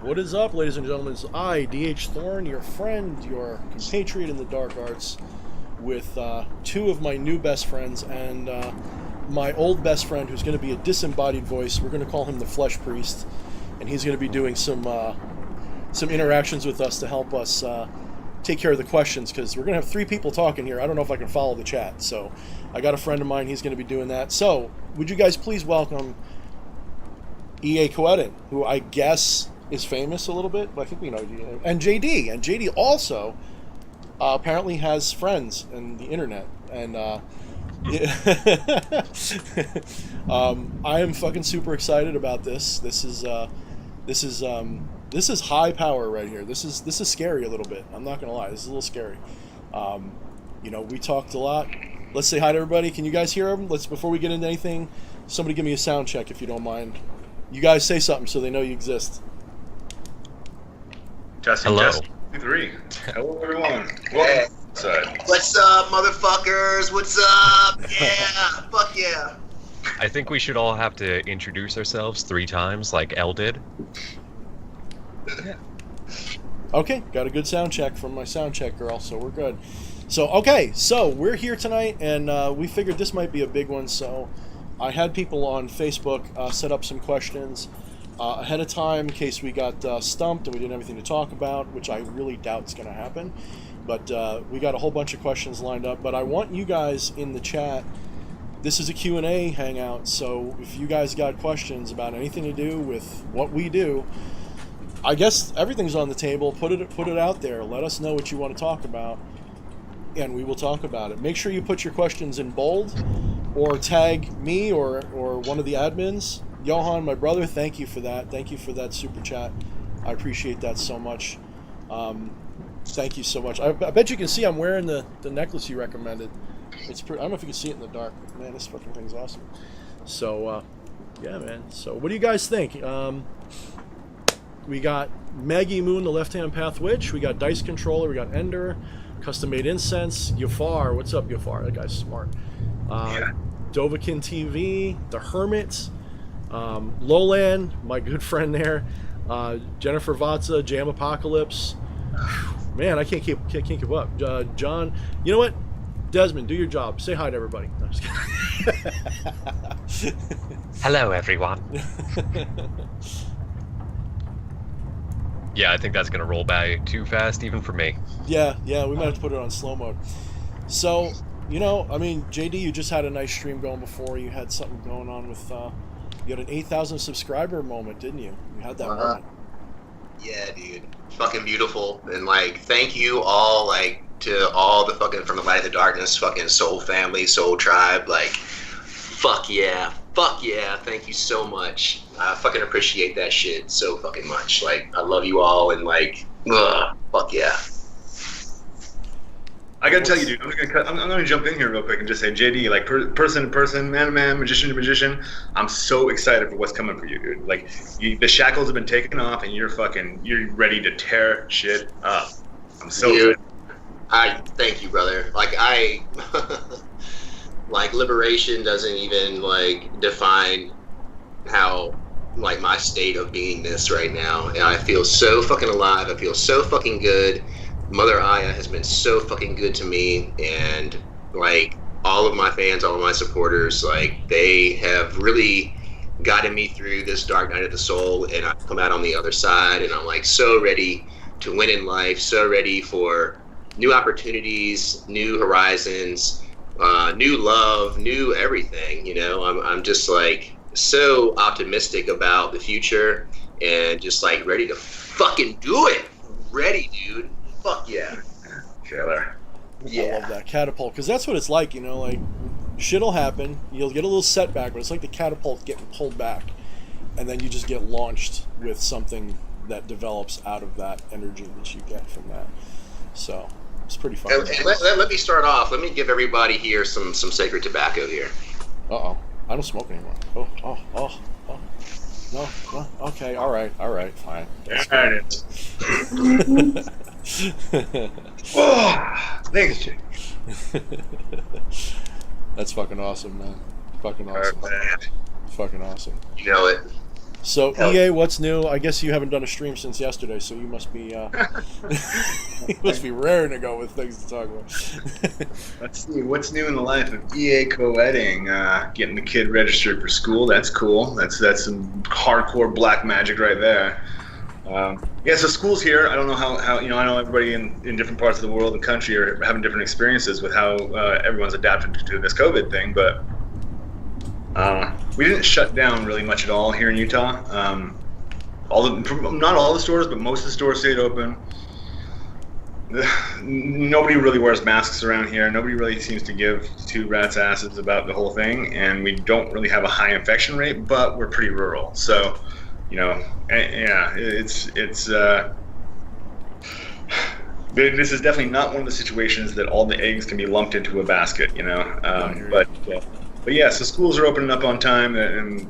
What is up, ladies and gentlemen? It's I, D.H. Thorne, your friend, your compatriot in the dark arts, with two of my new best friends and my old best friend who's going to be a disembodied voice. We're going to call him the Flesh Priest, and he's going to be doing some interactions with us to help us take care of the questions, because we're going to have three people talking here. I don't know if I can follow the chat, so I got a friend of mine. He's going to be doing that. So would you guys please welcome EA KOETTING, who I guess is famous a little bit, but I think we know, and JD. And JD also apparently has friends in the internet, and I am fucking super excited about this. This is high power right here. This is scary a little bit. I'm not gonna lie, this is a little scary. We talked a lot. Let's say hi to everybody. Can you guys hear them? Before we get into anything, somebody give me a sound check if you don't mind. You guys say something so they know you exist. Testing, hello. Testing, 3. Hello, everyone. Hey. What's up, motherfuckers? What's up? Yeah, fuck yeah. I think we should all have to introduce ourselves 3 times, like Elle did. Yeah. Okay, got a good sound check from my sound check girl, so we're good. So we're here tonight, and we figured this might be a big one, so I had people on Facebook set up some questions ahead of time in case we got stumped and we didn't have anything to talk about, which I really doubt is going to happen. But we got a whole bunch of questions lined up. But I want you guys in the chat. This is a Q&A hangout, so if you guys got questions about anything to do with what we do, I guess everything's on the table. Put it out there. Let us know what you want to talk about, and we will talk about it. Make sure you put your questions in bold, or tag me or one of the admins. Johan, my brother, thank you for that. Thank you for that super chat. I appreciate that so much. Thank you so much. I bet you can see I'm wearing the necklace you recommended. It's pretty, I don't know if you can see it in the dark. Man, this fucking thing's awesome. So, yeah, man. So, what do you guys think? We got Maggie Moon, the left-hand path witch. We got Dice Controller. We got Ender, custom-made incense. Yafar, what's up, Yafar? That guy's smart. Dovakin TV, the Hermit, Lowland, my good friend there, Jennifer Vatsa, Jam Apocalypse. Man, I can't keep up. John, you know what? Desmond, do your job. Say hi to everybody. No, just kidding. Hello, everyone. Yeah, I think that's going to roll by too fast, even for me. Yeah, we might have to put it on slow mode. So, JD, you just had a nice stream going before. You had something going on with, you had an 8,000 subscriber moment, didn't you? You had that moment. Yeah, dude. Fucking beautiful. And, thank you all, to all the fucking From the Light of the Darkness fucking soul family, soul tribe. Fuck yeah. Fuck yeah. Thank you so much. I fucking appreciate that shit so fucking much. I love you all, and, fuck yeah. I gotta tell you, dude, I'm gonna jump in here real quick and just say, JD, person to person, man to man, magician to magician, I'm so excited for what's coming for you, dude. The shackles have been taken off, and you're ready to tear shit up. I'm so excited. I thank you, brother. Liberation doesn't even define how my state of beingness right now, and I feel so fucking alive. I feel so fucking good. Mother Aya has been so fucking good to me, and all of my fans, all of my supporters, they have really gotten me through this dark night of the soul, and I've come out on the other side, and I'm so ready to win in life, so ready for new opportunities, new horizons, new love, new everything. I'm just so optimistic about the future, and just ready to fucking do it. Ready, dude. Fuck yeah. Killer. Yeah. I love that catapult, because that's what it's like, shit'll happen. You'll get a little setback, but it's like the catapult getting pulled back, and then you just get launched with something that develops out of that energy that you get from that. So it's pretty fun. And let me start off. Let me give everybody here some sacred tobacco here. Uh-oh. I don't smoke anymore. Oh. No. Okay. All right. Fine. Oh, thanks, Jake. That's fucking awesome, man. Fucking awesome. Perfect. Fucking awesome. You know it. So Hell EA, what's new? I guess you haven't done a stream since yesterday, so you must be you must be raring to go with things to talk about. Let's see what's new in the life of EA KOETTING. Getting the kid registered for school. That's cool. That's some hardcore black magic right there. Yeah, so school's here. I don't know how I know everybody in different parts of the world and country are having different experiences with how everyone's adapted to this COVID thing, but we didn't shut down really much at all here in Utah. Not all the stores, but most of the stores stayed open. Nobody really wears masks around here. Nobody really seems to give two rats' asses about the whole thing, and we don't really have a high infection rate, but we're pretty rural. So, yeah, it's this is definitely not one of the situations that all the eggs can be lumped into a basket, But yeah, so schools are opening up on time, and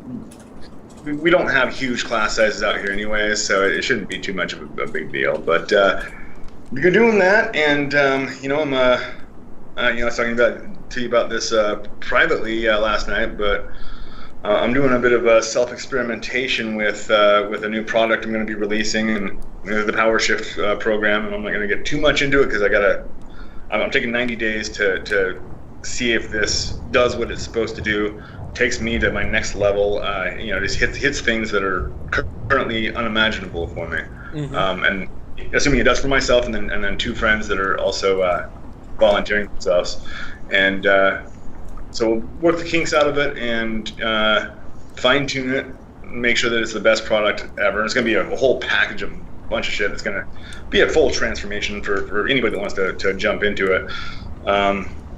we don't have huge class sizes out here anyway, so it shouldn't be too much of a big deal. But you're doing that, and I was talking to you about this privately last night, but I'm doing a bit of self-experimentation with a new product I'm going to be releasing, and the Power Shift program. And I'm not going to get too much into it because I'm taking 90 days to see if this does what it's supposed to do, takes me to my next level, just hits things that are currently unimaginable for me. Mm-hmm. And assuming it does for myself, and then two friends that are also volunteering themselves. And so we'll work the kinks out of it and fine tune it, make sure that it's the best product ever. It's going to be a whole package of a bunch of shit. It's going to be a full transformation for anybody that wants to jump into it.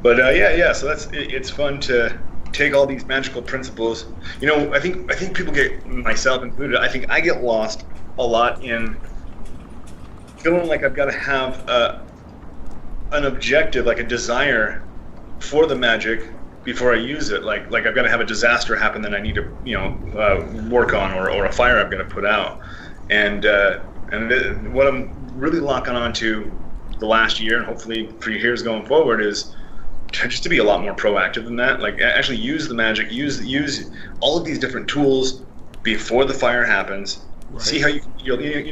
So it's fun to take all these magical principles. I think people get, myself included, I think I get lost a lot in feeling like I've got to have an objective, like a desire for the magic before I use it. Like I've got to have a disaster happen that I need to work on, or a fire I've got to put out. And what I'm really locking on to the last year, and hopefully for years going forward, is just to be a lot more proactive than that. Like actually use the magic, use all of these different tools before the fire happens. Right. See how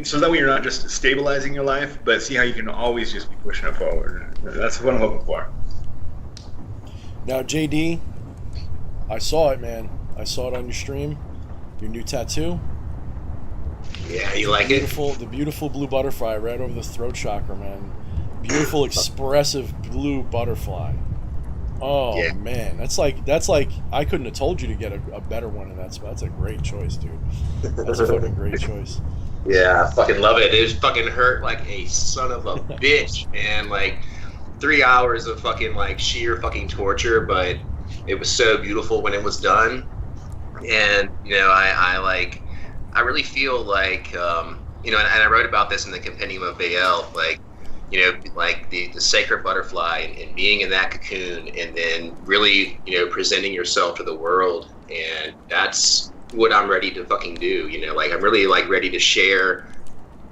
so that way you're not just stabilizing your life, but see how you can always just be pushing it forward. That's what I'm hoping for. Now, JD, I saw it, man. I saw it on your stream. Your new tattoo. Yeah, you like it? The beautiful blue butterfly right over the throat chakra, man. Beautiful, expressive blue butterfly. Oh yeah. Man, that's like I couldn't have told you to get a better one in that spot. That's a great choice, dude. That's a fucking great choice. Yeah, I fucking love it. It just fucking hurt like a son of a bitch, man. Like 3 hours of fucking like sheer fucking torture, but it was so beautiful when it was done. And I really feel like and I wrote about this in the Compendium of Baal, like the sacred butterfly and being in that cocoon, and then really, presenting yourself to the world. And that's what I'm ready to fucking do. I'm really ready to share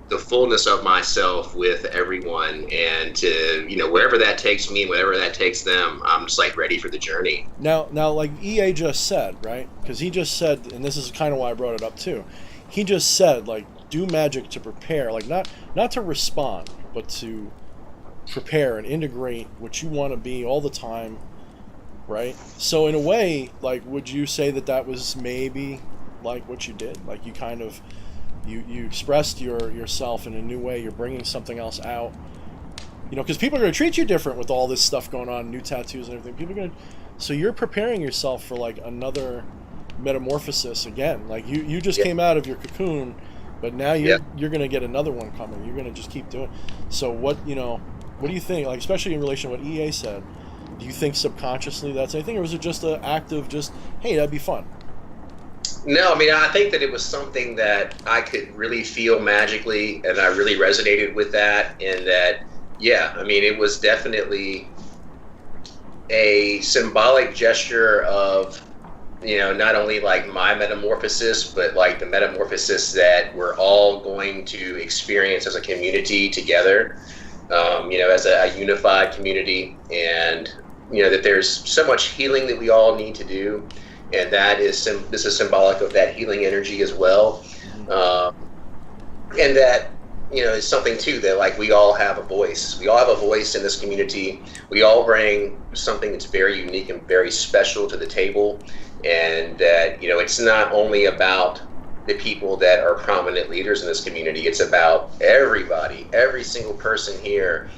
the fullness of myself with everyone, and to, wherever that takes me, wherever that takes them, I'm just ready for the journey. Now, like EA just said, right? Because he just said, and this is kind of why I brought it up too. He just said, do magic to prepare, not to respond, but to prepare and integrate what you want to be all the time, right? So in a way, would you say that was maybe what you did? You kind of you expressed yourself in a new way. You're bringing something else out, because people are going to treat you different with all this stuff going on, new tattoos and everything. So you're preparing yourself for another metamorphosis again. You just came out of your cocoon, but now you're going to get another one coming. You're going to just keep doing. So what do you think? Especially in relation to what EA said, do you think subconsciously that's anything, or was it just an act of just, hey, that'd be fun? No, I think that it was something that I could really feel magically, and I really resonated with that, and that, it was definitely a symbolic gesture of, not only my metamorphosis, but the metamorphosis that we're all going to experience as a community together, as a unified community, and, that there's so much healing that we all need to do. and that is this is symbolic of that healing energy as well. And that, you know, is something too that like we all have a voice. We all have a voice in this community. We all bring something that's very unique and very special to the table, and that, you know, it's not only about the people that are prominent leaders in this community. It's about everybody. Every single person here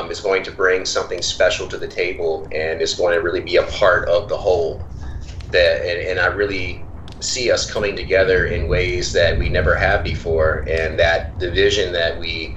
is going to bring something special to the table, and is going to really be a part of the whole. And I really see us coming together in ways that we never have before, and that the vision that we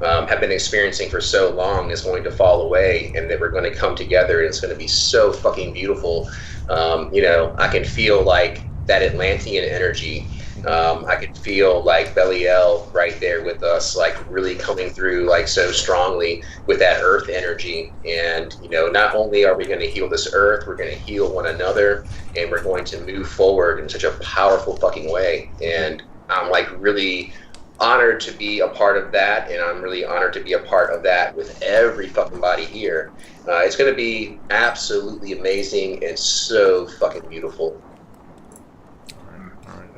have been experiencing for so long is going to fall away, and that we're going to come together, and it's going to be so fucking beautiful. You know, I can feel like that Atlantean energy. I could feel like Belial right there with us, like really coming through like so strongly with that earth energy. And, you know, not only are we going to heal this earth, we're going to heal one another, and we're going to move forward in such a powerful fucking way. And I'm like really honored to be a part of that, and I'm really honored to be a part of that with every fucking body here. It's going to be absolutely amazing and so fucking beautiful.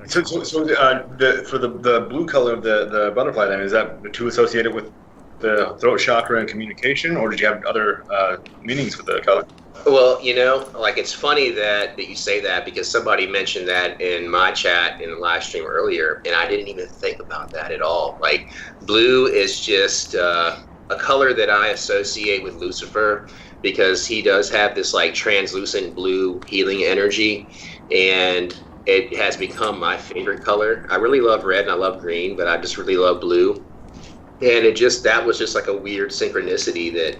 So for the blue color of the butterfly, then, is that too associated with the throat chakra and communication, or did you have other meanings for the color? Well, you know, like, it's funny that you say that, because somebody mentioned that in my chat in the live stream earlier, and I didn't even think about that at all. Like, blue is just a color that I associate with Lucifer, because he does have this like translucent blue healing energy, and it has become my favorite color. I really love red and I love green, but I just really love blue. And that was just like a weird synchronicity that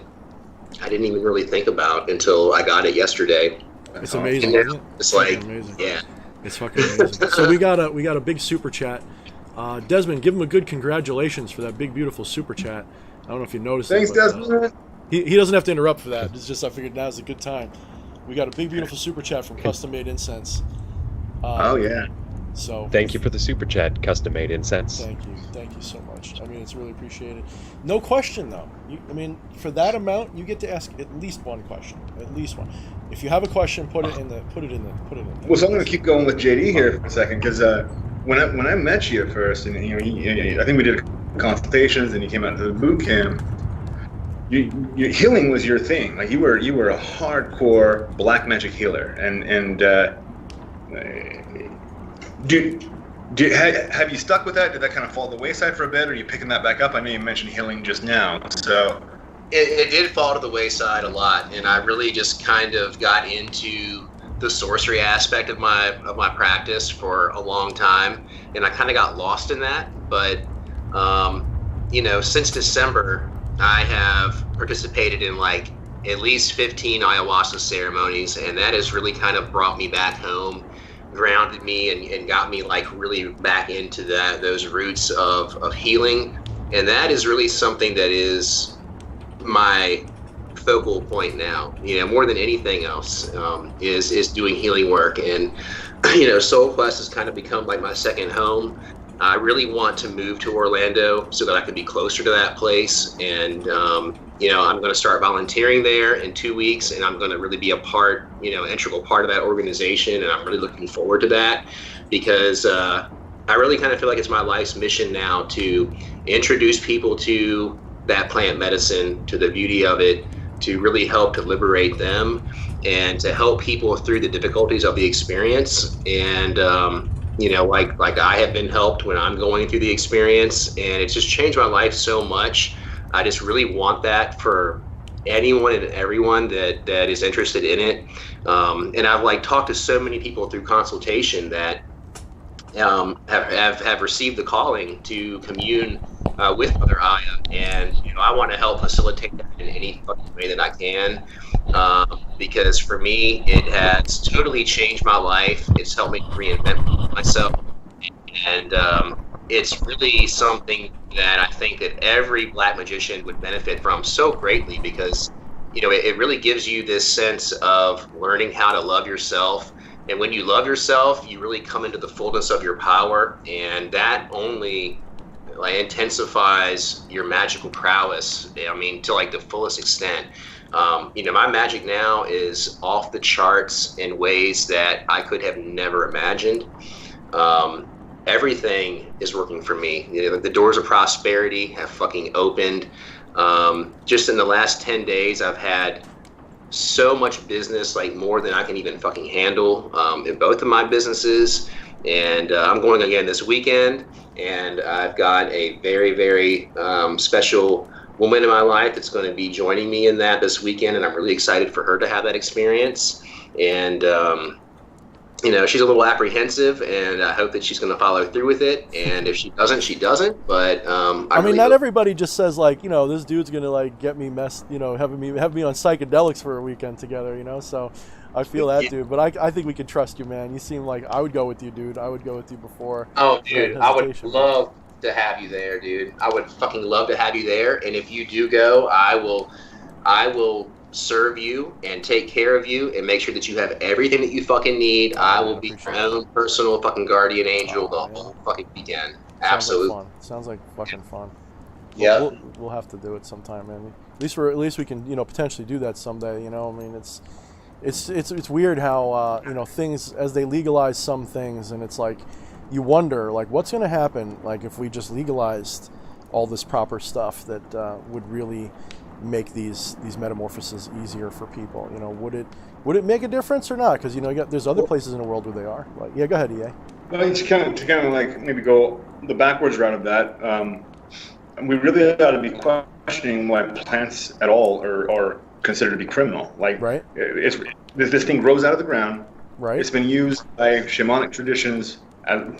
I didn't even really think about until I got it yesterday. It's amazing, isn't it? It's like, amazing. Yeah. It's fucking amazing. So we got a big super chat. Desmond, give him a good congratulations for that big, beautiful super chat. I don't know if you noticed. Thanks, Desmond. He doesn't have to interrupt for that. It's just, I figured now's a good time. We got a big, beautiful super chat from Custom Made Incense. Oh yeah. So thank you for the super chat, Custom Made Incense. Thank you so much. I mean, it's really appreciated. No question though. I mean, for that amount, you get to ask at least one question. At least one. If you have a question, put it in. Well, so I'm going to keep going with JD here for a second, because when I met you at first, and you know, I think we did consultations, and you came out to the boot camp. Your healing was your thing. Like, you were a hardcore black magic healer, and have you stuck with that? Did that kind of fall to the wayside for a bit, or are you picking that back up? I know you mentioned healing just now, so it did fall to the wayside a lot, and I really just kind of got into the sorcery aspect of my practice for a long time, and I kind of got lost in that. But you know, since December, I have participated in like at least 15 ayahuasca ceremonies, and that has really kind of brought me back home, grounded me, and got me like really back into those roots of healing. And that is really something that is my focal point now, you know, more than anything else, is doing healing work. And you know, Soul Quest has kind of become like my second home. I really want to move to Orlando so that I can be closer to that place. And, you know, I'm going to start volunteering there in 2 weeks, and I'm going to really be a part, you know, integral part of that organization. And I'm really looking forward to that, because I really kind of feel like it's my life's mission now to introduce people to that plant medicine, to the beauty of it, to really help to liberate them, and to help people through the difficulties of the experience. And, you know, like I have been helped when I'm going through the experience, and it's just changed my life so much. I just really want that for anyone and everyone that is interested in it. And I've like talked to so many people through consultation that have received the calling to commune with Mother Aya, and you know, I want to help facilitate that in any fucking way that I can, because for me it has totally changed my life. It's helped me reinvent myself, and it's really something that I think that every black magician would benefit from so greatly, because you know, it really gives you this sense of learning how to love yourself. And when you love yourself, you really come into the fullness of your power, and that only like intensifies your magical prowess, I mean, to like the fullest extent. My magic now is off the charts in ways that I could have never imagined. Everything is working for me. The doors of prosperity have fucking opened. Just in the last 10 days, I've had so much business, like more than I can even fucking handle, in both of my businesses. And I'm going again this weekend, and I've got a very, very special woman in my life that's going to be joining me in that this weekend, and I'm really excited for her to have that experience. And she's a little apprehensive, and I hope that she's going to follow through with it. And if she doesn't, she doesn't. But I mean, not everybody just says like, this dude's going to like get me messed, have me on psychedelics for a weekend together, So I feel that, dude. But I think we can trust you, man. You seem like I would go with you, dude. I would go with you before. Oh, dude, I would love to have you there, dude. I would fucking love to have you there. And if you do go, I will serve you and take care of you and make sure that you have everything that you fucking need. I will be your own personal fucking guardian angel the whole fucking weekend. Absolutely. Sounds like fucking fun. Yeah. We'll have to do it sometime, man. At least we can, potentially do that someday. I mean, it's weird how things, as they legalize some things, and it's like you wonder like what's going to happen like if we just legalized all this proper stuff that would really make these metamorphoses easier for people. Would it make a difference or not? Because there's other places in the world where they are. Like, yeah, go ahead, EA. Well, to kind of like maybe go the backwards route of that. We really ought to be questioning why plants at all are considered to be criminal. Like, right? This thing grows out of the ground. Right. It's been used by shamanic traditions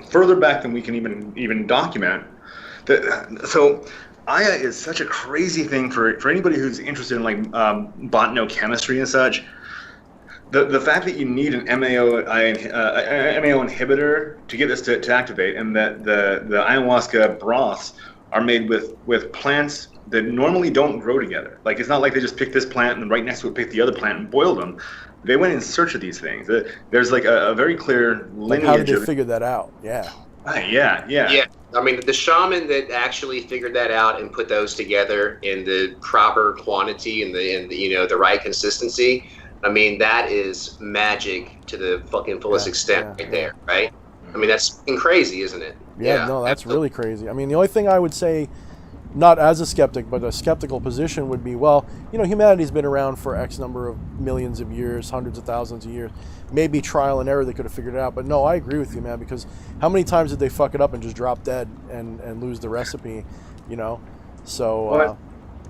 further back than we can even document. So Aya is such a crazy thing for anybody who's interested in like botanochemistry and such. The fact that you need an MAO inhibitor to get this to activate, and that the ayahuasca broths are made with plants that normally don't grow together. Like, it's not like they just picked this plant and right next to it picked the other plant and boiled them. They went in search of these things. There's like a very clear lineage. Like, how did they figure that out? Yeah. Yeah. I mean, the shaman that actually figured that out and put those together in the proper quantity and the right consistency. I mean, that is magic to the fucking fullest extent there, right? I mean, that's fucking crazy, isn't it? Yeah, no, that's really crazy. I mean, the only thing I would say, not as a skeptic, but a skeptical position would be, well, humanity's been around for X number of millions of years, hundreds of thousands of years. Maybe trial and error, they could have figured it out. But no, I agree with you, man, because how many times did they fuck it up and just drop dead and lose the recipe, So,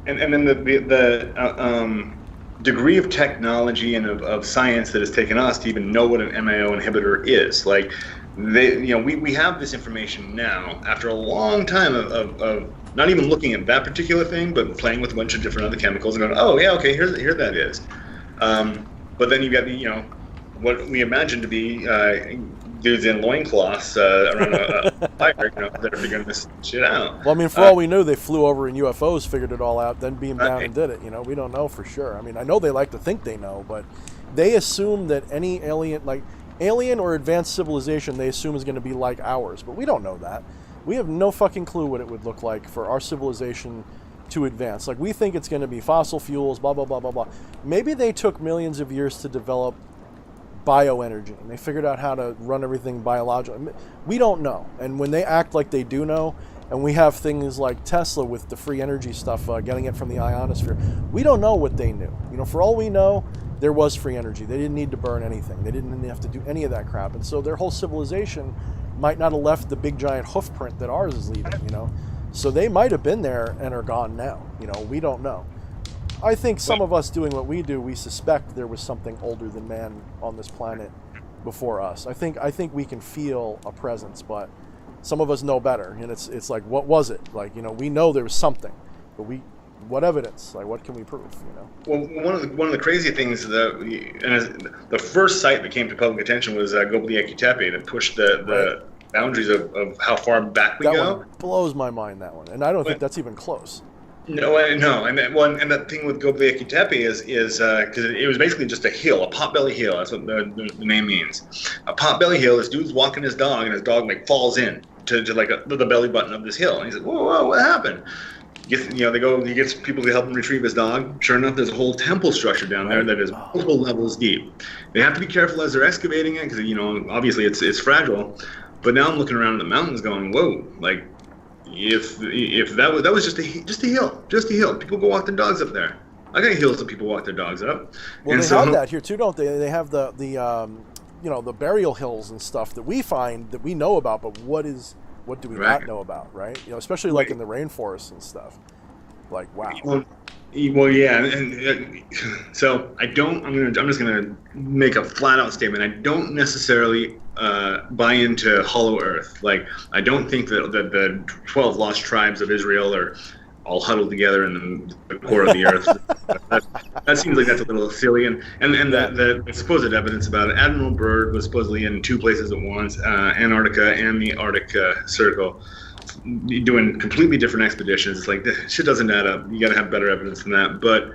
and then the degree of technology and of science that has taken us to even know what an MAO inhibitor is. Like, we have this information now after a long time of not even looking at that particular thing, but playing with a bunch of different other chemicals and going, oh yeah, okay, here that is. But then you got what we imagine to be dudes in loincloths around a fire, that are figuring this shit out. Well, I mean, for all we knew, they flew over in UFOs, figured it all out, then beamed down and did it. We don't know for sure. I mean, I know they like to think they know, but they assume that any alien or advanced civilization they assume is going to be like ours, but we don't know that. We have no fucking clue what it would look like for our civilization to advance. Like, we think it's going to be fossil fuels, blah, blah, blah, blah, blah. Maybe they took millions of years to develop bioenergy, and they figured out how to run everything biologically. We don't know. And when they act like they do know, and we have things like Tesla with the free energy stuff, getting it from the ionosphere, we don't know what they knew. For all we know, there was free energy. They didn't need to burn anything. They didn't have to do any of that crap. And so their whole civilization might not have left the big giant hoof print that ours is leaving, So they might have been there and are gone now. We don't know. I think some of us doing what we do, we suspect there was something older than man on this planet before us. I think we can feel a presence, but some of us know better. And it's like, what was it? Like, we know there was something, but what evidence? Like, what can we prove? Well, one of the crazy things the first site that came to public attention was Göbekli Tepe, that pushed the boundaries of how far back we go. That one blows my mind. That one, and I don't think that's even close. No, and that thing with Göbekli Tepe is because it was basically just a hill, a potbelly hill. That's what the name means. A potbelly hill. This dude's walking his dog, and his dog falls in to like the belly button of this hill, and he's like, whoa, what happened? He gets people to help him retrieve his dog. Sure enough, there's a whole temple structure down there that is multiple levels deep. They have to be careful as they're excavating it because obviously it's fragile. But now I'm looking around in the mountains, going, whoa! Like, if that was just a hill. People go walk their dogs up there. I got hills that people walk their dogs up. Well, and they have that here too, don't they? They have the burial hills and stuff that we find that we know about, but what do we not know about, right? Especially like in the rainforest and stuff. Like, wow. Well, yeah, and so I'm just gonna make a flat out statement. I don't necessarily buy into Hollow Earth. Like, I don't think that the 12 lost tribes of Israel are all huddled together in the core of the earth. That seems like that's a little silly. And the supposed evidence about it, Admiral Byrd was supposedly in 2 places at once, Antarctica and the Arctic Circle, doing completely different expeditions. It's like, this shit doesn't add up. You got to have better evidence than that. But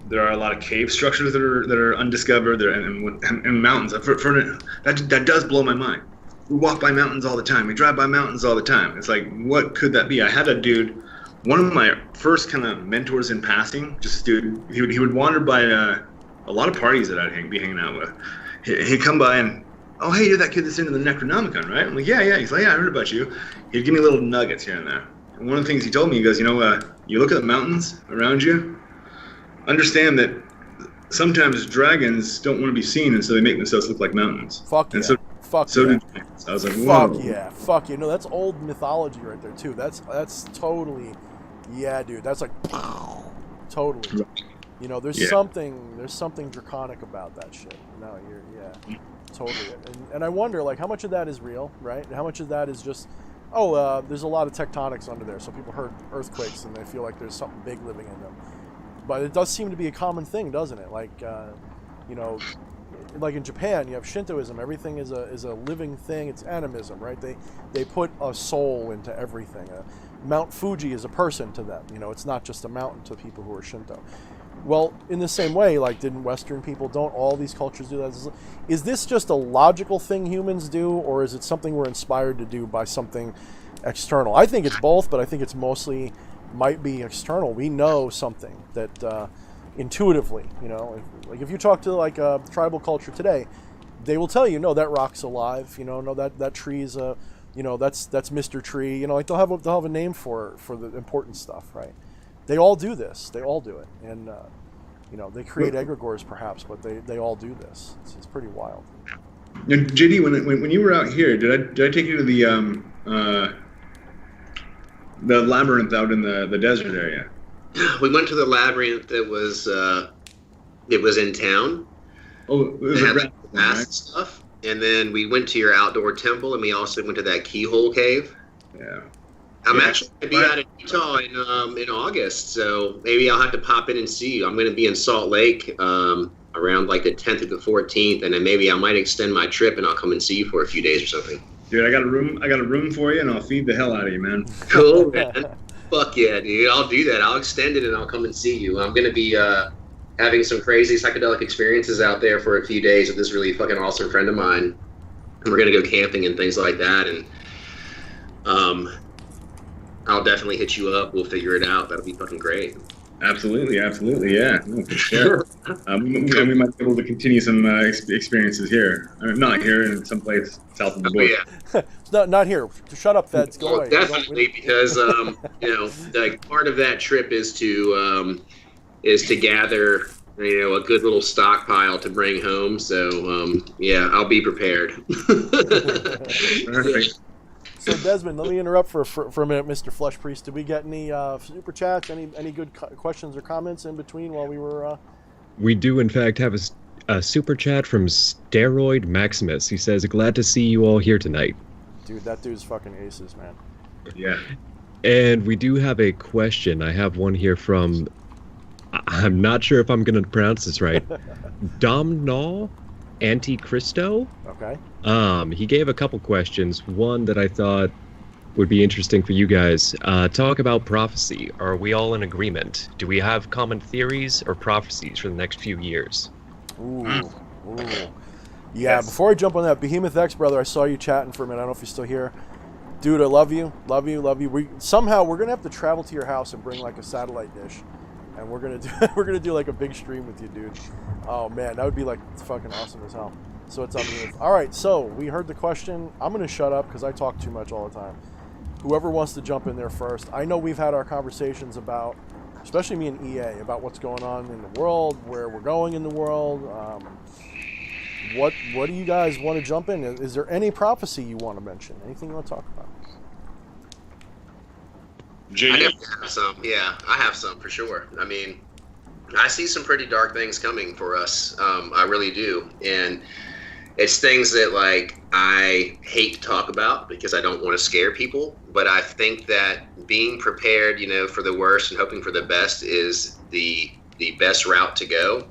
there are a lot of cave structures that are undiscovered and mountains. That does blow my mind. We walk by mountains all the time. We drive by mountains all the time. It's like, what could that be? I had a dude, one of my first kind of mentors in passing, just a dude, he would wander by a lot of parties that I'd be hanging out with. He'd come by and, oh, hey, you're that kid that's into the Necronomicon, right? I'm like, yeah. He's like, yeah, I heard about you. He'd give me little nuggets here and there. And one of the things he told me, he goes, you look at the mountains around you, understand that sometimes dragons don't want to be seen, and so they make themselves look like mountains. Fuck yeah. So did I was like, whoa. Fuck yeah. No, that's old mythology right there too. That's totally, yeah, dude. That's like, totally. There's something draconic about that shit. No, totally. And I wonder, like, how much of that is real, right? How much of that is just, there's a lot of tectonics under there, so people heard earthquakes and they feel like there's something big living in them. But it does seem to be a common thing, doesn't it? Like, like in Japan, you have Shintoism. Everything is a living thing. It's animism, right? They put a soul into everything. Mount Fuji is a person to them. It's not just a mountain to people who are Shinto. Well, in the same way, like, didn't Western people, don't all these cultures do that? Is this just a logical thing humans do, or is it something we're inspired to do by something external? I think it's both, but I think it's mostly might be external. We know something that intuitively, like if you talk to like a tribal culture today, they will tell you, no, that rock's alive, no, that tree's that's Mr. Tree, like they'll have a name for the important stuff, right? They all do this. They all do it, and they create egregores perhaps, but they all do this. It's pretty wild. Now, JD, when you were out here, did I take you to the labyrinth out in the desert area? We went to the labyrinth that was in town. Oh, it was a right? Stuff. And then we went to your outdoor temple, and we also went to that keyhole cave. Yeah. I'm actually going to be out in Utah in August, so maybe I'll have to pop in and see you. I'm going to be in Salt Lake around like the 10th or the 14th, and then maybe I might extend my trip and I'll come and see you for a few days or something. Dude, I got a room for you, and I'll feed the hell out of you, man. Cool, man. Fuck yeah, dude. I'll do that. I'll extend it and I'll come and see you. I'm going to be having some crazy psychedelic experiences out there for a few days with this really fucking awesome friend of mine. And we're going to go camping and things like that. And I'll definitely hit you up. We'll figure it out. That'll be fucking great. Absolutely, yeah. No, for sure. We might be able to continue some experiences here. Not here, in some place south of the border. Yeah. not here. Shut up, Feds. Go away. Definitely, because like part of that trip is to gather a good little stockpile to bring home. So yeah, I'll be prepared. Perfect. So Desmond, let me interrupt for a minute, Mr. Flesh Priest. Did we get any super chats? Any good questions or comments in between while we were? We do, in fact, have a super chat from Steroid Maximus. He says, "Glad to see you all here tonight." Dude, that dude's fucking aces, man. Yeah. And we do have a question. I have one here from, I'm not sure if I'm going to pronounce this right, Domnall Antichristo. Okay. He gave a couple questions. One that I thought would be interesting for you guys. Talk about prophecy. Are we all in agreement? Do we have common theories or prophecies for the next few years? Ooh. Yeah, yes. Before I jump on that, Behemoth X, brother, I saw you chatting for a minute. I don't know if you're still here. Dude, I love you. Love you. Love you. We're going to have to travel to your house and bring like a satellite dish. And we're going to do like a big stream with you, dude. Oh man, that would be like fucking awesome as hell. So it's on the All right, so we heard the question. I'm going to shut up because I talk too much all the time. Whoever wants to jump in there first. I know we've had our conversations about, especially me and EA, about what's going on in the world, where we're going in the world. What do you guys want to jump in? Is there any prophecy you want to mention? Anything you want to talk about? I definitely have some. Yeah, I have some for sure. I mean, I see some pretty dark things coming for us. I really do. And it's things that like I hate to talk about because I don't want to scare people, but I think that being prepared, for the worst and hoping for the best is the best route to go.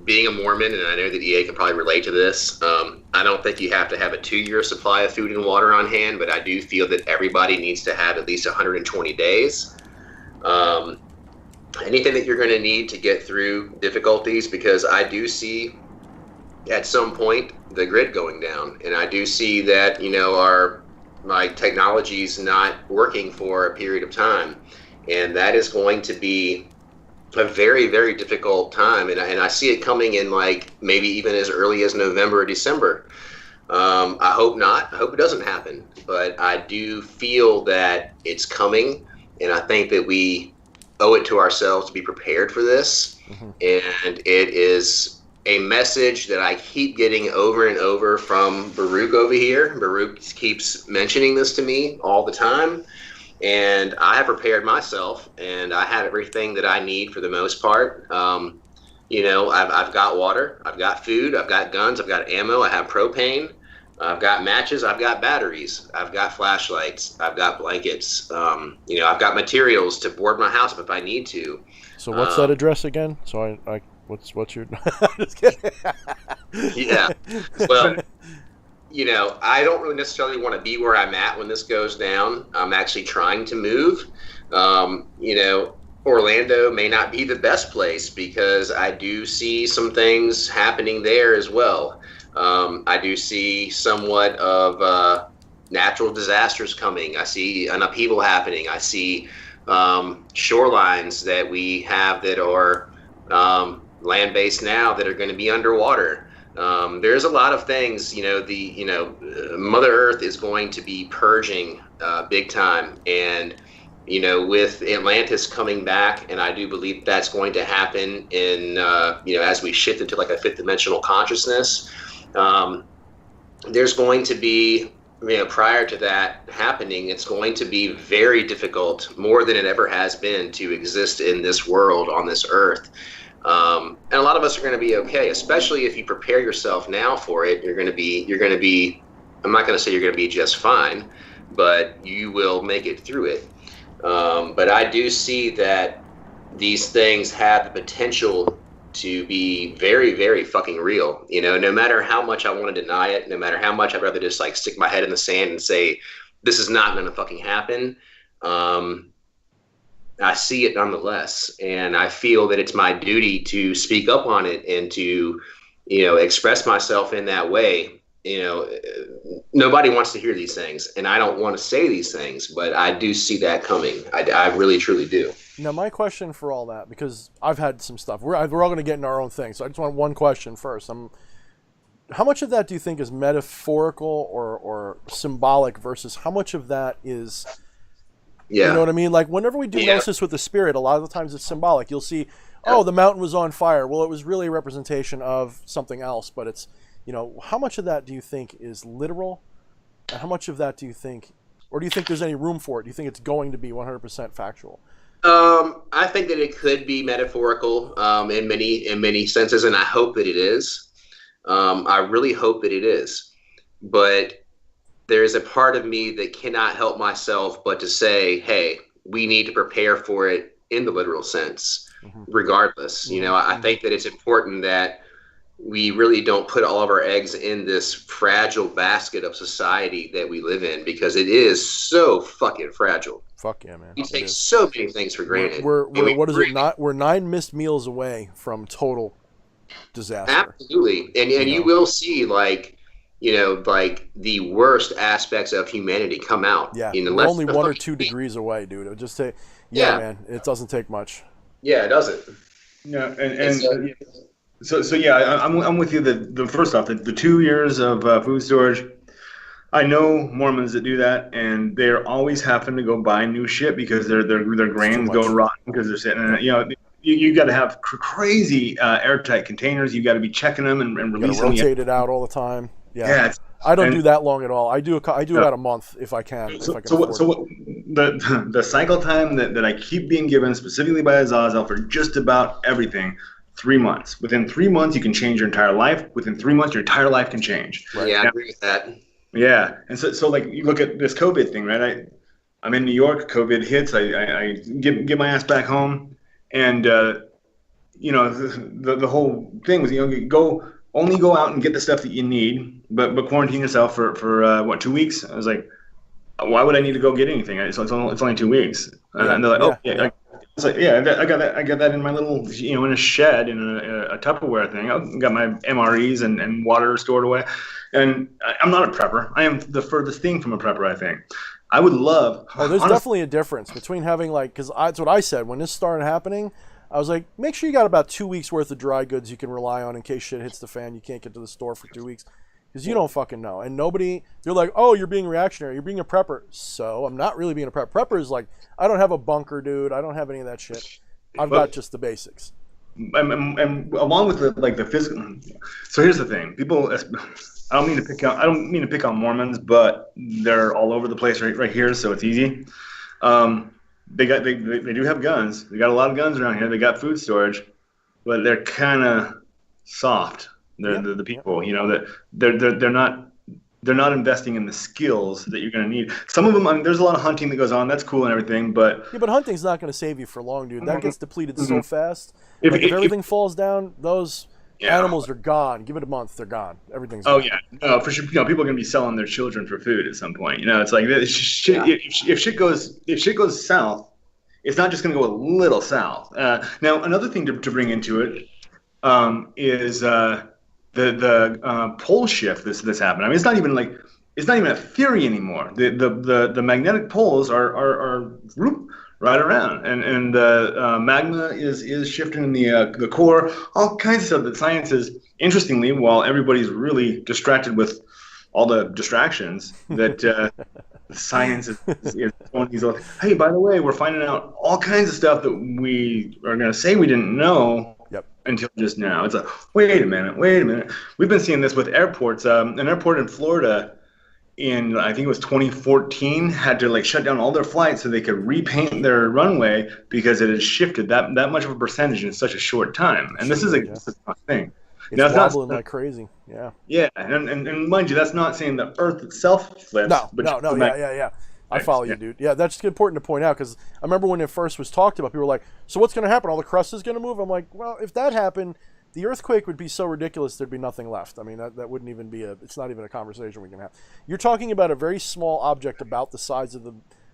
Being a Mormon, and I know that EA can probably relate to this, I don't think you have to have a 2-year supply of food and water on hand, but I do feel that everybody needs to have at least 120 days. Anything that you're going to need to get through difficulties, because I do see at some point the grid going down, and I do see that my technology's not working for a period of time, and that is going to be a very, very difficult time, and I see it coming in like maybe even as early as November or December. I hope not. I hope it doesn't happen, but I do feel that it's coming, and I think that we owe it to ourselves to be prepared for this. Mm-hmm. And it is a message that I keep getting over and over from Baruch over here. Baruch keeps mentioning this to me all the time. And I have prepared myself, and I have everything that I need for the most part. I've got water, I've got food, I've got guns, I've got ammo, I have propane, I've got matches, I've got batteries, I've got flashlights, I've got blankets. I've got materials to board my house if I need to. So what's that address again? So what's your? Just kidding. Yeah. Well. I don't really necessarily want to be where I'm at when this goes down. I'm actually trying to move. Orlando may not be the best place because I do see some things happening there as well. I do see somewhat of natural disasters coming. I see an upheaval happening. I see shorelines that we have that are land-based now that are going to be underwater. There's a lot of things, Mother Earth is going to be purging big time. And, with Atlantis coming back, and I do believe that's going to happen in, as we shift into like a fifth dimensional consciousness, there's going to be, prior to that happening, it's going to be very difficult, more than it ever has been, to exist in this world, on this earth. And a lot of us are going to be okay, especially if you prepare yourself now for it. You're going to be, I'm not going to say you're going to be just fine, but you will make it through it. But I do see that these things have the potential to be very, very fucking real. No matter how much I want to deny it, no matter how much I'd rather just like stick my head in the sand and say, this is not going to fucking happen. I see it nonetheless, and I feel that it's my duty to speak up on it and to, express myself in that way. Nobody wants to hear these things, and I don't want to say these things, but I do see that coming. I really, truly do. Now, my question for all that, because I've had some stuff. We're all going to get into our own thing, so I just want one question first. How much of that do you think is metaphorical or symbolic versus how much of that is... Yeah. You know what I mean? Like, whenever we do gnosis with the spirit, a lot of the times it's symbolic. You'll see, the mountain was on fire. Well, it was really a representation of something else. But it's, how much of that do you think is literal? And how much of that do you think, or do you think there's any room for it? Do you think it's going to be 100% factual? I think that it could be metaphorical in many senses, and I hope that it is. I really hope that it is. But there's a part of me that cannot help myself but to say, hey, we need to prepare for it in the literal sense, regardless. I think that it's important that we really don't put all of our eggs in this fragile basket of society that we live in, because it is so fucking fragile. Fuck yeah, man. We take so many things for granted. We're 9 missed meals away from total disaster. Absolutely. And you will see, like, like the worst aspects of humanity come out. Yeah, You know, we're less only the 1 or fucking 2 degrees away, dude. It would just take, Yeah. man, it doesn't take much. Yeah, it doesn't. Yeah, It's, so yeah, I'm with you. The first off, the 2 years of food storage. I know Mormons that do that, and they're always having to go buy new shit because their grains go much. rotten because they're sitting in it. You know, you got to have crazy airtight containers. You got to be checking them and You gotta releasing rotate it out all the time. Yeah, Yeah, I don't and- do that long at all. I do about a month if I can. So, if I can so, what, afford so it. what, the cycle time that I keep being given specifically by Azazel for just about everything, 3 months. Within 3 months, you can change your entire life. Within 3 months, your entire life can change. Right. Yeah, I Now- agree with that. Yeah, and so like you look at this COVID thing, right? I'm in New York. COVID hits. I get my ass back home, and you know the whole thing was you go out and get the stuff that you need, but quarantine yourself for what 2 weeks? I was like, why would I need to go get anything? It's only 2 weeks, and they're like, oh yeah. It's like, yeah, I got that in my little, in a shed in a Tupperware thing. I got my MREs and water stored away. And I'm not a prepper. I am the furthest thing from a prepper, I think. I would love. Oh, there's definitely a difference between having because that's what I said when this started happening. I was like, make sure you got about 2 weeks worth of dry goods you can rely on in case shit hits the fan. You can't get to the store for 2 weeks because you don't fucking know. And they're like, oh, you're being reactionary. You're being a prepper. So I'm not really being a prepper. Prepper is like, I don't have a bunker, dude. I don't have any of that shit. I've got just the basics. And along with the physical. So here's the thing, people. I don't mean to pick on Mormons, but they're all over the place right here, so it's easy. They do have guns. They got a lot of guns around here. They got food storage, but they're kind of soft. The people, that they're not investing in the skills that you're going to need. Some of them, there's a lot of hunting that goes on. That's cool and everything, but but hunting's not going to save you for long, dude. That gets depleted so fast. If everything falls down, those animals are gone. Give it a month, they're gone. Everything's gone. Oh yeah, no, for sure. People are going to be selling their children for food at some point. It's like if shit goes south, it's not just going to go a little south. Now another thing to bring into it is the pole shift that's happened. I mean, it's not even a theory anymore. The magnetic poles are right around, and the magma is shifting in the core. All kinds of stuff that science is, interestingly, while everybody's really distracted with all the distractions, that science is throwing these. Hey, by the way, we're finding out all kinds of stuff that we are going to say we didn't know. Until just now. It's like, wait a minute. We've been seeing this with airports. An airport in Florida in, I think it was 2014, had to shut down all their flights so they could repaint their runway because it has shifted that much of a percentage in such a short time. And this is a thing. It's wobbling like crazy. Yeah. Yeah, and mind you, that's not saying the Earth itself flips. No. Yeah. I follow you, dude. Yeah, that's important to point out because I remember when it first was talked about, people were like, so what's going to happen? All the crust is going to move? I'm like, well, if that happened, the earthquake would be so ridiculous there'd be nothing left. I mean, that wouldn't even be it's not even a conversation we can have. You're talking about a very small object about the size of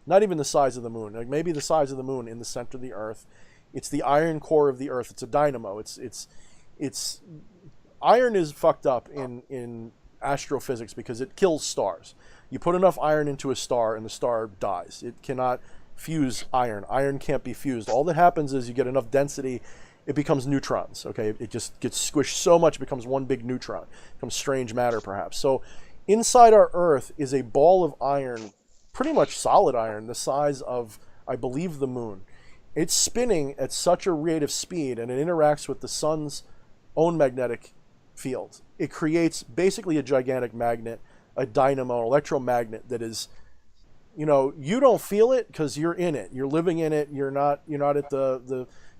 not even the size of the moon, like maybe the size of the moon in the center of the Earth. It's the iron core of the Earth. It's a dynamo. It's iron is fucked up in astrophysics because it kills stars. You put enough iron into a star and the star dies. It cannot fuse iron. Iron can't be fused. All that happens is you get enough density, it becomes neutrons. Okay, it just gets squished so much it becomes one big neutron. It becomes strange matter perhaps. So inside our Earth is a ball of iron, pretty much solid iron, the size of, I believe, the moon. It's spinning at such a rate of speed and it interacts with the sun's own magnetic field. It creates basically a gigantic magnet, a dynamo, an electromagnet that is, you don't feel it because you're in it. You're living in it. You're not at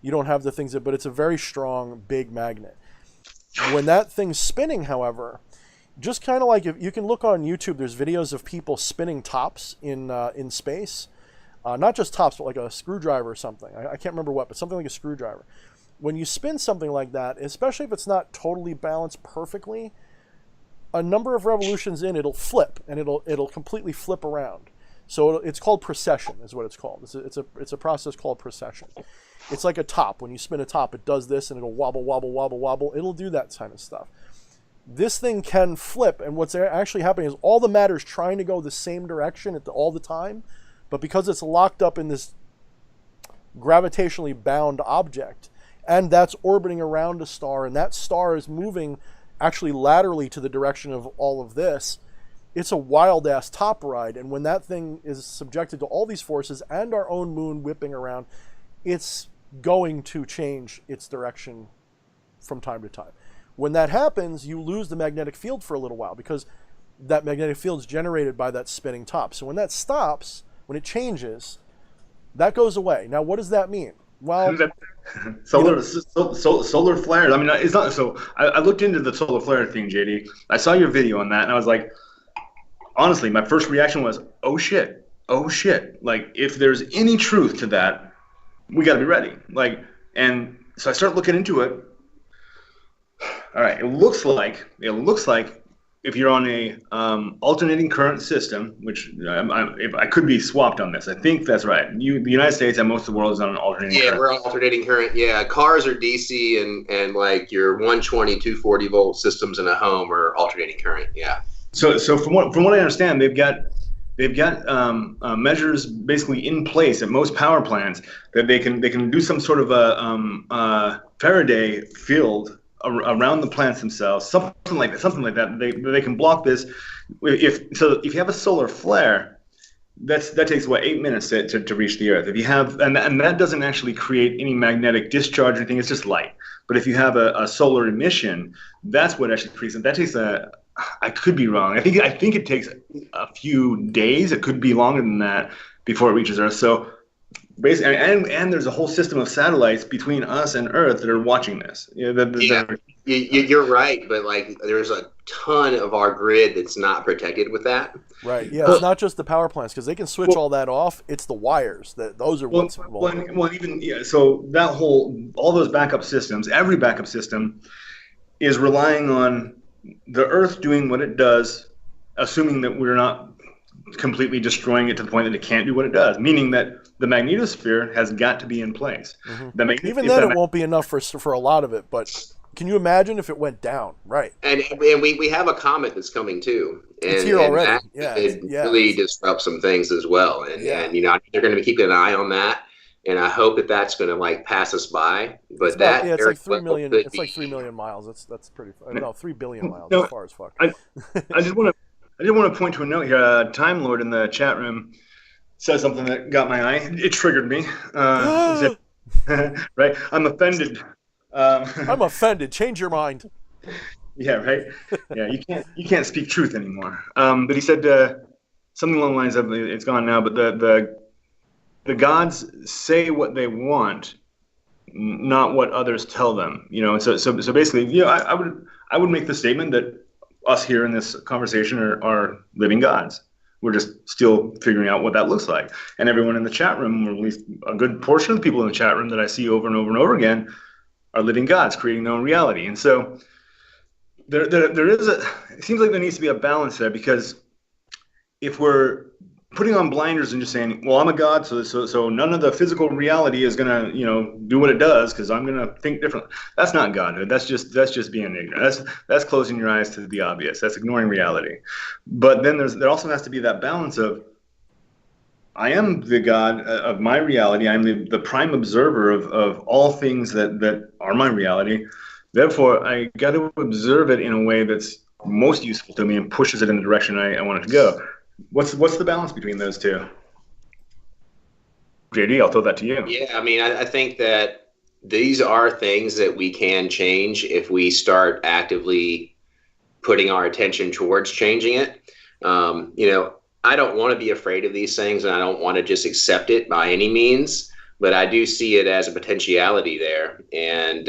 you don't have the things but it's a very strong, big magnet. When that thing's spinning, however, just kind of like if you can look on YouTube, there's videos of people spinning tops in space. Not just tops, but like a screwdriver or something. I can't remember what, but something like a screwdriver. When you spin something like that, especially if it's not totally balanced perfectly, a number of revolutions in, it'll flip, and it'll completely flip around. So it's called precession, is what it's called. It's a process called precession. It's like a top. When you spin a top, it does this, and it'll wobble, wobble, wobble, wobble. It'll do that kind of stuff. this thing can flip, and what's actually happening is all the matter is trying to go the same direction all the time, but because it's locked up in this gravitationally bound object, and that's orbiting around a star, and that star is moving actually laterally to the direction of all of this, it's a wild-ass top ride. And when that thing is subjected to all these forces and our own moon whipping around, it's going to change its direction from time to time. When that happens, you lose the magnetic field for a little while, because that magnetic field is generated by that spinning top. So when that stops, when it changes, that goes away. Now, what does that mean? Well, solar flares. I mean, it's not so. I looked into the solar flare thing, JD. I saw your video on that, and I was like, honestly, my first reaction was, oh shit. Like, if there's any truth to that, we got to be ready. Like, and so I start looking into it. All right, it looks like if you're on a alternating current system, which if I could be swapped on this, I think that's right. The United States and most of the world is on an alternating current. Yeah, we're on alternating current. Yeah, cars are DC, and like your 120, 240 volt systems in a home are alternating current. Yeah. So from what I understand, they've got measures basically in place at most power plants that they can do some sort of a Faraday field around the plants themselves, something like that. They can block this. If you have a solar flare, that takes 8 minutes to reach the Earth. If you have and that doesn't actually create any magnetic discharge or anything. It's just light. But if you have a solar emission, that's what actually creates it. That takes I could be wrong. I think it takes a few days. It could be longer than that before it reaches Earth. So basically, and there's a whole system of satellites between us and Earth that are watching this. You're right, but like there's a ton of our grid that's not protected with that. Right. Yeah, it's not just the power plants, because they can switch all that off. It's the wires those are what's so that all those backup systems, every backup system is relying on the Earth doing what it does, assuming that we're not completely destroying it to the point that it can't do what it does, meaning that the magnetosphere has got to be in place. Mm-hmm. Even then, it won't be enough for a lot of it, but can you imagine if it went down? Right. And we have a comet that's coming too. And, it's here already. It really disrupts some things as well. And they're going to be keeping an eye on that. And I hope that that's going to like pass us by. But it's like 3 million. It's like 3 million miles. That's pretty. No, 3 billion miles. As far as fuck. I just want to point to a note here. Time Lord in the chat room said something that got my eye. It triggered me. Right? I'm offended. I'm offended. Change your mind. Yeah, right. Yeah, you can't speak truth anymore. But he said something along the lines of, it's gone now, but the gods say what they want, not what others tell them. So basically, I would make the statement that us here in this conversation are living gods. We're just still figuring out what that looks like. And everyone in the chat room, or at least a good portion of the people in the chat room that I see over and over and over again, are living gods, creating their own reality. And so there is it seems like there needs to be a balance there, because if we're putting on blinders and just saying, well, I'm a god, so none of the physical reality is gonna do what it does because I'm gonna think differently. That's not godhood. That's just being ignorant. That's closing your eyes to the obvious. That's ignoring reality. But then there also has to be that balance of, I am the god of my reality. I'm the prime observer of all things that are my reality. Therefore, I got to observe it in a way that's most useful to me and pushes it in the direction I want it to go. What's the balance between those two? JD, I'll throw that to you. Yeah, I mean, I think that these are things that we can change if we start actively putting our attention towards changing it. I don't want to be afraid of these things, and I don't want to just accept it by any means, but I do see it as a potentiality there. And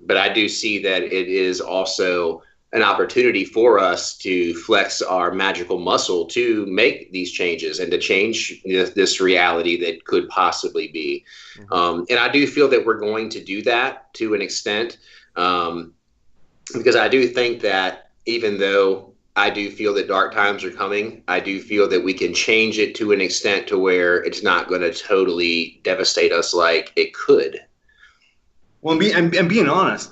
but I do see that it is also an opportunity for us to flex our magical muscle to make these changes and to change this reality that could possibly be. Mm-hmm. And I do feel that we're going to do that to an extent, because I do think that even though I do feel that dark times are coming, I do feel that we can change it to an extent to where it's not going to totally devastate us like it could. Well, and being honest,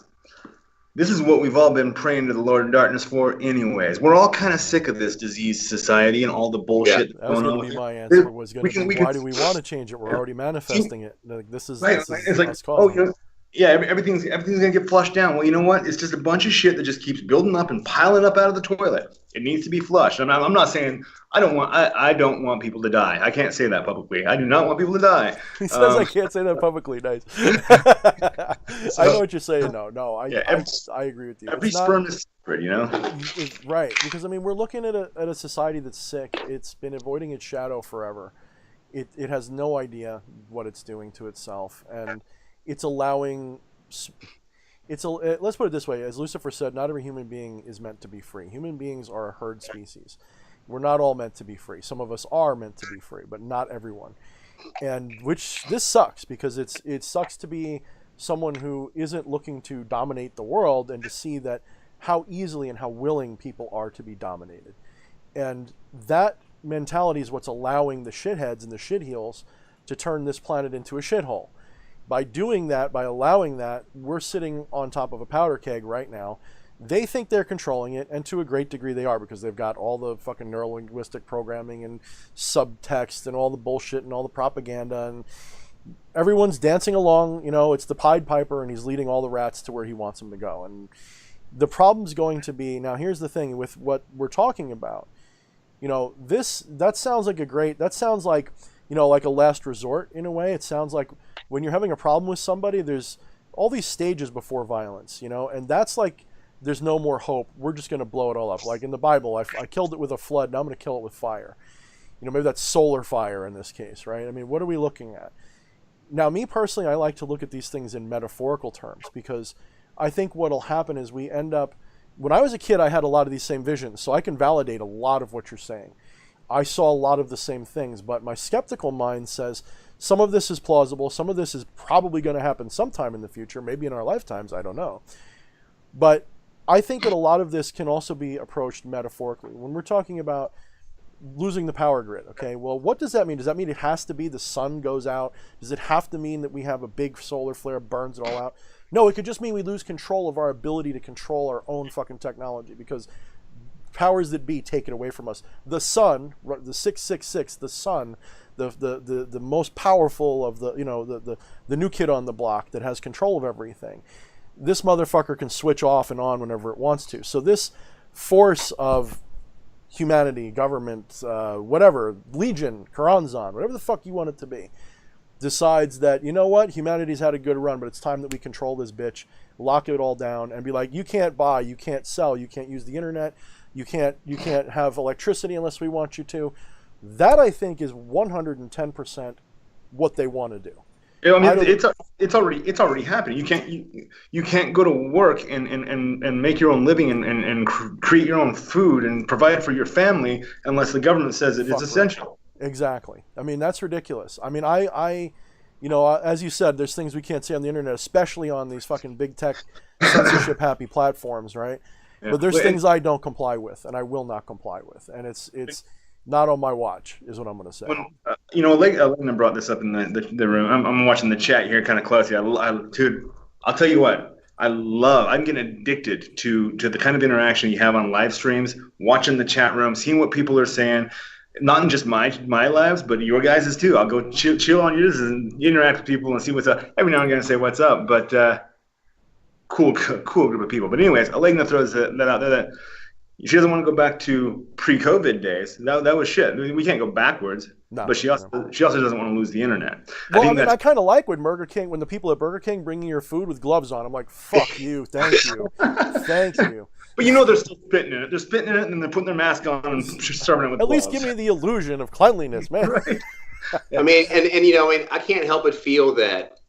this is what we've all been praying to the Lord of Darkness for anyways. We're all kind of sick of this diseased society and all the bullshit that's That was going going on. to be my answer. Was going to be, why do we want to change it? We're already manifesting it. Like, this is Right. this is It's like, us oh, causing it. yeah, everything's gonna get flushed down. Well, you know what? It's just a bunch of shit that just keeps building up and piling up out of the toilet. It needs to be flushed. I'm not saying I don't want people to die. I can't say that publicly. I do not want people to die. He says I can't say that publicly. Nice. I know what you're saying. No, I agree with you. Every It's not- sperm is sacred, you know. Right, because I mean we're looking at a society that's sick. It's been avoiding its shadow forever. It has no idea what it's doing to itself, and it's allowing. Let's put it this way: as Lucifer said, not every human being is meant to be free. Human beings are a herd species. We're not all meant to be free. Some of us are meant to be free, but not everyone. And this sucks because it sucks to be someone who isn't looking to dominate the world and to see that how easily and how willing people are to be dominated. And that mentality is what's allowing the shitheads and the shitheels to turn this planet into a shithole. By doing that, by allowing that, we're sitting on top of a powder keg right now. They think they're controlling it, and to a great degree they are, because they've got all the fucking neurolinguistic programming and subtext and all the bullshit and all the propaganda, and everyone's dancing along. You know, it's the Pied Piper, and he's leading all the rats to where he wants them to go. And the problem's going to be, now here's the thing with what we're talking about. You know, that sounds like you know, like a last resort in a way. It sounds like when you're having a problem with somebody, there's all these stages before violence, you know, and that's like, there's no more hope. We're just going to blow it all up. Like in the Bible, I killed it with a flood. Now I'm going to kill it with fire. You know, maybe that's solar fire in this case, right? I mean, what are we looking at? Now, me personally, I like to look at these things in metaphorical terms, because I think what'll happen is we end up, when I was a kid, I had a lot of these same visions, so I can validate a lot of what you're saying. I saw a lot of the same things, but my skeptical mind says some of this is plausible, some of this is probably going to happen sometime in the future, maybe in our lifetimes, I don't know. But I think that a lot of this can also be approached metaphorically. When we're talking about losing the power grid, okay, well, what does that mean? Does that mean it has to be the sun goes out? Does it have to mean that we have a big solar flare, burns it all out? No, it could just mean we lose control of our ability to control our own fucking technology, because powers that be take it away from us. The sun, the 666, the sun, the most powerful of the, you know, the new kid on the block that has control of everything. This motherfucker can switch off and on whenever it wants to. So this force of humanity, government, whatever, Legion, Karanzan, whatever the fuck you want it to be, decides that, you know what, humanity's had a good run, but it's time that we control this bitch, lock it all down, and be like, you can't buy, you can't sell, you can't use the internet, you can't have electricity unless we want you to. That, I think, is 110% what they want to do. Yeah, I mean, it's already happening. You can't go to work and make your own living and create your own food and provide for your family unless the government says it is essential. Right. Exactly. I mean, that's ridiculous. I mean, I you know, as you said, there's things we can't say on the internet, especially on these fucking big tech censorship happy platforms, right? Yeah. But there's things I don't comply with, and I will not comply with, and it's not on my watch, is what I'm going to say. When, you know, Elena brought this up in the room. I'm watching the chat here kind of closely. Dude, I'll tell you what. I'm getting addicted to the kind of interaction you have on live streams, watching the chat room, seeing what people are saying. Not in just my lives, but your guys' too. I'll go chill on yours and interact with people and see what's up. Every now and again, say what's up. But cool group of people. But anyways, Elena throws that out there that she doesn't want to go back to pre-COVID days. That was shit. I mean, we can't go backwards. No, but she also doesn't want to lose the internet. Well, I kind of like when the people at Burger King bring your food with gloves on. I'm like, fuck you, thank you, thank you. But you know they're still spitting in it. They're spitting in it, and then they're putting their mask on and serving it with gloves. At least give me the illusion of cleanliness, man. Right. I mean, and you know, I can't help but feel that,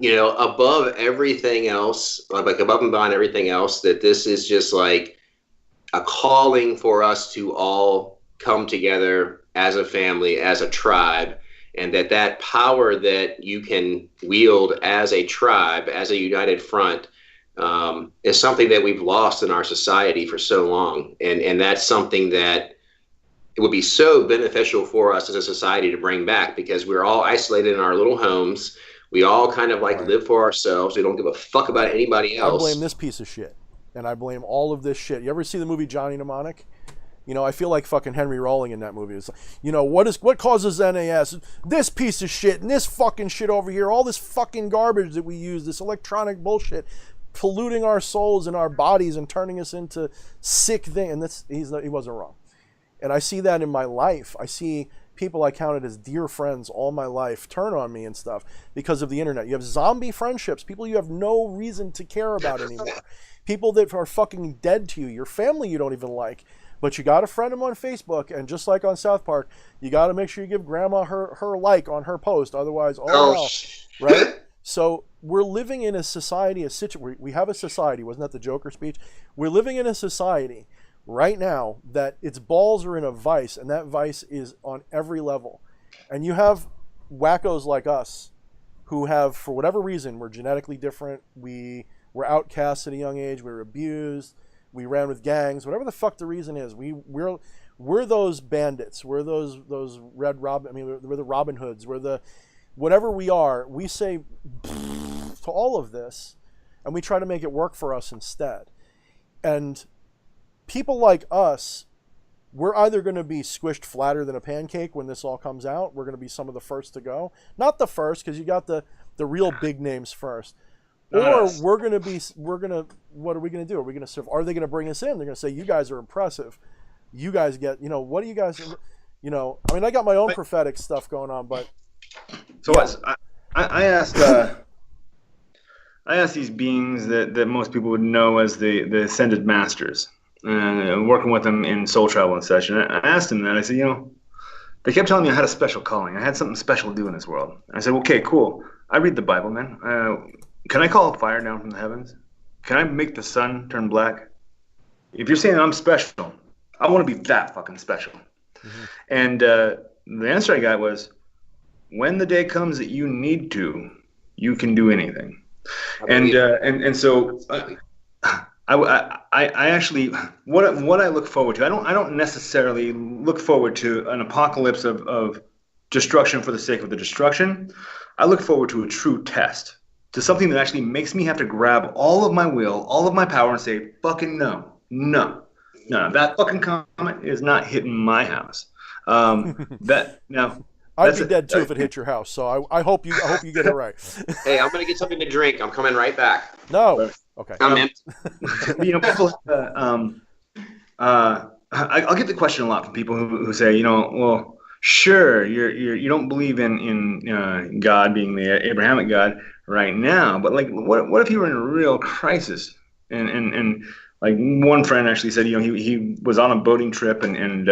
you know, above everything else, like above and beyond everything else, that this is just like a calling for us to all come together as a family, as a tribe, and that power that you can wield as a tribe, as a united front, is something that we've lost in our society for so long. And that's something that it would be so beneficial for us as a society to bring back, because we're all isolated in our little homes. We all kind of like live for ourselves. We don't give a fuck about anybody else. I blame this piece of shit, and I blame all of this shit. You ever see the movie Johnny Mnemonic? You know, I feel like fucking Henry Rawling in that movie. It's like, you know, what causes NAS? This piece of shit and this fucking shit over here, all this fucking garbage that we use, this electronic bullshit, polluting our souls and our bodies and turning us into sick things. And he wasn't wrong. And I see that in my life. I see people I counted as dear friends all my life turn on me and stuff because of the internet. You have zombie friendships, people you have no reason to care about anymore. People that are fucking dead to you, your family you don't even like. But you got to friend them on Facebook, and just like on South Park, you got to make sure you give Grandma her like on her post. Otherwise, right? So we're living in a society, we have a society, wasn't that the Joker speech? We're living in a society right now that its balls are in a vice, and that vice is on every level. And you have wackos like us who have, for whatever reason, we're genetically different, we were outcasts at a young age, we were abused, we ran with gangs, whatever the fuck the reason is. We're those bandits. We're those Red Robin. I mean, we're the Robin Hoods. We're the whatever we are. We say to all of this, and we try to make it work for us instead. And people like us, we're either going to be squished flatter than a pancake when this all comes out. We're going to be some of the first to go. Not the first, because you got the real big names first. Or what are we going to do? Are we going to are they going to bring us in? They're going to say, you guys are impressive. You guys get, what do you guys, I mean, I got my own prophetic stuff going on, but. So I asked these beings that most people would know as the ascended masters, working with them in soul travel and such. And I asked them that. I said, they kept telling me I had a special calling. I had something special to do in this world. And I said, okay, cool. I read the Bible, man. Can I call fire down from the heavens? Can I make the sun turn black? If you're saying I'm special, I want to be that fucking special. Mm-hmm. And the answer I got was, when the day comes that you need to, you can do anything. And so I actually what I look forward to. I don't necessarily look forward to an apocalypse of destruction for the sake of the destruction. I look forward to a true test. To something that actually makes me have to grab all of my will, all of my power, and say, fucking no, that fucking comet is not hitting my house. I'd be dead too if it hit your house. So I hope you get it right. Hey, I'm gonna get something to drink. I'm coming right back. No, okay. I'm empty. People. I'll get the question a lot from people who say, well, sure, you don't believe in God being the Abrahamic God right now, but like, what if you were in a real crisis? And like one friend actually said, he was on a boating trip and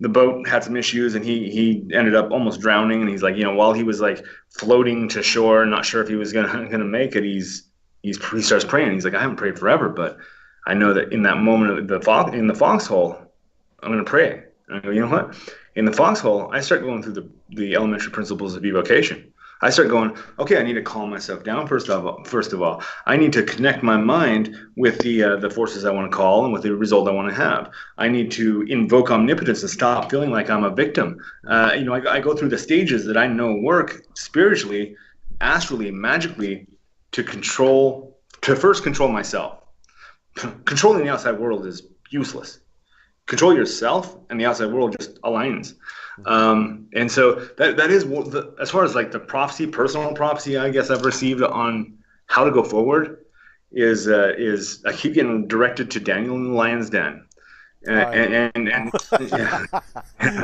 the boat had some issues and he ended up almost drowning. And he's like, while he was like floating to shore, not sure if he was gonna make it, he starts praying. He's like, I haven't prayed forever, but I know that in that moment in the foxhole, I'm gonna pray. And I go, you know what? In the foxhole, I start going through the elementary principles of evocation. I start going, okay, I need to calm myself down. First of all, I need to connect my mind with the forces I want to call and with the result I want to have. I need to invoke omnipotence and stop feeling like I'm a victim. I go through the stages that I know work spiritually, astrally, magically to first control myself. Controlling the outside world is useless. Control yourself and the outside world just aligns. And so that is as far as like the prophecy, personal prophecy, I guess I've received on how to go forward is I keep getting directed to Daniel in the lion's den. Yeah.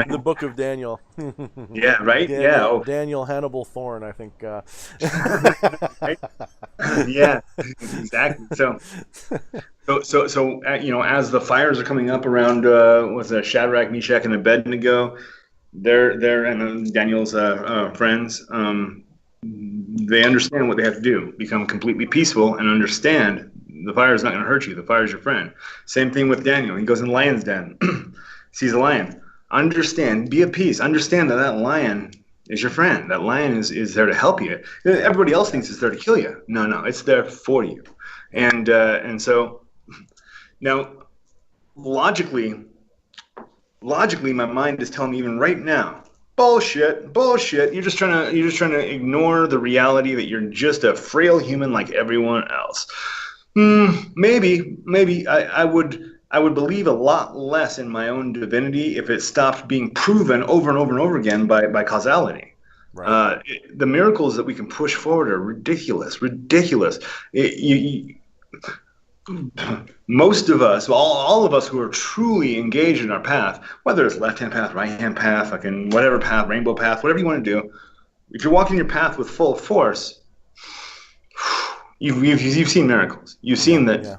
The book of Daniel. Yeah, right. Daniel Hannibal Thorne, I think. Right? Yeah, exactly. So as the fires are coming up around Shadrach, Meshach, and Abednego, they're and Daniel's friends. They understand what they have to do: become completely peaceful and understand. The fire is not going to hurt you. The fire is your friend. Same thing with Daniel. He goes in the lion's den, sees a lion. Understand, be at peace. Understand that lion is your friend. That lion is there to help you. Everybody else thinks it's there to kill you. No, it's there for you. And so now, logically, my mind is telling me even right now Bullshit, bullshit. You're just trying to ignore the reality that you're just a frail human like everyone else. Maybe I would believe a lot less in my own divinity if it stopped being proven over and over and over again by causality. Right. The miracles that we can push forward are ridiculous, ridiculous. Most of us, well, all of us who are truly engaged in our path, whether it's left-hand path, right-hand path, fucking whatever path, rainbow path, whatever you want to do, if you're walking your path with full force, you've seen miracles. You've seen that, Yeah.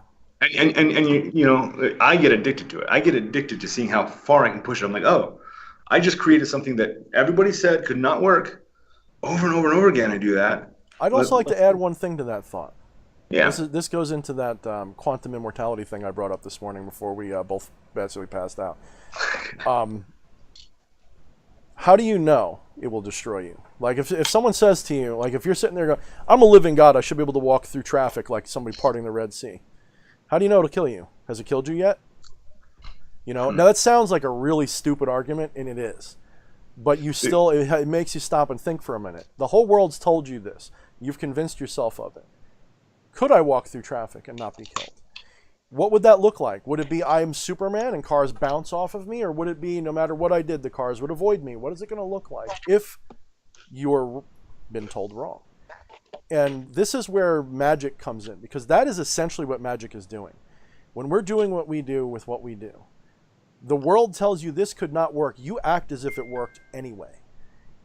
and you know, I get addicted to it. I get addicted to seeing how far I can push it. I'm like, oh, I just created something that everybody said could not work. Over and over and over again, I do that. I'd also like to add one thing to that thought. Yeah. This goes into that quantum immortality thing I brought up this morning before we both basically passed out. How do you know it will destroy you? Like if someone says to you, like if you're sitting there going, I'm a living God, I should be able to walk through traffic like somebody parting the Red Sea. How do you know it'll kill you? Has it killed you yet? You know, now that sounds like a really stupid argument, and it is. But you still, it makes you stop and think for a minute. The whole world's told you this. You've convinced yourself of it. Could I walk through traffic and not be killed? What would that look like? Would it be I'm Superman and cars bounce off of me? Or would it be no matter what I did, the cars would avoid me? What is it going to look like if you're been told wrong? And this is where magic comes in, because that is essentially what magic is doing. When we're doing what we do with what we do, the world tells you this could not work. You act as if it worked anyway.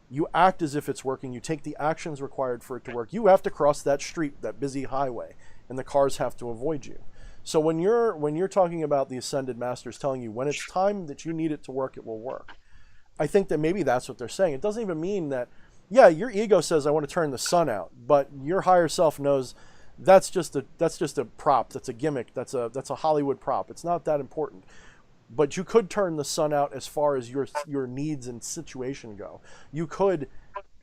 You act as if it's working. You take the actions required for it to work. You have to cross that street, that busy highway, and the cars have to avoid you. So when you're talking about the ascended masters telling you when it's time that you need it to work, it will work. I think that maybe that's what they're saying. It doesn't even mean that, yeah, your ego says I want to turn the sun out, but your higher self knows that's just a prop, that's a gimmick, that's a Hollywood prop. It's not that important. But you could turn the sun out as far as your needs and situation go. You could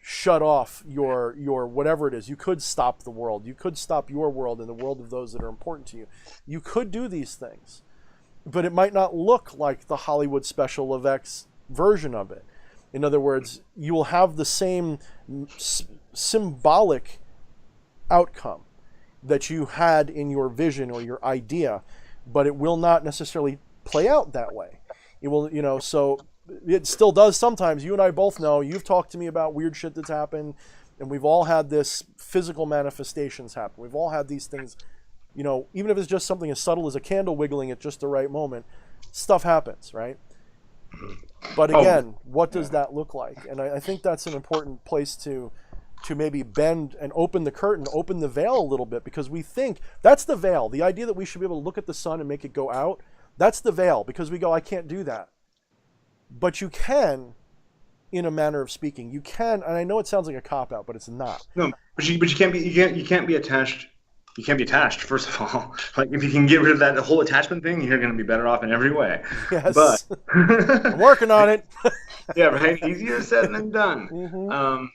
shut off your whatever it is. You could stop the world. You could stop your world and the world of those that are important to you. You could do these things. But it might not look like the Hollywood special effects version of it. In other words, you will have the same symbolic outcome that you had in your vision or your idea, but it will not necessarily play out that way. It will, you know, so it still does sometimes. You and I both know, you've talked to me about weird shit that's happened, and we've all had this physical manifestations happen. We've all had these things, you know, even if it's just something as subtle as a candle wiggling at just the right moment, stuff happens, right? But again, what does that look like? And I think that's an important place to maybe bend and open the curtain, open the veil a little bit, because we think that's the veil. The idea that we should be able to look at the sun and make it go out, that's the veil, because we go, I can't do that. But you can, in a manner of speaking. You can, and I know it sounds like a cop-out, but it's not. No, but you can't be attached. You can't be attached, first of all. Like, if you can get rid of that whole attachment thing, you're going to be better off in every way. Yes. But I'm working on it. Yeah, right. Easier said than done. Mm-hmm.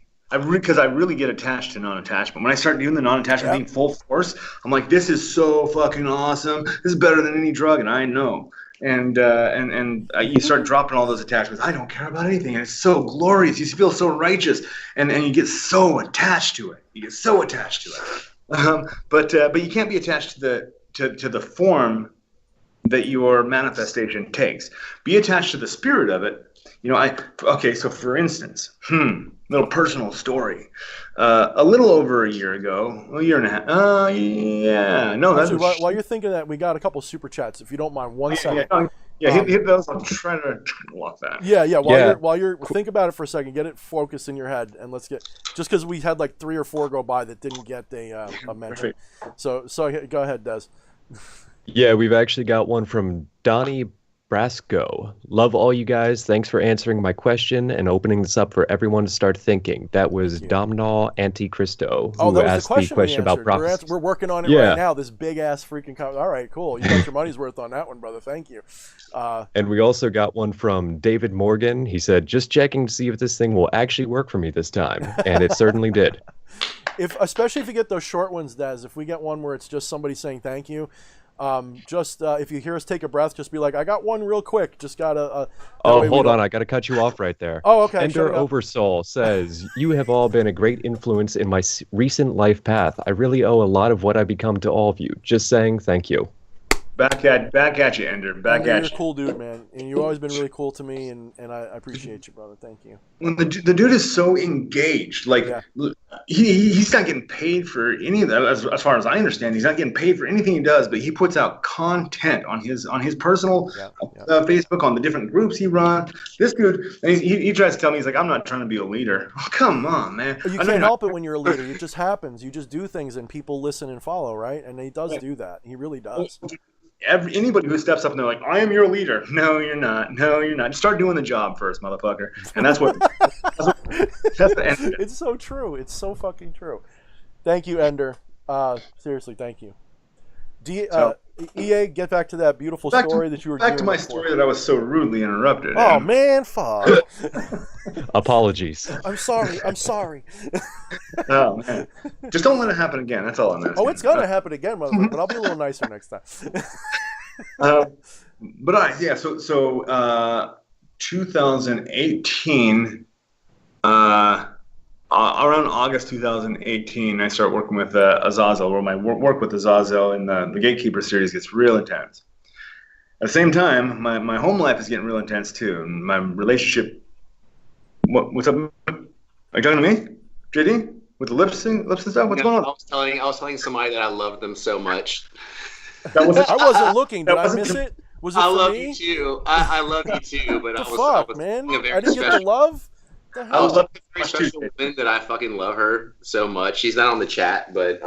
Because I really get attached to non-attachment. When I start doing the non-attachment thing full force, I'm like, this is so fucking awesome. This is better than any drug, and I know. And you start dropping all those attachments. I don't care about anything, and it's so glorious. You feel so righteous, and you get so attached to it. You get so attached to it. But you can't be attached to the form that your manifestation takes. Be attached to the spirit of it. You know, so for instance, little personal story. A little over a year ago, a year and a half. While you're thinking of that, we got a couple super chats. If you don't mind, 1 second. Hit those. I'm trying to lock that. While you're think about it for a second, get it focused in your head, and let's get, just because we had like 3 or 4 go by that didn't get a mention. So go ahead, Des. Yeah, we've actually got one from Donnie Brasco. Love all you guys. Thanks for answering my question and opening this up for everyone to start thinking. That was Domhnall Antichristo who asked the question about prophecy. We're working on it right now. This big ass freaking all right, cool. You got your money's worth on that one, brother. Thank you. And we also got one from David Morgan. He said, just checking to see if this thing will actually work for me this time. And it certainly did. Especially if you get those short ones, Des, if we get one where it's just somebody saying thank you, Just if you hear us take a breath, just be like, I got one real quick. Just got a. Oh, hold on. I got to cut you off right there. Oh, okay. Ender Oversoul says, you have all been a great influence in my recent life path. I really owe a lot of what I become to all of you. Just saying thank you. Back at you, Ender. Back Ender, at you're you. a cool dude, man. And you've always been really cool to me, and I appreciate you, brother. Thank you. When the dude is so engaged, like he's not getting paid for any of that. As far as I understand, he's not getting paid for anything he does. But he puts out content on his personal Facebook, on the different groups he runs. This dude, and he tries to tell me, he's like, I'm not trying to be a leader. Oh, come on, man. You can't help it when you're a leader. It just happens. You just do things, and people listen and follow, right? And he does do that. He really does. Anybody who steps up and they're like, I am your leader. No, you're not. No, you're not. Start doing the job first, motherfucker. And that's what it's so true. It's so fucking true. Thank you, Ender. Seriously, thank you. EA, get back to that beautiful story that you were doing. Back to my story that I was so rudely interrupted. Oh, man, fuck. Apologies. I'm sorry. Oh, man. Just don't let it happen again. That's all I'm asking. Oh, it's going to happen again, motherfucker, but I'll be a little nicer next time. So 2018, around August 2018, I start working with Azazel, where my work with Azazel in the Gatekeeper series gets real intense. At the same time, my home life is getting real intense too, and my relationship. What's up? Are you talking to me, JD? With the lips and stuff? What's going on? I was telling somebody that I loved them so much. I wasn't looking. Did I miss it? Was it I for love me? you too. I love you too, but What I the was fuck, man? a very I didn't get the love? The I was hell? a very special woman that I fucking love her so much. She's not on the chat, but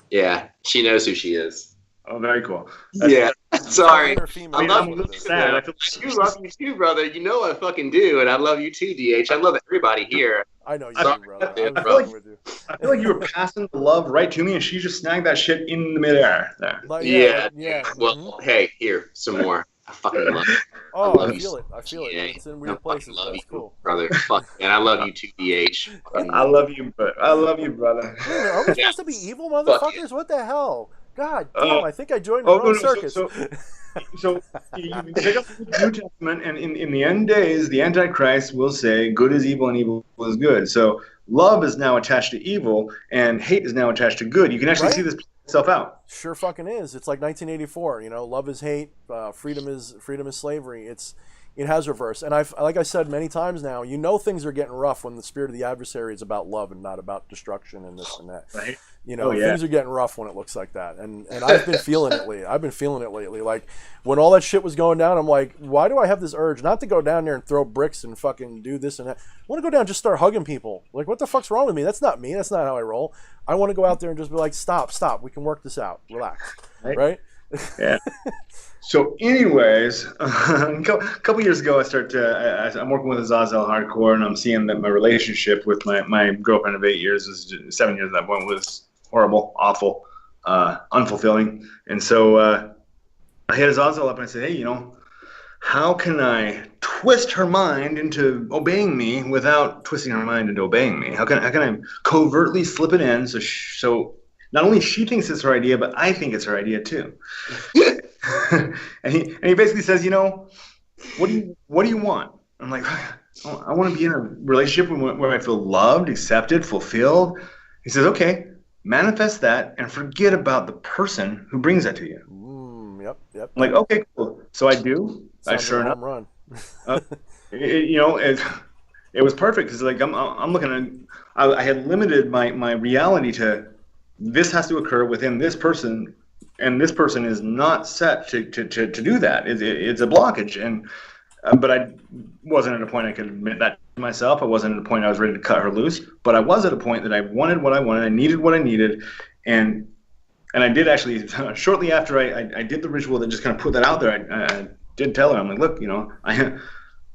yeah, she knows who she is. Oh, very cool. Yeah, sorry. Female. I love I'm a you. little sad. I feel You love me too, brother. You know I fucking do, and I love you too, DH. I love everybody here. I know you Sorry, do, brother. dude, I was bro. fucking with you. I feel like you were passing the love right to me, and she just snagged that shit in the midair there. Like, Yeah. yeah. Well, hey, here, some more. I fucking love you. Oh, love I you feel it. I feel it. Yeah, It's in I weird fucking places. love That's you, cool. brother. Fuck, and I love you too, DH. I love you, but I love you, brother. Wait a minute, are we supposed to be evil motherfuckers? What the hell? God damn, I think I joined the Oh, wrong no, circus. So you pick up the New Testament, and in the end days, the Antichrist will say, good is evil and evil is good. So love is now attached to evil, and hate is now attached to good. You can actually Right? see this play itself out. Sure fucking is. It's like 1984. You know, love is hate, freedom is slavery. It has reverse. And like I said many times now, you know things are getting rough when the spirit of the adversary is about love and not about destruction and this and that. Right? You know, Oh, yeah. things are getting rough when it looks like that. And I've been feeling it lately. Like when all that shit was going down, I'm like, why do I have this urge not to go down there and throw bricks and fucking do this and that? I want to go down and just start hugging people. Like, what the fuck's wrong with me? That's not me. That's not how I roll. I want to go out there and just be like, stop. We can work this out. Relax. Right? Yeah. So, anyways, a couple years ago, I'm working with Azazel hardcore, and I'm seeing that my relationship with my girlfriend of 8 years, 7 years at that point, was horrible, awful, unfulfilling. And so I hit Azazel up and I said, hey, how can I twist her mind into obeying me without twisting her mind into obeying me? How can I covertly slip it in so not only she thinks it's her idea, but I think it's her idea too? and he basically says, what do you want? I'm like, I want to be in a relationship where I feel loved, accepted, fulfilled. He says, okay, manifest that and forget about the person who brings that to you. Yep. I'm like, okay, cool. So I do. Sounds Sure like a enough. home run. It was perfect because like I'm looking at. I had limited my reality to this has to occur within this person, and this person is not set to do that. It's a blockage, and but I wasn't at a point I could admit that to myself. I wasn't at a point I was ready to cut her loose, but I was at a point that I wanted what I wanted. I needed what I needed, and I did actually shortly after I did the ritual that just kind of put that out there. I did tell her, I'm like, look,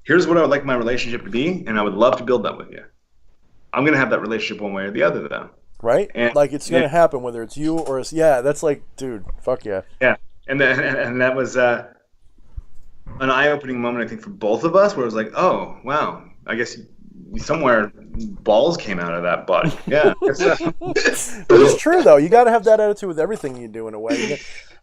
here's what I would like my relationship to be, and I would love to build that with you. I'm gonna have that relationship one way or the other, though. Right? And, like it's gonna happen whether it's you or it's that's like, dude, fuck yeah. Yeah, and that was an eye-opening moment, I think, for both of us, where it was like, oh wow, I guess somewhere balls came out of that butt. Yeah. But it's true though. You got to have that attitude with everything you do in a way.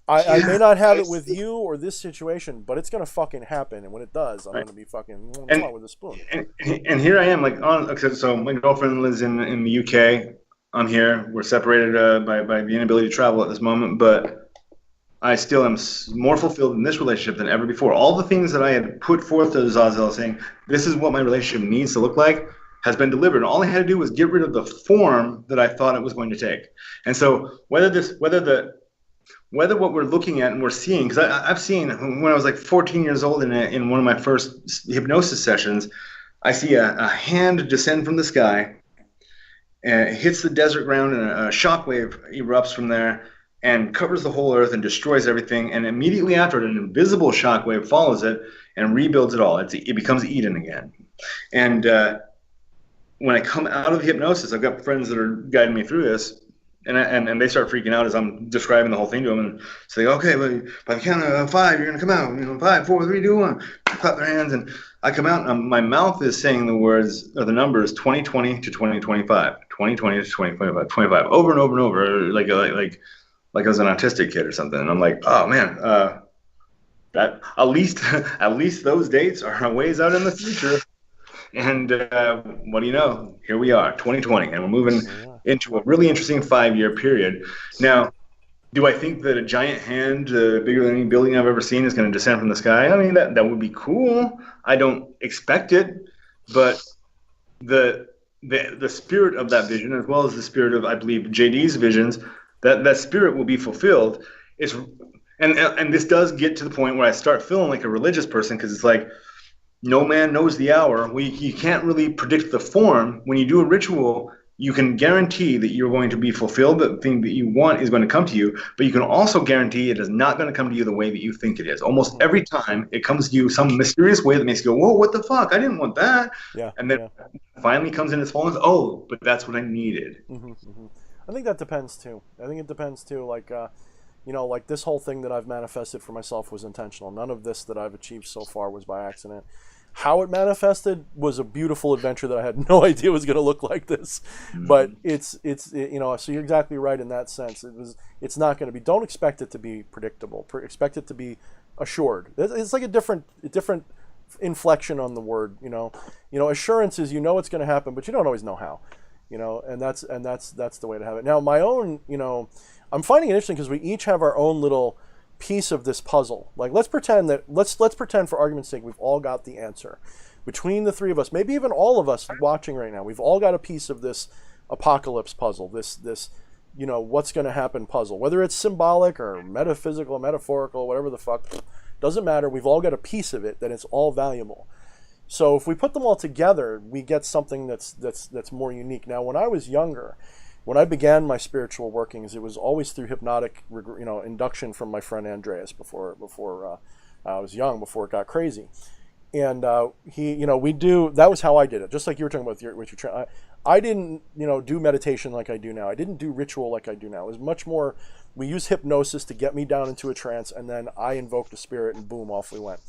I may not have it with I- you or this situation, but it's gonna fucking happen, and when it does, I'm Right. gonna be fucking And with a spoon. and here I am, like on. So my girlfriend lives in the UK. I'm here. We're separated by the inability to travel at this moment, but I still am more fulfilled in this relationship than ever before. All the things that I had put forth to Zazel, saying this is what my relationship needs to look like, has been delivered. And all I had to do was get rid of the form that I thought it was going to take. And so whether what we're looking at and we're seeing, because I've seen when I was like 14 years old in one of my first hypnosis sessions, I see a hand descend from the sky and it hits the desert ground, and a shockwave erupts from there and covers the whole earth and destroys everything. And immediately after it, an invisible shockwave follows it and rebuilds it all. It becomes Eden again. And when I come out of hypnosis, I've got friends that are guiding me through this, and they start freaking out as I'm describing the whole thing to them, and say, okay, well, by the count of 5, you're gonna come out. 5, 4, 3, 2, 1. Clap their hands, and I come out, and my mouth is saying the words or the numbers 2020 to 2025, 2020 to 2025, 25, over and over and over, like I was an autistic kid or something. And I'm like, oh man, that at least those dates are a ways out in the future. And what do you know? Here we are, 2020, and we're moving into a really interesting 5-year period. Now, do I think that a giant hand, bigger than any building I've ever seen, is going to descend from the sky? I mean, that would be cool. I don't expect it, but the spirit of that vision, as well as the spirit of, I believe, JD's visions, that spirit will be fulfilled. And this does get to the point where I start feeling like a religious person, because it's like, no man knows the hour. You can't really predict the form. When you do a ritual, you can guarantee that you're going to be fulfilled. The thing that you want is going to come to you, but you can also guarantee it is not going to come to you the way that you think it is. Almost every time it comes to you some mysterious way that makes you go, whoa, what the fuck? I didn't want that. Yeah. And then finally comes in its fullness. Oh, but that's what I needed. I think that depends too. I think it depends too. Like, like this whole thing that I've manifested for myself was intentional. None of this that I've achieved so far was by accident. How it manifested was a beautiful adventure that I had no idea was going to look like this. But it's so you're exactly right in that sense. It's not going to be. Don't expect it to be predictable. Expect it to be assured. It's like a different inflection on the word. Assurance is it's going to happen, but you don't always know how. And that's the way to have it. Now my own, I'm finding it interesting because we each have our own little piece of this puzzle. Like let's pretend for argument's sake we've all got the answer. Between the three of us, maybe even all of us watching right now, we've all got a piece of this apocalypse puzzle, this what's going to happen puzzle. Whether it's symbolic or metaphysical, metaphorical, whatever the fuck, doesn't matter. We've all got a piece of it that it's all valuable. So if we put them all together, we get something that's more unique. Now, when I was younger, when I began my spiritual workings, it was always through hypnotic, induction from my friend Andreas before I was young, before it got crazy. And that was how I did it. Just like you were talking about I didn't, do meditation like I do now. I didn't do ritual like I do now. It was much more, we used hypnosis to get me down into a trance, and then I invoked a spirit, and boom, off we went.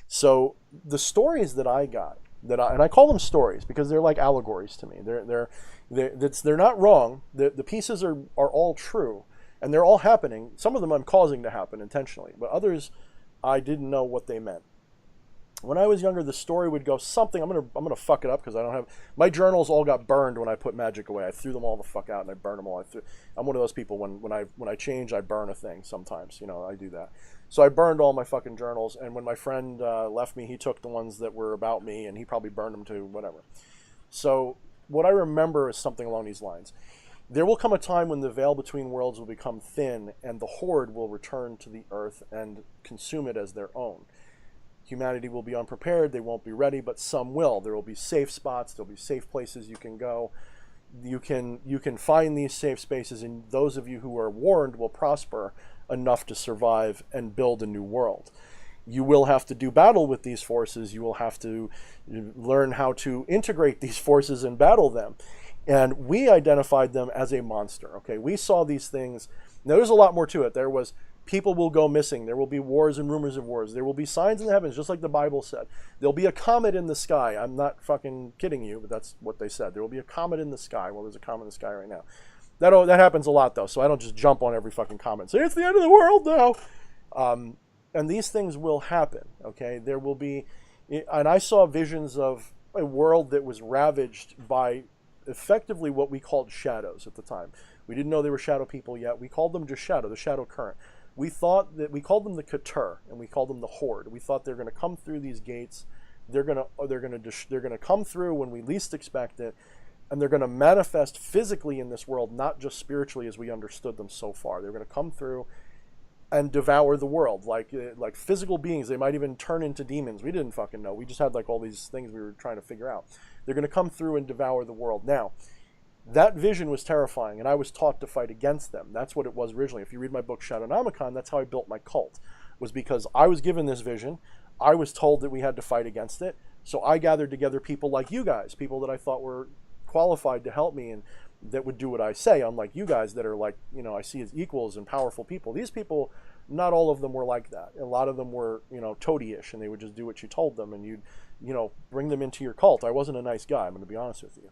So the stories that I got, and I call them stories because they're like allegories to me. They're not wrong. The pieces are all true, and they're all happening. Some of them I'm causing to happen intentionally, but others I didn't know what they meant. When I was younger, the story would go something. I'm gonna fuck it up because I don't have my journals. All got burned when I put magic away. I threw them all the fuck out and I burned them all. I'm one of those people when I change, I burn a thing. Sometimes I do that. So I burned all my fucking journals, and when my friend left me, he took the ones that were about me, and he probably burned them too, whatever. So what I remember is something along these lines. There will come a time when the veil between worlds will become thin, and the horde will return to the earth and consume it as their own. Humanity will be unprepared, they won't be ready, but some will. There will be safe spots, there'll be safe places you can go. You can find these safe spaces, and those of you who are warned will prosper enough to survive and build a new world. You will have to do battle with these forces. You will have to learn how to integrate these forces and battle them. And we identified them as a monster. Okay, we saw these things. Now there's a lot more to it. There was people will go missing. There will be wars and rumors of wars. There will be signs in the heavens, just like the Bible said. There'll be a comet in the sky. I'm not fucking kidding you, but that's what they said. There will be a comet in the sky. Well, there's a comet in the sky right now. That happens a lot though, so I don't just jump on every fucking comment. Say it's the end of the world now. And these things will happen. Okay, there will be, and I saw visions of a world that was ravaged by effectively what we called shadows at the time. We didn't know they were shadow people yet. We called them just shadow, the shadow current. We thought that we called them the KOETTING, and we called them the horde. We thought they're going to come through these gates. They're going to come through when we least expect it, and they're going to manifest physically in this world, not just spiritually as we understood them so far. They're going to come through and devour the world like physical beings. They might even turn into demons. We didn't fucking know. We just had like all these things we were trying to figure out. They're going to come through and devour the world. Now, that vision was terrifying, and I was taught to fight against them. That's what it was originally. If you read my book Shadownomicon, that's how I built my cult, was because I was given this vision. I was told that we had to fight against it. So I gathered together people like you guys, people that I thought were qualified to help me and that would do what I say, unlike you guys that are like, you know, I see as equals and powerful people. These people, not all of them were like that. A lot of them were, you know, toady-ish, and they would just do what you told them, and you'd, you know, bring them into your cult. I wasn't a nice guy, I'm going to be honest with you.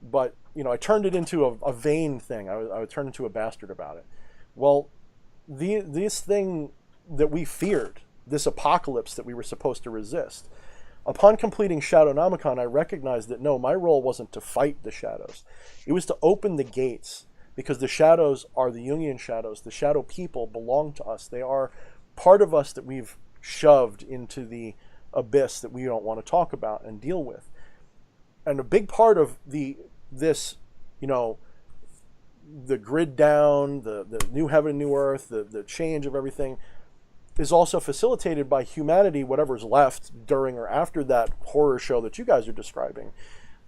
But, you know, I turned it into a vain thing. I would turn into a bastard about it. Well, this thing that we feared, this apocalypse that we were supposed to resist, upon completing Shadownomicon, I recognized that no, my role wasn't to fight the shadows. It was to open the gates, because the shadows are the Jungian shadows. The shadow people belong to us. They are part of us that we've shoved into the abyss that we don't want to talk about and deal with. And a big part of this, you know, the grid down, the new heaven, new earth, the change of everything, is also facilitated by humanity, whatever's left during or after that horror show that you guys are describing,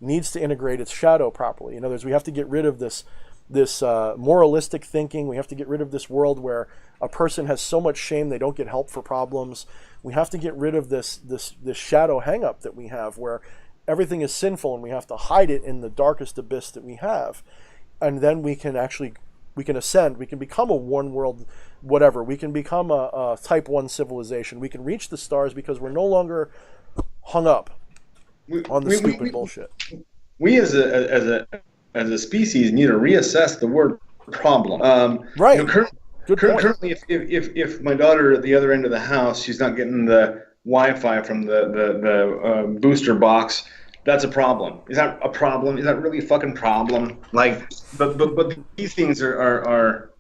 needs to integrate its shadow properly. In other words, we have to get rid of this moralistic thinking. We have to get rid of this world where a person has so much shame they don't get help for problems. We have to get rid of this shadow hang-up that we have where everything is sinful and we have to hide it in the darkest abyss that we have. And then we can ascend. We can become a one world whatever. We can become a type 1 civilization. We can reach the stars because we're no longer hung up on the stupid bullshit. We as a species need to reassess the word problem. Right. You know, currently, if my daughter at the other end of the house, she's not getting the Wi-Fi from the booster box, that's a problem. Is that a problem? Is that really a fucking problem? Like, but these things are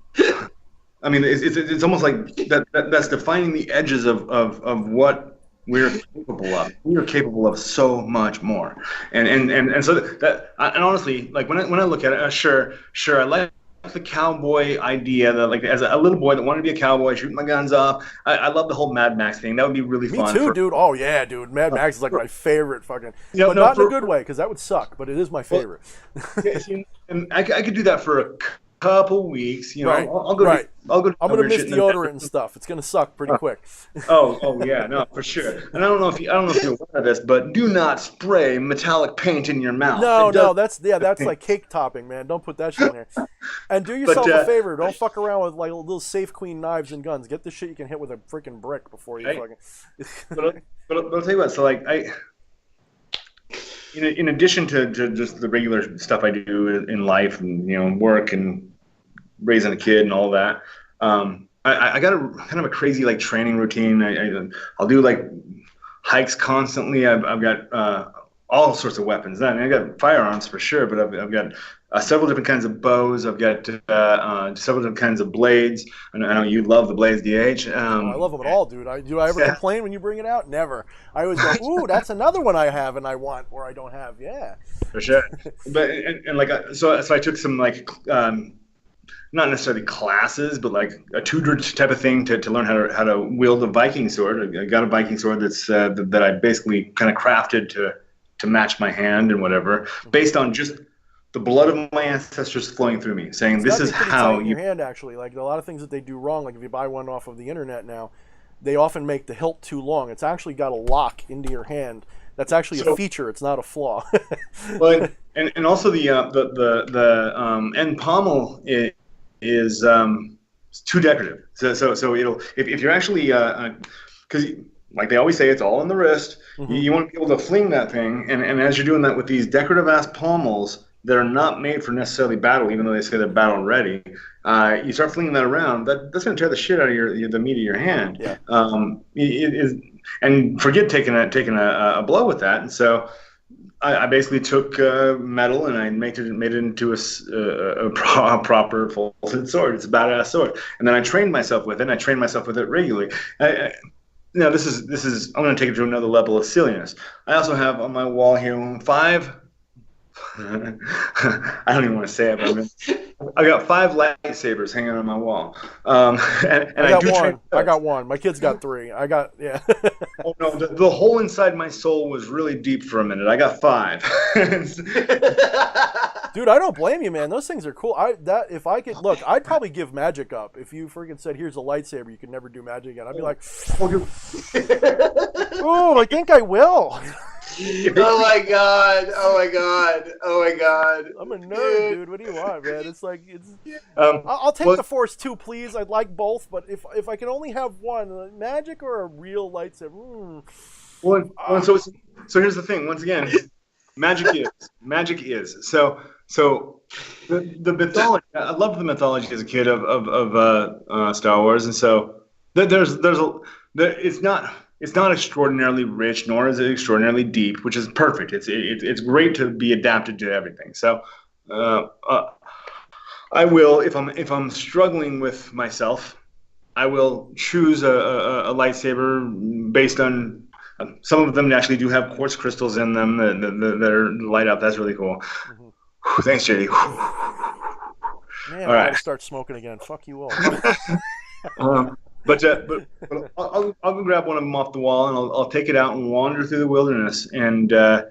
I mean, it's almost like that's defining the edges of what we're capable of. We are capable of so much more, and so that and honestly, like when I look at it, sure, I like the cowboy idea. That like as a little boy that wanted to be a cowboy, shooting my guns off. I love the whole Mad Max thing. That would be really fun. Me too, dude. Oh yeah, dude. Mad Max is like my favorite fucking. But not in a good way, because that would suck. But it is my favorite. Yeah, see, and I could do that for a couple weeks, you know. Right. I'll go. Right. I'm gonna miss deodorant and stuff. It's gonna suck pretty quick. Oh yeah, no, for sure. And I don't know if you're aware of this, but do not spray metallic paint in your mouth. No, that's like cake topping, man. Don't put that shit in there. And do yourself a favor. Don't fuck around with like little Safe Queen knives and guns. Get this shit you can hit with a freaking brick before you fucking. but I'll tell you what. So like in addition to just the regular stuff I do in life and work and raising a kid and all that, I got a kind of a crazy like training routine. I'll do like hikes constantly. I've got all sorts of weapons. I got firearms for sure, but I've got several different kinds of bows. I've got several different kinds of blades. I know you love the blades, DH. I love them all, dude. Do I ever complain when you bring it out? Never. I always go, ooh, that's another one I have and I want or I don't have. Yeah. For sure. But and like so I took some like not necessarily classes, but like a tutor type of thing to learn how to wield a Viking sword. I got a Viking sword that's that I basically kind of crafted to match my hand and whatever, based on just the blood of my ancestors flowing through me, saying this is how you. Your hand actually, like a lot of things that they do wrong. Like if you buy one off of the internet now, they often make the hilt too long. It's actually got a lock into your hand. That's actually a feature. It's not a flaw. Well, and also the end pommel is too decorative. So it'll if you're actually because like they always say, it's all in the wrist. Mm-hmm. You want to be able to fling that thing, and as you're doing that with these decorative ass pommels, that are not made for necessarily battle, even though they say they're battle ready. You start flinging that around, that's going to tear the shit out of the meat of your hand. Yeah. And forget taking a blow with that. And so I basically took metal and I made it into a proper folded sword. It's a badass sword. And then I trained myself with it. And I trained myself with it regularly. Now this is I'm going to take it to another level of silliness. I also have on my wall here 5. I don't even want to say it, but I got 5 lightsabers hanging on my wall. And I got one. I got one. My kid's got 3. Yeah. Oh no, the hole inside my soul was really deep for a minute. I got 5. Dude, I don't blame you, man. Those things are cool. If I could look, I'd probably give magic up. If you freaking said, "Here's a lightsaber, you could never do magic again," I'd be like, "Oh, I think I will." Oh my god! Oh my god! Oh my god! I'm a nerd, dude. What do you want, man? It's like I'll take the Force too, please. I'd like both, but if I can only have one, magic or a real lightsaber. So here's the thing. Once again, magic is. So the mythology. I loved the mythology as a kid of Star Wars, and so it's not extraordinarily rich, nor is it extraordinarily deep, which is perfect. It's great to be adapted to everything. So I will, if I'm struggling with myself, I will choose a lightsaber based on. Some of them actually do have quartz crystals in them that are light up. That's really cool. Mm-hmm. Thanks, JD. Man, all right. I'll start smoking again. Fuck you all. But I'll go grab one of them off the wall and I'll take it out and wander through the wilderness. And I've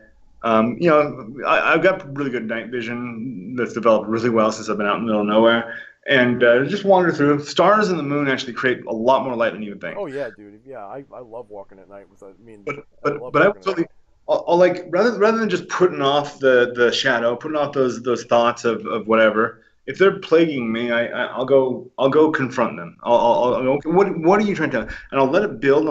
got really good night vision that's developed really well since I've been out in the middle of nowhere. And just wander through. Stars and the moon actually create a lot more light than you would think. Oh yeah, dude. Yeah, I love walking at night with. I'll like rather than just putting off the shadow, putting off those thoughts of whatever. If they're plaguing me, I'll go confront them. I'll go, what are you trying to? And I'll let it build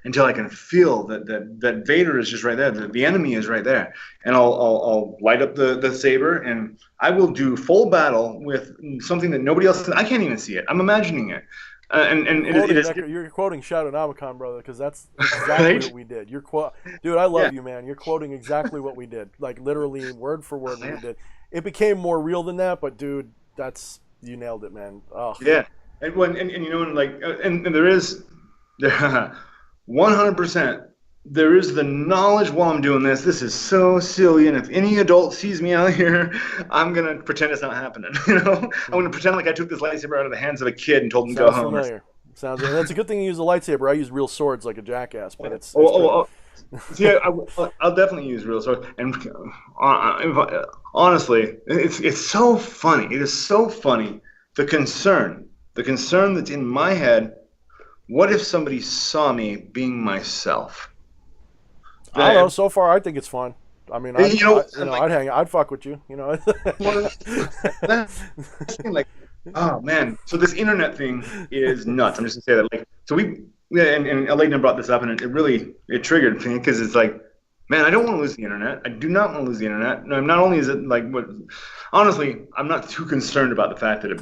until I can feel that Vader is just right there. The enemy is right there. And I'll light up the saber and I will do full battle with something that nobody else. I can't even see it. I'm imagining it. You're quoting Shadow Namicon, brother, because that's exactly what we did. Dude, I love you, man. You're quoting exactly what we did, like literally word for word what we did. It became more real than that, but dude, you nailed it, man. Oh yeah, and there is 100%. There is the knowledge while I'm doing this. This is so silly, and if any adult sees me out here, I'm gonna pretend it's not happening. I'm gonna pretend like I took this lightsaber out of the hands of a kid and told him to go home. Sounds familiar. That's a good thing you use a lightsaber. I use real swords like a jackass, but it's yeah, I'll definitely use real swords. And honestly, it's so funny. It is so funny. The concern that's in my head. What if somebody saw me being myself? I don't know. So far, I think it's fun. I mean, I'd fuck with you. Like, oh man. So this internet thing is nuts. I'm just gonna say that. And Elena brought this up, and it triggered me because it's like, man, I don't want to lose the internet. I do not want to lose the internet. No, not only is it like what. Honestly, I'm not too concerned about the fact that it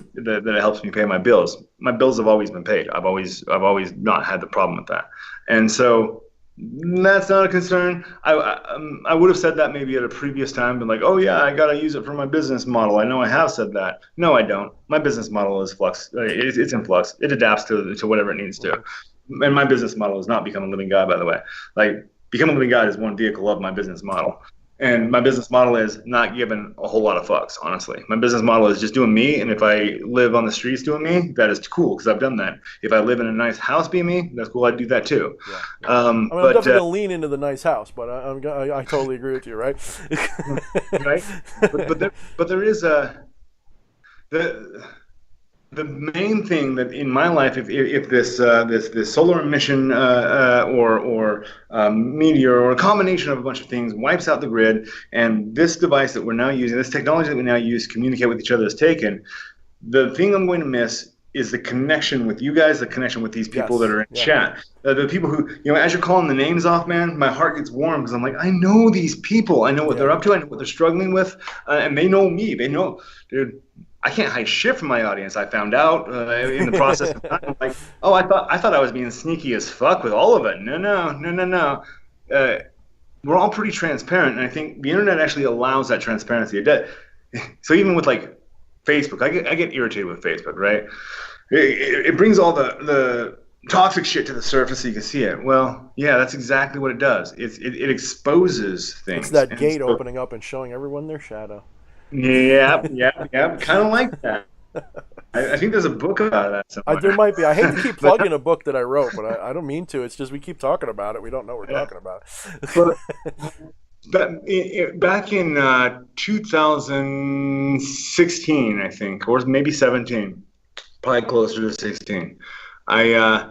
helps me pay my bills. My bills have always been paid. I've always not had the problem with that, and so. That's not a concern. I would have said that maybe at a previous time, been like, oh yeah, I gotta use it for my business model. I know I have said that. No, I don't. My business model is flux. It's in flux. It adapts to whatever it needs to. And my business model is not become a living God, by the way. Like, become a living God is one vehicle of my business model. And my business model is not giving a whole lot of fucks, honestly. My business model is just doing me, and if I live on the streets doing me, that is cool, because I've done that. If I live in a nice house being me, that's cool, I'd do that too. Yeah. I'm definitely going to lean into the nice house, but I totally agree with you, right? Right? But there is the main thing that in my life, if this solar emission or meteor or a combination of a bunch of things wipes out the grid, and this device that we're now using, this technology that we now use to communicate with each other is taken, the thing I'm going to miss is the connection with you guys, the connection with these people that are in Yeah. chat. The people who, as you're calling the names off, man, my heart gets warm because I'm like, I know these people. I know what they're up to. I know what they're struggling with. And they know me. They know, dude. I can't hide shit from my audience. I found out in the process of time. I'm like, oh, I thought I was being sneaky as fuck with all of it. No. We're all pretty transparent, and I think the internet actually allows that transparency. So even with like Facebook, I get irritated with Facebook, right? It brings all the toxic shit to the surface so you can see it. Well, yeah, that's exactly what it does. It exposes things. It's that gate opening up and showing everyone their shadow. Yeah, kind of like that. I think there's a book about that somewhere. There might be. I hate to keep plugging a book that I wrote, but I don't mean to. It's just we keep talking about it. We don't know what we're talking about. But back in 2016, I think, or maybe 17, probably closer to 16, I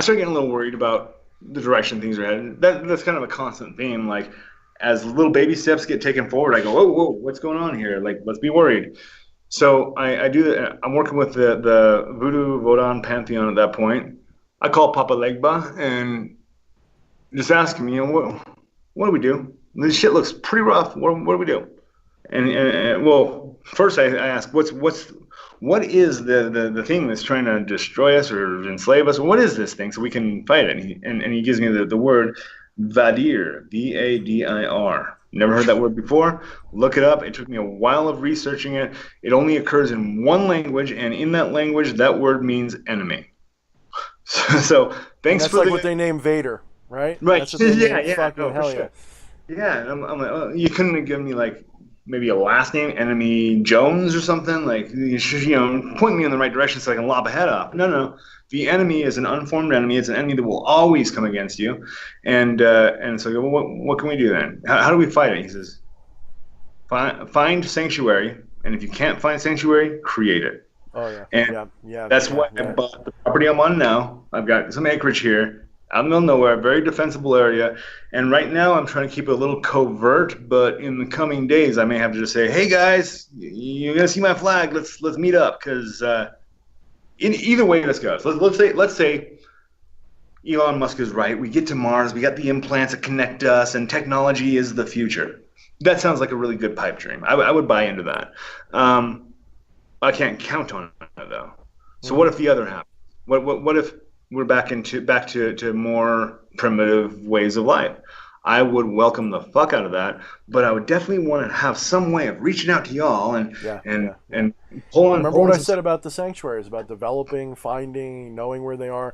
started getting a little worried about the direction things are headed. That's kind of a constant theme. Like, as little baby steps get taken forward, I go, whoa, what's going on here? Like, let's be worried. So I do that. I'm working with the Voodoo Vodun Pantheon at that point. I call Papa Legba and just ask him, what do we do? This shit looks pretty rough. What do we do? And well, first I ask, what is the thing that's trying to destroy us or enslave us? What is this thing so we can fight it? And he gives me the word Vadir, Vadir. Never heard that word before. Look it up. It took me a while of researching it. It only occurs in one language, and in that language, that word means enemy. So thanks for like what they named Vader, right? Right. That's what they named fucking hell yeah. Yeah, and I'm like, oh, you couldn't have given me like maybe a last name, Enemy Jones or something. Like, point me in the right direction so I can lob a head off. No. The enemy is an unformed enemy. It's an enemy that will always come against you. And so I go, well, what can we do then? How do we fight it? He says, find sanctuary, and if you can't find sanctuary, create it. Oh yeah. And that's why I bought the property I'm on now. I've got some acreage here, out in the middle of nowhere, very defensible area. And right now I'm trying to keep it a little covert, but in the coming days I may have to just say, hey guys, you're gonna see my flag. Let's meet up, because in either way this goes. Let's say Elon Musk is right. We get to Mars. We got the implants that connect us, and technology is the future. That sounds like a really good pipe dream. I would buy into that. I can't count on it though. So what if the other happens? What if we're back to more primitive ways of life? I would welcome the fuck out of that, but I would definitely want to have some way of reaching out to y'all and pull on. Remember what I said about the sanctuaries, about developing, finding, knowing where they are.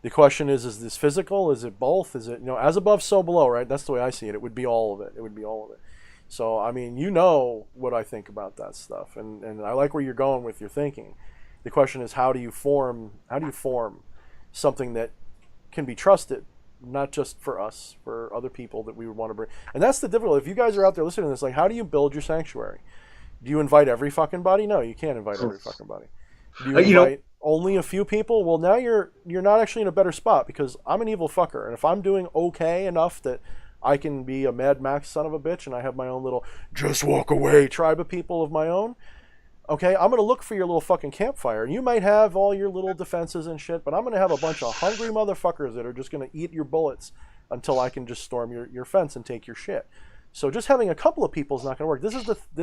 The question is this physical? Is it both? Is it, as above, so below, right? That's the way I see it. It would be all of it. It would be all of it. So, I mean, what I think about that stuff, and I like where you're going with your thinking. The question is, how do you form something that can be trusted, not just for us, for other people that we would want to bring. And that's the difficulty. If you guys are out there listening to this, like, how do you build your sanctuary? Do you invite every fucking body? No, you can't invite every fucking body. Do you invite only a few people? Well, now you're not actually in a better spot, because I'm an evil fucker, and if I'm doing okay enough that I can be a Mad Max son of a bitch and I have my own little just walk away tribe of people of my own, okay, I'm going to look for your little fucking campfire. You might have all your little defenses and shit, but I'm going to have a bunch of hungry motherfuckers that are just going to eat your bullets until I can just storm your fence and take your shit. So just having a couple of people is not going to work. This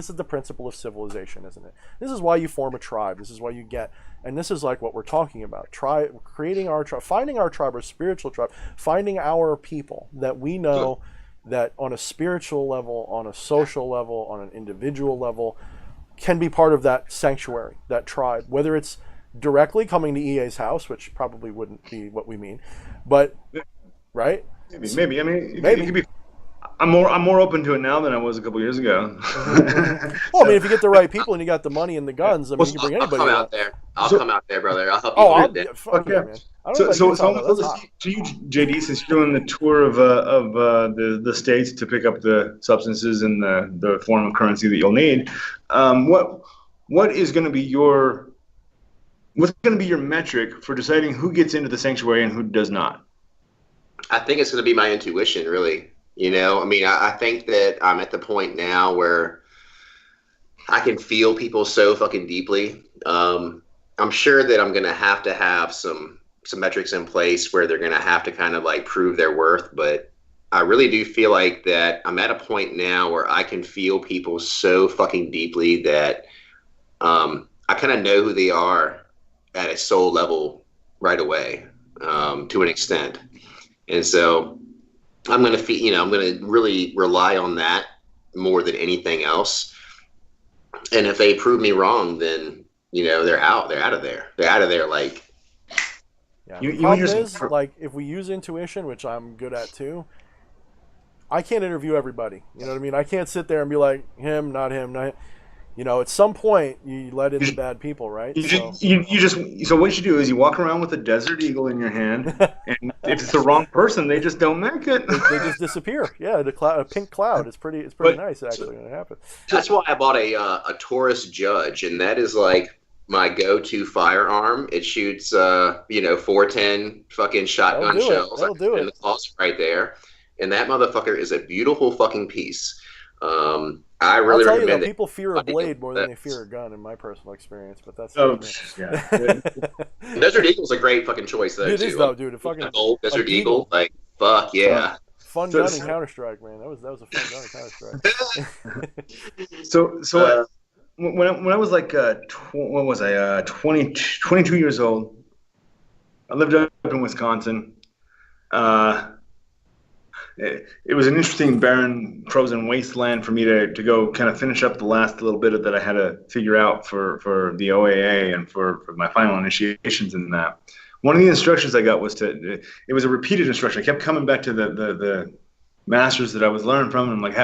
is the principle of civilization, isn't it? This is why you form a tribe. This is why you get, and this is like what we're talking about. Creating our tribe, finding our tribe, our spiritual tribe, finding our people that we know that on a spiritual level, on a social level, on an individual level, can be part of that sanctuary, that tribe, whether it's directly coming to EA's house, which probably wouldn't be what we mean, but right? Maybe. I mean, maybe. It could be. I'm more open to it now than I was a couple years ago. Well, I mean, if you get the right people and you got the money and the guns, I mean, you can bring anybody. I'll come out there, brother. I'll help you. Fuck yeah, man. So you, JD, since you're doing the tour of the states to pick up the substances and the form of currency that you'll need, what is going to be what's going to be your metric for deciding who gets into the sanctuary and who does not? I think it's going to be my intuition, really. I mean, I think that I'm at the point now where I can feel people so fucking deeply. I'm sure that I'm gonna have to have some metrics in place where they're gonna have to kind of like prove their worth. But I really do feel like that I'm at a point now where I can feel people so fucking deeply that I kind of know who they are at a soul level right away, to an extent. And so I'm going to I'm going to really rely on that more than anything else. And if they prove me wrong, then, they're out of there. They're out of there. Like, yeah. The problem is, like, if we use intuition, which I'm good at too, I can't interview everybody. You know what I mean? I can't sit there and be like, him, not him, not him. At some point, you let in the bad people, right? So what you do is you walk around with a desert eagle in your hand, and if it's the wrong person, they just don't make it. They just disappear. Yeah, a pink cloud. It's pretty nice, actually, when it happens. That's why I bought a Taurus Judge, and that is like my go-to firearm. It shoots, 410 fucking shotgun shells in the closet right there, and that motherfucker is a beautiful fucking piece. I really recommend it. People fear a blade more than they fear a gun, in my personal experience. But that's Desert Eagle's a great fucking choice, though. It is, though, dude. A fucking old Desert Eagle, like fuck yeah. Fun gun in Counter-Strike, man. That was a fun gun in Counter-Strike. When I was like, what was I? 22 years old. I lived up in Wisconsin. It was an interesting, barren, frozen wasteland for me to go kind of finish up the last little bit of that I had to figure out for the OAA and for my final initiations in that. One of the instructions I got was it was a repeated instruction. I kept coming back to the masters that I was learning from, and I'm like,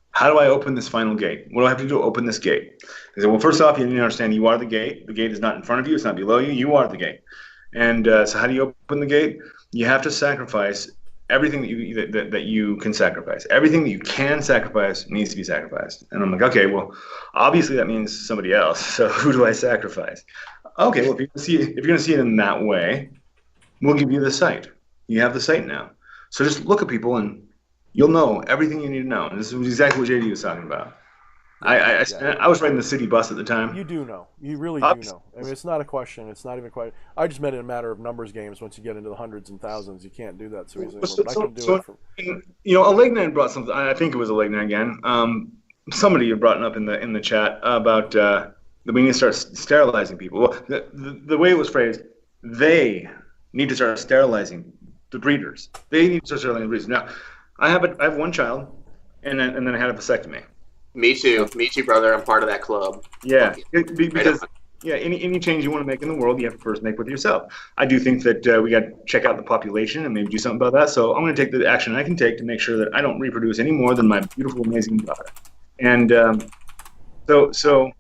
how do I open this final gate? What do I have to do to open this gate? They said, well, first off, you need to understand you are the gate. The gate is not in front of you. It's not below you. You are the gate. And so how do you open the gate? You have to sacrifice everything that you can sacrifice. Everything that you can sacrifice needs to be sacrificed. And I'm like, okay, well, obviously that means somebody else. So who do I sacrifice? Okay, well, if you're going to see it in that way, we'll give you the sight. You have the sight now. So just look at people and you'll know everything you need to know. And this is exactly what JD was talking about. I was riding the city bus at the time. You do know. You really do know. I mean, it's not a question. It's not even quite. I just meant in a matter of numbers games. Once you get into the hundreds and thousands, you can't do that so easily. But I can do it. A leg knight brought something. I think it was a leg knight again. Somebody had brought it up in the chat about that we need to start sterilizing people. Well, the way it was phrased, they need to start sterilizing the breeders. They need to start sterilizing the breeders. Now, I have one child, and then I had a vasectomy. Me too, brother. I'm part of that club. Yeah, because any change you want to make in the world, you have to first make with yourself. I do think that we got to check out the population and maybe do something about that. So I'm going to take the action I can take to make sure that I don't reproduce any more than my beautiful, amazing daughter. And so.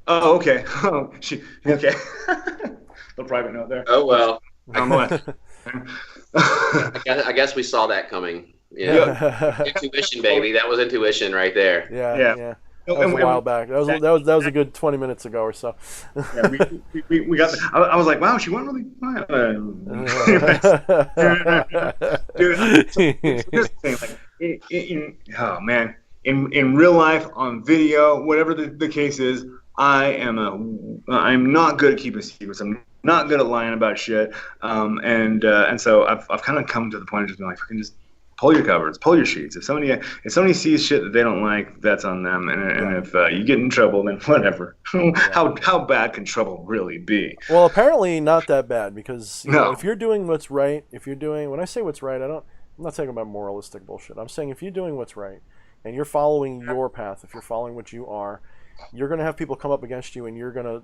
Oh, okay. Oh, okay. A private note there. Oh well. I guess we saw that coming. Yeah. Intuition, baby. That was intuition right there. Yeah. That was a while back. That was a good 20 minutes ago or so. Yeah, we got. I was like, wow, she went really fine. Dude, so here's the thing. Oh man, in real life, on video, whatever the case is, I'm not good at keeping secrets. I'm not good at lying about shit. And so I've kind of come to the point of just being like, fucking just pull your covers, pull your sheets. If somebody sees shit that they don't like, that's on them. And if you get in trouble, then whatever. How bad can trouble really be? Well, apparently not that bad, because know, if you're doing what's right, when I say what's right, I'm not talking about moralistic bullshit. I'm saying if you're doing what's right and you're following your path, if you're following what you are, you're going to have people come up against you, and you're going to,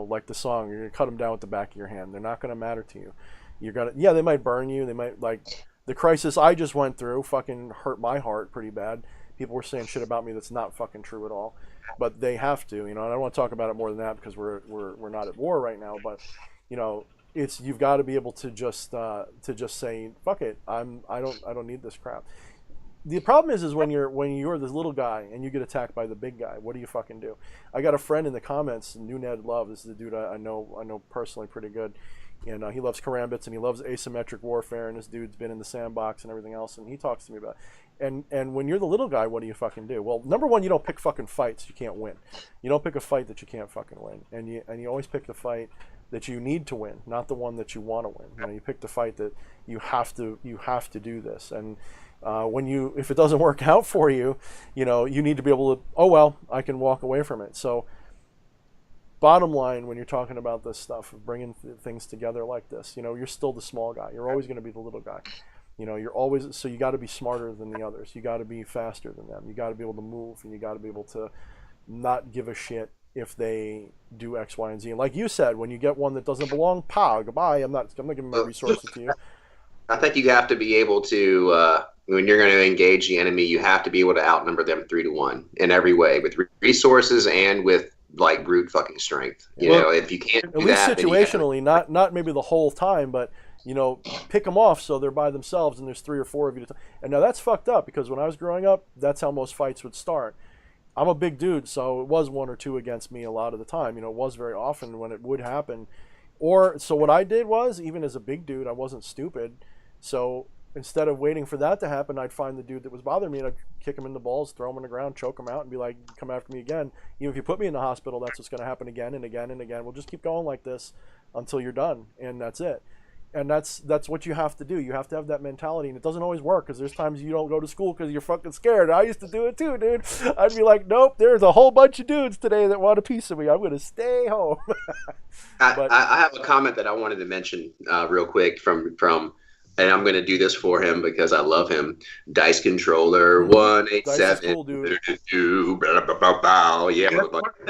like the song, you're going to cut them down with the back of your hand. They're not going to matter to you. You're going to, they might burn you. They might, like, the crisis I just went through fucking hurt my heart pretty bad. People were saying shit about me that's not fucking true at all. But they have to, and I don't want to talk about it more than that because we're not at war right now. But, you've got to be able to just say, fuck it, I don't need this crap. The problem is when you're this little guy and you get attacked by the big guy, what do you fucking do? I got a friend in the comments, New Ned Love. This is the dude I know personally pretty good. And he loves karambits and he loves asymmetric warfare, and this dude's been in the sandbox and everything else, and he talks to me about it. And when you're the little guy, what do you fucking do? Well, number one, you don't pick fucking fights you can't win. You don't pick a fight that you can't fucking win. And you always pick the fight that you need to win, not the one that you want to win. You know, you pick the fight that you have to do this. And if it doesn't work out for you, you know, you need to be able to, oh well, I can walk away from it. So bottom line, when you're talking about this stuff, of bringing things together like this, you know, you're still the small guy. You're always going to be the little guy. You know, you're always, so you got to be smarter than the others. You got to be faster than them. You got to be able to move, and you got to be able to not give a shit if they do X, Y, and Z. And like you said, when you get one that doesn't belong, pow, goodbye. I'm not giving my resources to you. I think you have to be able to, when you're going to engage the enemy, you have to be able to outnumber them 3-1 in every way, with resources and with like brute fucking strength. You know, if you can't do that, at least situationally, not maybe the whole time, but you know, pick them off so they're by themselves and there's 3 or 4 of you. And now that's fucked up, because when I was growing up, that's how most fights would start. I'm a big dude, so it was 1 or 2 against me a lot of the time. You know, it was very often when it would happen. So what I did was, even as a big dude, I wasn't stupid. So instead of waiting for that to happen, I'd find the dude that was bothering me and I'd kick him in the balls, throw him on the ground, choke him out, and be like, come after me again. Even if you put me in the hospital, that's what's going to happen again and again and again. We'll just keep going like this until you're done, and that's it. And that's what you have to do. You have to have that mentality, and it doesn't always work, because there's times you don't go to school because you're fucking scared. I used to do it too, dude. I'd be like, nope, there's a whole bunch of dudes today that want a piece of me. I'm going to stay home. I have a comment that I wanted to mention real quick from and I'm going to do this for him because I love him. Dice Controller 187. Cool, dude. Yeah,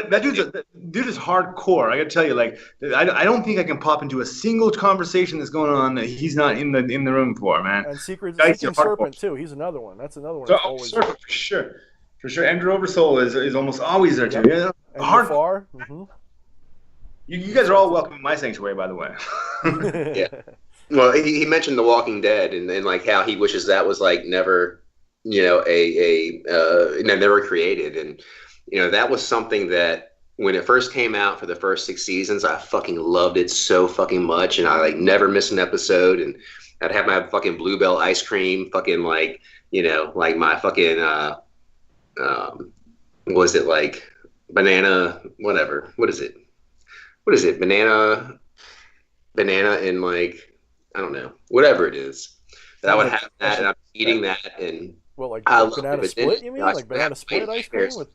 that dude is hardcore. I got to tell you, like, I don't think I can pop into a single conversation that's going on that he's not in the room for, man. And Seeking Dice Serpent too. He's another one. That's another one. Serpent, for sure. Andrew Oversoul is almost always there too. Yeah, hardcore. You guys are all welcome in my sanctuary, by the way. Yeah. Well, he mentioned The Walking Dead and like how he wishes that was like never, you know, never created. And, you know, that was something that when it first came out for the first 6 seasons, I fucking loved it so fucking much. And I like never missed an episode. And I'd have my fucking Bluebell ice cream, fucking like, you know, like my fucking, what was it, like banana, whatever. What is it? Banana and like, I don't know, whatever it is. That I would have that, and I'm eating that, and like banana split? You mean like banana split ice cream with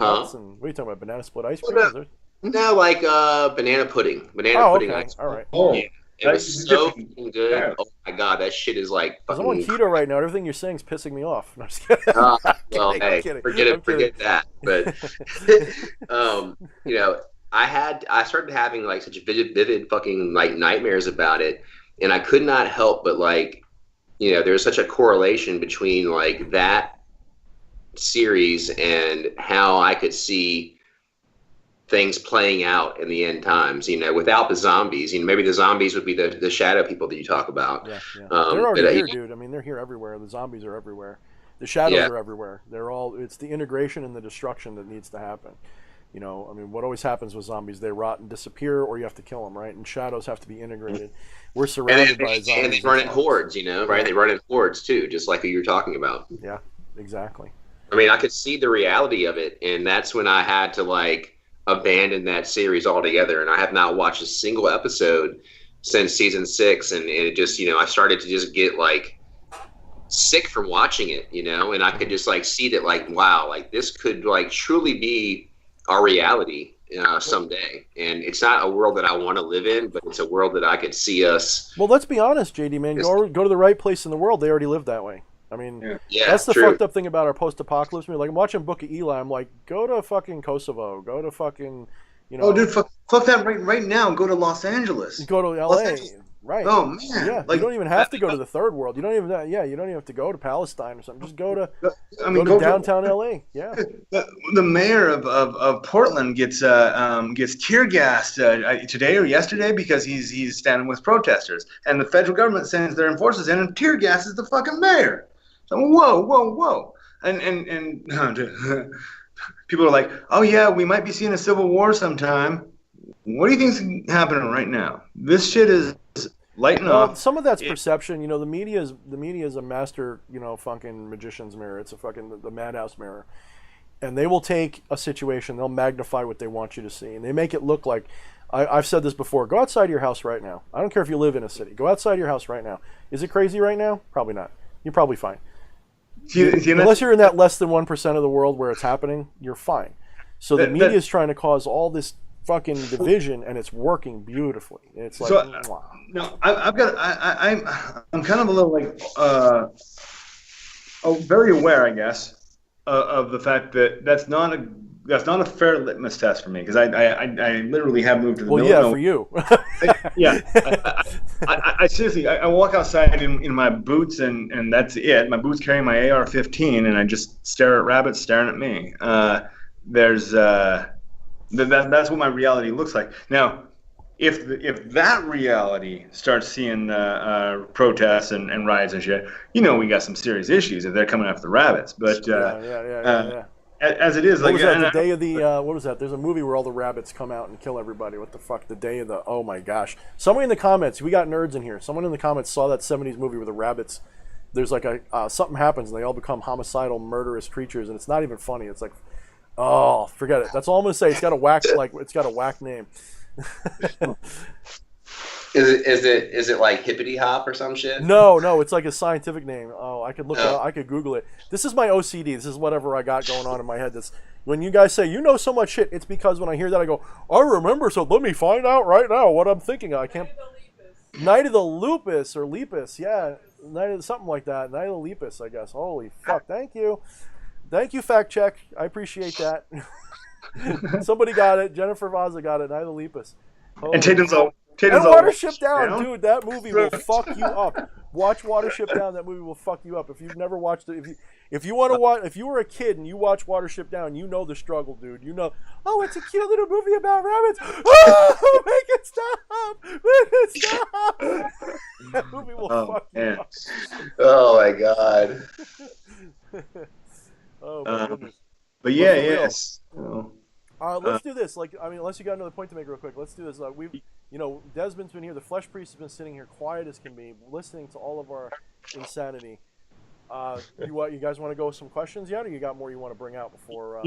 nuts and what are you talking about? Banana split ice cream? No, like banana pudding. Banana pudding ice cream. All right. Oh, yeah. It was so good. Oh my god, that shit is like. I'm on keto right now. Everything you're saying is pissing me off. No, I'm just kidding. Well, hey, forget that. But you know, I started having like such vivid fucking like nightmares about it, and I could not help but like, you know, there's such a correlation between like that series and how I could see things playing out in the end times, you know, without the zombies. You know, maybe the zombies would be the shadow people that you talk about. Yeah. They're already here, dude. I mean, they're here everywhere. The zombies are everywhere. The shadows are everywhere. It's the integration and the destruction that needs to happen. You know, I mean, what always happens with zombies, they rot and disappear, or you have to kill them, right? And shadows have to be integrated. We're surrounded by zombies. And they run in hordes, you know, right? Yeah. They run in hordes, too, just like who you're talking about. Yeah, exactly. I mean, I could see the reality of it, and that's when I had to, like, abandon that series altogether. And I have not watched a single episode since season 6, and it just, you know, I started to just get, like, sick from watching it, you know? And I could just, like, see that, like, wow, like, this could, like, truly be our reality someday. And it's not a world that I want to live in, but it's a world that I could see us. Well, let's be honest, JD, man. Go to the right place in the world. They already live that way. I mean, that's the fucked up thing about our post-apocalypse movie. Like, I'm watching Book of Eli. I'm like, go to fucking Kosovo. Go to fucking, you know. Oh, dude, fuck that right now. Go to Los Angeles. Go to L.A. Right. Oh, man. Yeah, like, you don't even have to go to the third world. You don't even have to go to Palestine or something. Just go to go to downtown L.A. Yeah. The mayor of Portland gets tear gassed today or yesterday because he's standing with protesters, and the federal government sends their enforcers in and tear gasses the fucking mayor. So whoa, and people are like, oh yeah, we might be seeing a civil war sometime. What do you think's happening right now? This shit is lighting Well, up. some of that's perception. You know, the media is a master, fucking magician's mirror. It's a fucking the madhouse mirror, and they will take a situation, they'll magnify what they want you to see, and they make it look like. I've said this before. Go outside your house right now. I don't care if you live in a city. Go outside your house right now. Is it crazy right now? Probably not. You're probably fine. Unless you're in that less than 1% of the world where it's happening, you're fine. So the media is trying to cause all this fucking division, and it's working beautifully. It's like, wow. No, I'm kind of a little like, very aware, I guess, of the fact that that's not a fair litmus test for me, because I literally have moved to the middle. Well, yeah, for you. Yeah, I seriously, I walk outside in my boots, and that's it. My boots carrying my AR-15, and I just stare at rabbits staring at me. That's what my reality looks like. Now, if that reality starts seeing protests and riots and shit, we got some serious issues if they're coming after the rabbits. But yeah. As it is, what like, was that? The day of the what was that? There's a movie where all the rabbits come out and kill everybody. What the fuck? The day of the oh my gosh! Someone in the comments, we got nerds in here. Someone in the comments saw that '70s movie where the rabbits. There's like something happens and they all become homicidal, murderous creatures, and it's not even funny. It's like, oh, forget it. That's all I'm gonna say. It's got a whack name. Is it like hippity hop or some shit? No, it's like a scientific name. Oh, I could look it up. I could Google it. This is my OCD. This is whatever I got going on in my head. That's when you guys say so much shit. It's because when I hear that, I go, I remember. So let me find out right now what I'm thinking. I can't. Night of the Lupus or Lepus, yeah, something like that. Night of the Lepus, I guess. Holy fuck! Thank you, fact check. I appreciate that. Somebody got it. Jennifer Vaza got it. Night of the Lepus. And Tatum's all. And Watership Down, dude, that movie will fuck you up. Watch Watership Down. That movie will fuck you up. If you've never watched it, if you want to watch, if you were a kid and you watch Watership Down, you know the struggle, dude. Oh, it's a cute little movie about rabbits. Oh, make it stop! Make it stop! That movie will fuck you up. Oh my god. Oh my goodness. But yeah, yes. Let's do this. Unless you got another point to make real quick, let's do this. Desmond's been here. The Flesh Priest has been sitting here quiet as can be, listening to all of our insanity. You guys want to go with some questions yet, or you got more you want to bring out before?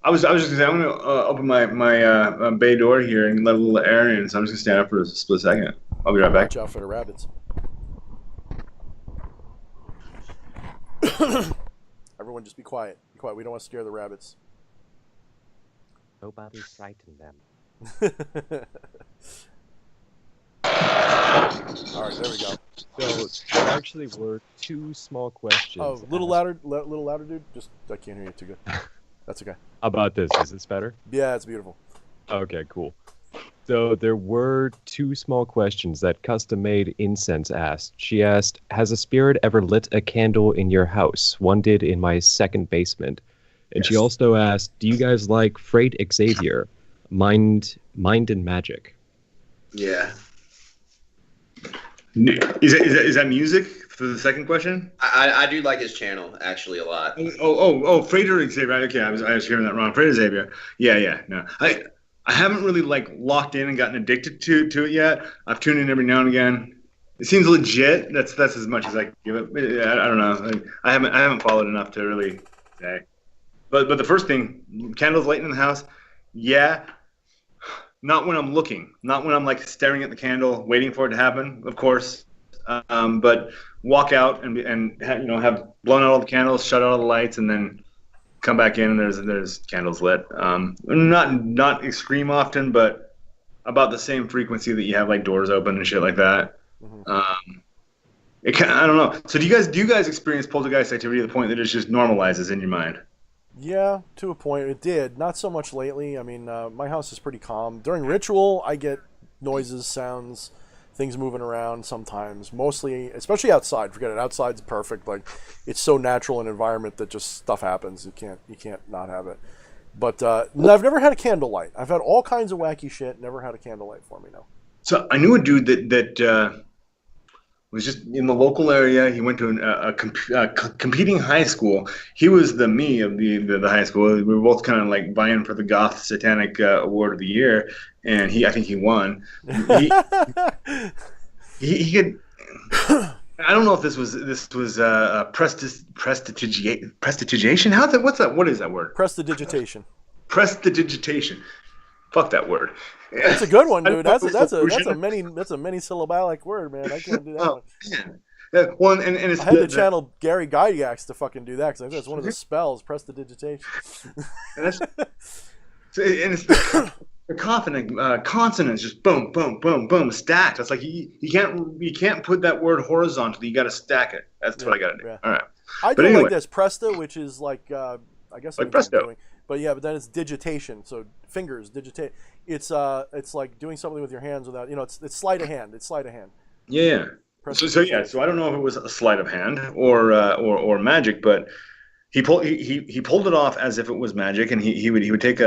I was just gonna say, I'm gonna open my bay door here and let a little air in, so I'm just gonna stand up for a split second. I'll be right back. Watch out for the rabbits. Everyone, just be quiet. Be quiet. We don't want to scare the rabbits. Nobody frightened them. All right, there we go. So there actually were two small questions. Oh, little louder, dude. I can't hear you too good. That's okay. How about this? Is this better? Yeah, it's beautiful. Okay, cool. So there were two small questions that custom-made Incense asked. She asked, has a spirit ever lit a candle in your house? One did in my second basement. And She also asked, do you guys like Freight Xavier, Mind and Magic? Yeah. Is that music for the second question? I do like his channel actually a lot. Freighter Xavier. Okay, I was hearing that wrong. Freighter Xavier. Yeah. No, I haven't really locked in and gotten addicted to it yet. I've tuned in every now and again. It seems legit. That's as much as I can give it. I don't know. I haven't followed enough to really say. But the first thing, candles lighting in the house. Yeah. Not when I'm looking, not when I'm staring at the candle, waiting for it to happen, of course. But walk out and have blown out all the candles, shut out all the lights, and then come back in and there's candles lit. Not extreme often, but about the same frequency that you have doors open and shit like that. Mm-hmm. I don't know. So do you guys experience poltergeist activity to the point that it just normalizes in your mind? Yeah, to a point. It did. Not so much lately. I mean, my house is pretty calm. During ritual, I get noises, sounds, things moving around sometimes. Mostly, especially outside. Forget it. Outside's perfect. It's so natural an environment that just stuff happens. You can't not have it. But no, I've never had a candlelight. I've had all kinds of wacky shit. Never had a candlelight for me, no. So I knew a dude that was just in the local area. He went to competing high school. He was the me of the high school. We were both kind of like vying for the Goth Satanic Award of the Year, and I think he won. He could. I don't know if this was prestidigitation. What is that word? Prestidigitation. Prestidigitation. Fuck that word. That's a good one, dude. That's a many syllabic word, man. I can't do that one. Man. Well, and it's I had to channel Gary Gygax to fucking do that because I think that's one of the spells, prestidigitation. and it's the consonants just boom, boom, boom, boom, stacked. It's like you can't put that word horizontally. You got to stack it. That's what I got to do. Yeah. All right. I do like this presta, which is like I guess like presto. But yeah, but then it's digitation. So fingers digitate. It's like doing something with your hands without it's sleight of hand. It's sleight of hand. Yeah. So I don't know if it was a sleight of hand or magic, but he pulled it off as if it was magic, and he would take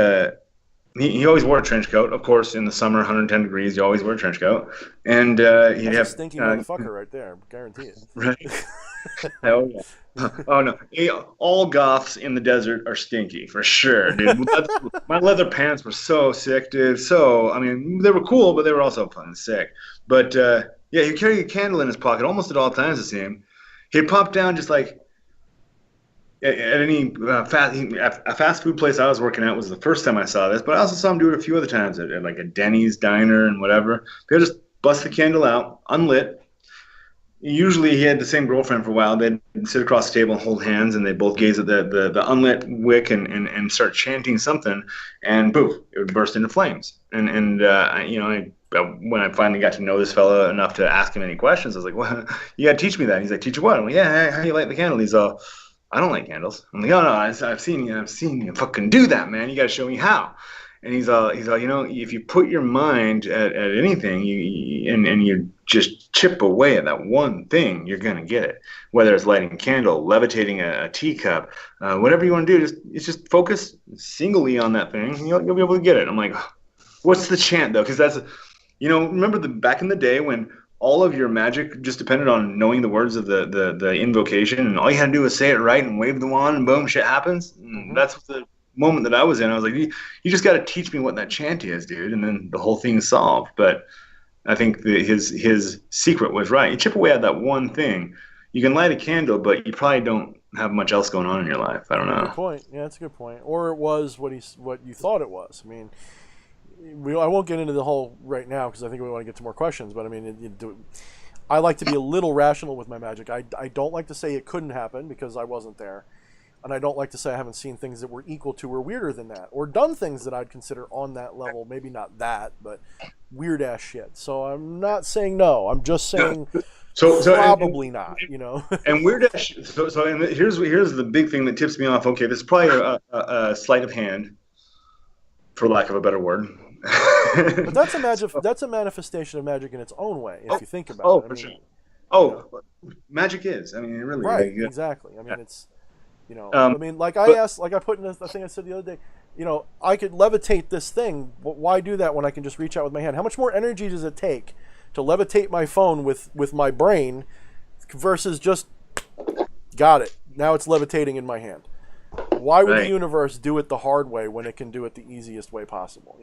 he always wore a trench coat, of course. In the summer, 110 degrees, you always wear a trench coat, and he'd have a stinky motherfucker right there, guarantee it. Right. Hell yeah. Oh no! All goths in the desert are stinky for sure, dude. My leather pants were so sick, dude. So I mean, they were cool, but they were also fucking sick. But yeah, he'd carry a candle in his pocket almost at all times. It seemed he'd pop down just like at any fast food place I was working at was the first time I saw this. But I also saw him do it a few other times at like a Denny's diner and whatever. He'd just bust the candle out, unlit. Usually he had the same girlfriend for a while. They'd sit across the table and hold hands, and they'd both gaze at the unlit wick and start chanting something, and boom, it would burst into flames. And when I finally got to know this fella enough to ask him any questions, I was like, well, you got to teach me that. And he's like, teach you what? I'm like, yeah, how do you light the candle? He's all, I don't light candles. I'm like, oh no, I've seen you fucking do that, man. You got to show me how. And he's all, if you put your mind at anything, and you just chip away at that one thing, you're gonna get it. Whether it's lighting a candle, levitating a teacup, whatever you want to do, just focus singly on that thing, and you'll be able to get it. I'm like, what's the chant though? Because that's, remember back in the day when all of your magic just depended on knowing the words of the invocation, and all you had to do was say it right and wave the wand, and boom, shit happens. And that's the moment that I was in. I was like, you just got to teach me what that chant is, dude, and then the whole thing's solved. But I think his secret was right. You chip away at that one thing. You can light a candle, but you probably don't have much else going on in your life. I don't know. Good point. Yeah, that's a good point. Or it was what you thought it was. I mean, I won't get into the whole right now because I think we want to get to more questions. But I mean, I like to be a little rational with my magic. I don't like to say it couldn't happen because I wasn't there. And I don't like to say I haven't seen things that were equal to or weirder than that, or done things that I'd consider on that level. Maybe not that, but weird ass shit. So I'm not saying no. I'm just saying probably not. And weird ass. And here's the big thing that tips me off. Okay, this is probably a sleight of hand, for lack of a better word. But that's a manifestation of magic in its own way, if you think about it. Sure. Magic is. I mean, it really. Right. Yeah. Exactly. I mean, it's. I put in a thing I said the other day, I could levitate this thing. Why do that when I can just reach out with my hand? How much more energy does it take to levitate my phone with my brain versus just got it? Now it's levitating in my hand. Why would the universe do it the hard way when it can do it the easiest way possible?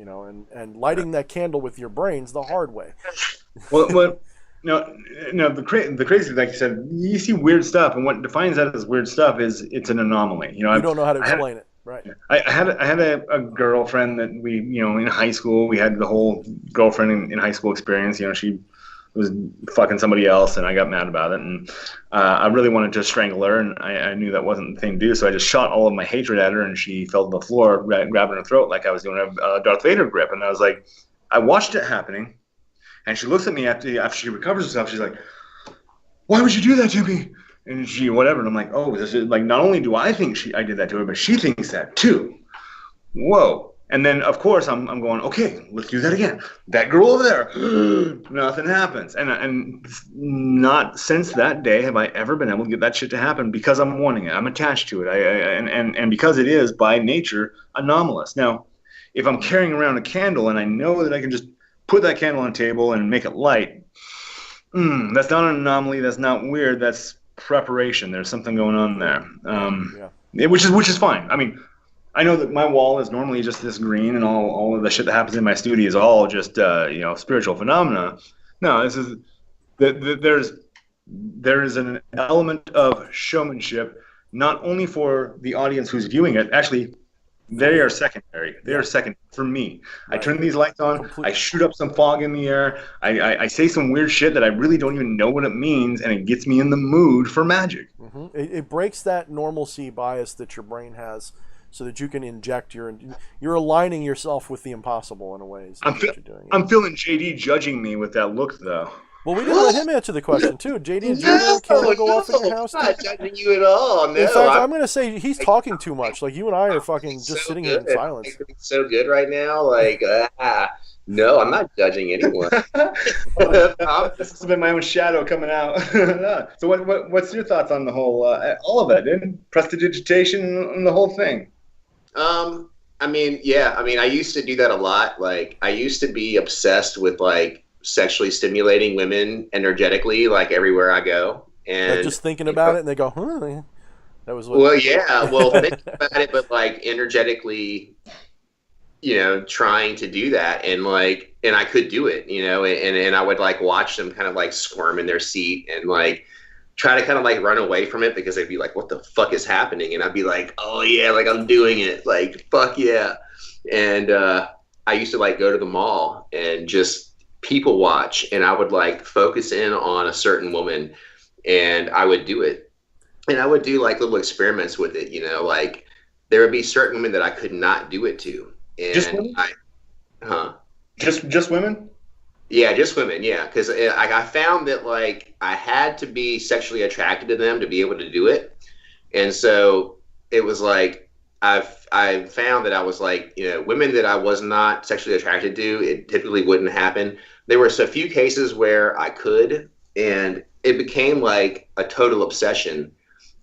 And lighting that candle with your brain's the hard way. No, the crazy, like you said, you see weird stuff, and what defines that as weird stuff is it's an anomaly. You don't know how to explain it, right? I had a girlfriend that we, in high school, we had the whole girlfriend in high school experience. She was fucking somebody else, and I got mad about it, and I really wanted to strangle her, and I knew that wasn't the thing to do, so I just shot all of my hatred at her, and she fell to the floor, grabbing her throat like I was doing a Darth Vader grip, and I was like, I watched it happening. And she looks at me after she recovers herself. She's like, "Why would you do that to me?" And she whatever. And I'm like, "Oh, this is like not only do I think I did that to her, but she thinks that too." Whoa! And then of course I'm going, "Okay, let's do that again." That girl over there, nothing happens. And not since that day have I ever been able to get that shit to happen because I'm wanting it. I'm attached to it. And because it is by nature anomalous. Now, if I'm carrying around a candle and I know that I can just put that candle on the table and make it light, That's not an anomaly. That's not weird. That's preparation. There's something going on there. Which is fine. I mean, I know that my wall is normally just this green, and all of the shit that happens in my studio is all just spiritual phenomena. No, this is there is an element of showmanship, not only for the audience who's viewing it. Actually, they are secondary. They are second for me. Right. I turn these lights on. Completely. I shoot up some fog in the air. I say some weird shit that I really don't even know what it means, and it gets me in the mood for magic. Mm-hmm. It breaks that normalcy bias that your brain has, so that you can inject you're aligning yourself with the impossible in a way. I'm feeling JD judging me with that look, though. Well, we didn't let him answer the question, too. JD, did you candle go off in your house? I'm not judging you at all. No, in fact, I'm going to say he's talking too much. Like, you and I are fucking just sitting here in silence. It's so good right now. Like, no, I'm not judging anyone. This has been my own shadow coming out. So what's your thoughts on the whole, all of it, dude? Prestidigitation and the whole thing? I mean, I used to do that a lot. Like, I used to be obsessed with, like, sexually stimulating women energetically, like, everywhere I go. And just thinking about it, and they go, huh? That was thinking about it, but, like, energetically, trying to do that. And, like, and I could do it, and I would, like, watch them kind of, like, squirm in their seat and, like, try to kind of, like, run away from it because they'd be like, what the fuck is happening? And I'd be like, oh, yeah, like, I'm doing it. Like, fuck yeah. And I used to, like, go to the mall and just people watch, and I would, like, focus in on a certain woman, and I would do it. And I would do, like, little experiments with it, like, there would be certain women that I could not do it to. And just women? Just women? Yeah, just women, yeah. Because I found that, like, I had to be sexually attracted to them to be able to do it. And so it was like, I found that I was like, women that I was not sexually attracted to, it typically wouldn't happen. There were so few cases where I could, and it became like a total obsession.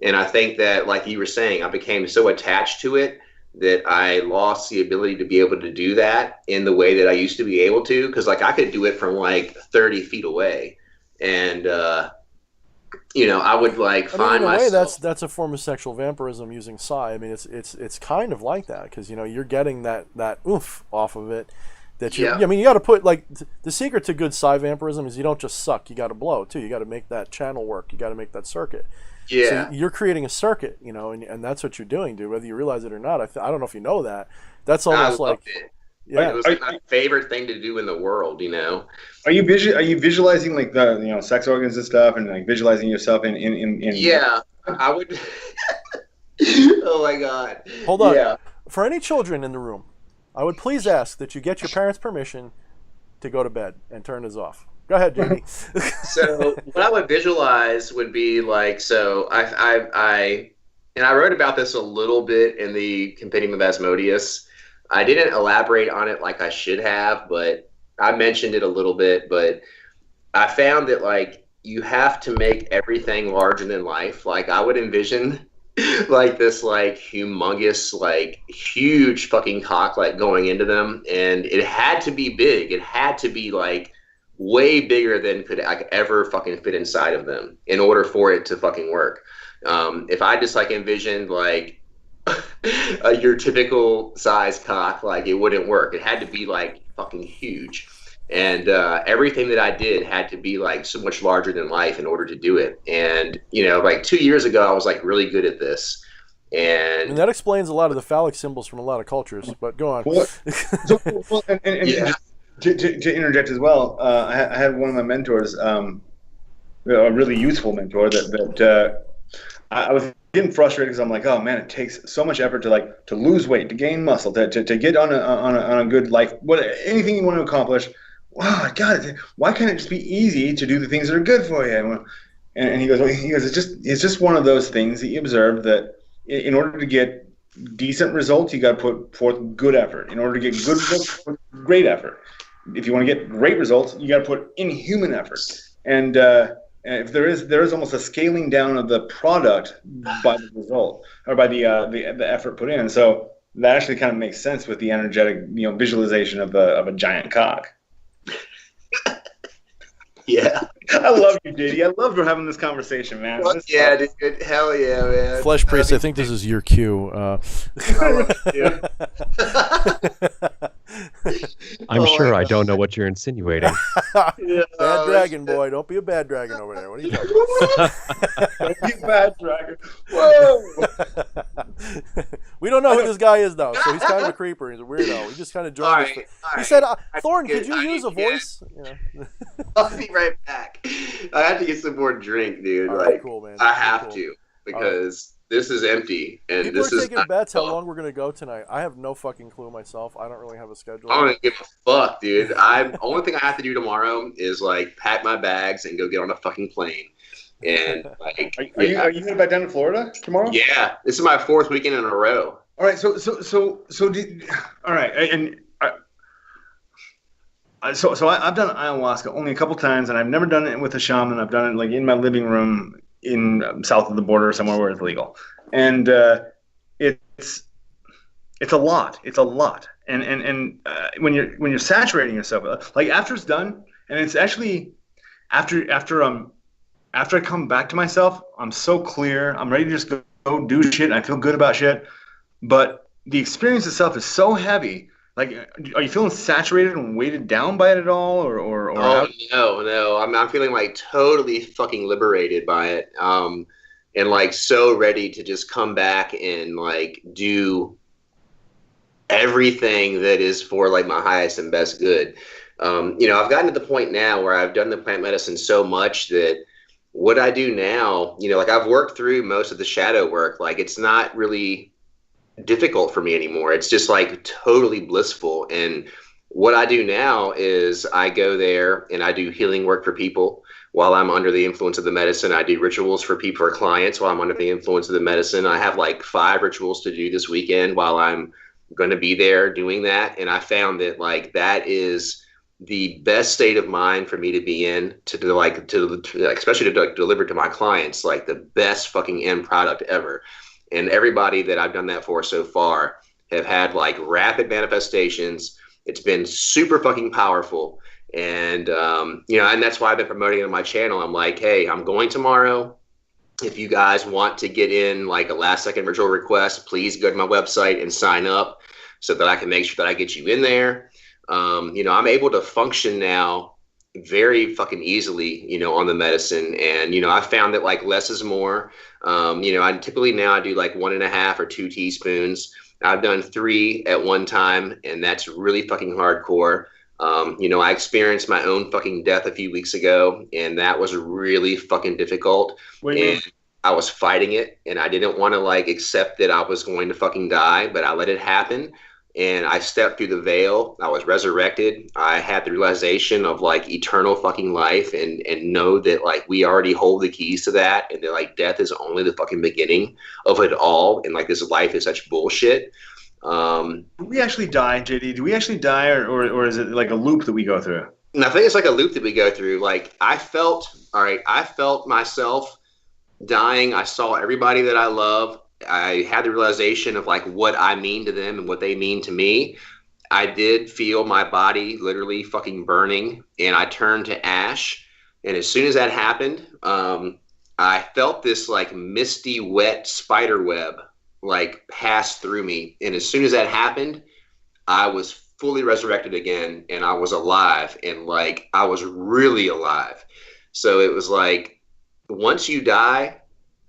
And I think that, like you were saying, I became so attached to it that I lost the ability to be able to do that in the way that I used to be able to. Because, like, I could do it from, like, 30 feet away. And, I would, like, find myself. In a way, that's a form of sexual vampirism using psi. I mean, it's kind of like that because, you're getting that oomph off of it. I mean, you got to put, like, the secret to good psi vampirism is you don't just suck. You got to blow, too. You got to make that channel work. You got to make that circuit. Yeah. So you're creating a circuit, and that's what you're doing, dude, whether you realize it or not. I don't know if you know that. That's almost like... It. Yeah. It was like my favorite thing to do in the world, Are you visualizing, like, the sex organs and stuff, and, like, visualizing yourself in Yeah, I would... Oh, my God. Hold on. Yeah. For any children in the room, I would please ask that you get your parents' permission to go to bed and turn this off. Go ahead, Jamie. So what I would visualize would be like, so I wrote about this a little bit in the Compendium of Asmodeus. I didn't elaborate on it like I should have, but I mentioned it a little bit. But I found that, like, you have to make everything larger than life. Like, I would envision like this, like, humongous, like, huge fucking cock, like, going into them, and it had to be big. It had to be, like, way bigger than could I ever fucking fit inside of them in order for it to fucking work. If I just, like, envisioned, like, your typical size cock, like, it wouldn't work. It had to be, like, fucking huge. And everything that I did had to be, like, so much larger than life in order to do it. And, like 2 years ago, I was, like, really good at this. And that explains a lot of the phallic symbols from a lot of cultures. But go on. Yeah. To interject as well, I had one of my mentors, a really useful mentor, that I was getting frustrated because I'm like, oh man, it takes so much effort to lose weight, to gain muscle, to get on a good life, anything you want to accomplish. Wow, God, why can't it just be easy to do the things that are good for you? And he goes, it's just one of those things that you observe that in order to get decent results, you got to put forth good effort. In order to get good results, put great effort. If you want to get great results, you got to put inhuman effort. And if there is almost a scaling down of the product by the result, or by the effort put in. So that actually kind of makes sense with the energetic, visualization of a giant cock. Yeah. I love you, JD. I love we're having this conversation, man. Fuck yeah, dude. Hell yeah, man. Flesh Priest, I think this is your cue. Yeah. I'm Oh sure my I don't know what you're insinuating. Yeah. Bad dragon, boy. Don't be a bad dragon over there. What are you talking about? You bad dragon. Whoa. We don't know who this guy is, though, so he's kind of a creeper. He's a weirdo. He just kind of joined us. He said, Thorne, could you use a voice? Yeah. I'll be right back. I have to get some more drink, dude. All right, like, cool, man. I have Cool. to because this is empty and People this are is taking not bets how fun. long we're going to go tonight. I have no fucking clue myself. I don't really have a schedule. I don't give a fuck, dude. Only thing I have to do tomorrow is like pack my bags and go get on a fucking plane. And like, Are you headed back down to Florida tomorrow? yeah, this is my 4th weekend in a row. All right. So all right. And I've done ayahuasca only a couple times, and I've never done it with a shaman. I've done it like in my living room in south of the border, somewhere where it's legal, and it's a lot. It's a lot, and when you're saturating yourself, like after it's done, and it's actually after I come back to myself, I'm so clear. I'm ready to just go do shit. And I feel good about shit, but the experience itself is so heavy. Like, are you feeling saturated and weighted down by it at all, or Oh no, I'm feeling like totally fucking liberated by it, and like so ready to just come back and like do everything that is for like my highest and best good. I've gotten to the point now where I've done the plant medicine so much that what I do now, like I've worked through most of the shadow work. Like it's not really difficult for me anymore. It's just like totally blissful. And what I do now is I go there and I do healing work for people while I'm under the influence of the medicine. I do rituals for people, for clients, while I'm under the influence of the medicine. I have like 5 rituals to do this weekend while I'm going to be there doing that. And I found that like that is the best state of mind for me to be in especially to deliver to my clients like the best fucking end product ever. And everybody that I've done that for so far have had like rapid manifestations. It's been super fucking powerful. And, and that's why I've been promoting it on my channel. I'm like, hey, I'm going tomorrow. If you guys want to get in like a last second virtual request, please go to my website and sign up so that I can make sure that I get you in there. I'm able to function now very fucking easily, on the medicine. And, I found that like less is more. I typically now I do like 1.5 or 2 teaspoons. I've done 3 at one time, and that's really fucking hardcore. I experienced my own fucking death a few weeks ago, and that was really fucking difficult. And I was fighting it, and I didn't want to like accept that I was going to fucking die, but I let it happen. And I stepped through the veil. I was resurrected. I had the realization of like eternal fucking life and know that like we already hold the keys to that. And that like death is only the fucking beginning of it all. And like this life is such bullshit. Do we actually die, JD? Do we actually die or is it like a loop that we go through? And I think it's like a loop that we go through. Like I felt myself dying. I saw everybody that I love. I had the realization of like what I mean to them and what they mean to me. I did feel my body literally fucking burning, and I turned to ash. And as soon as that happened, I felt this like misty, wet spider web like pass through me. And as soon as that happened, I was fully resurrected again, and I was alive, and like I was really alive. So it was like once you die,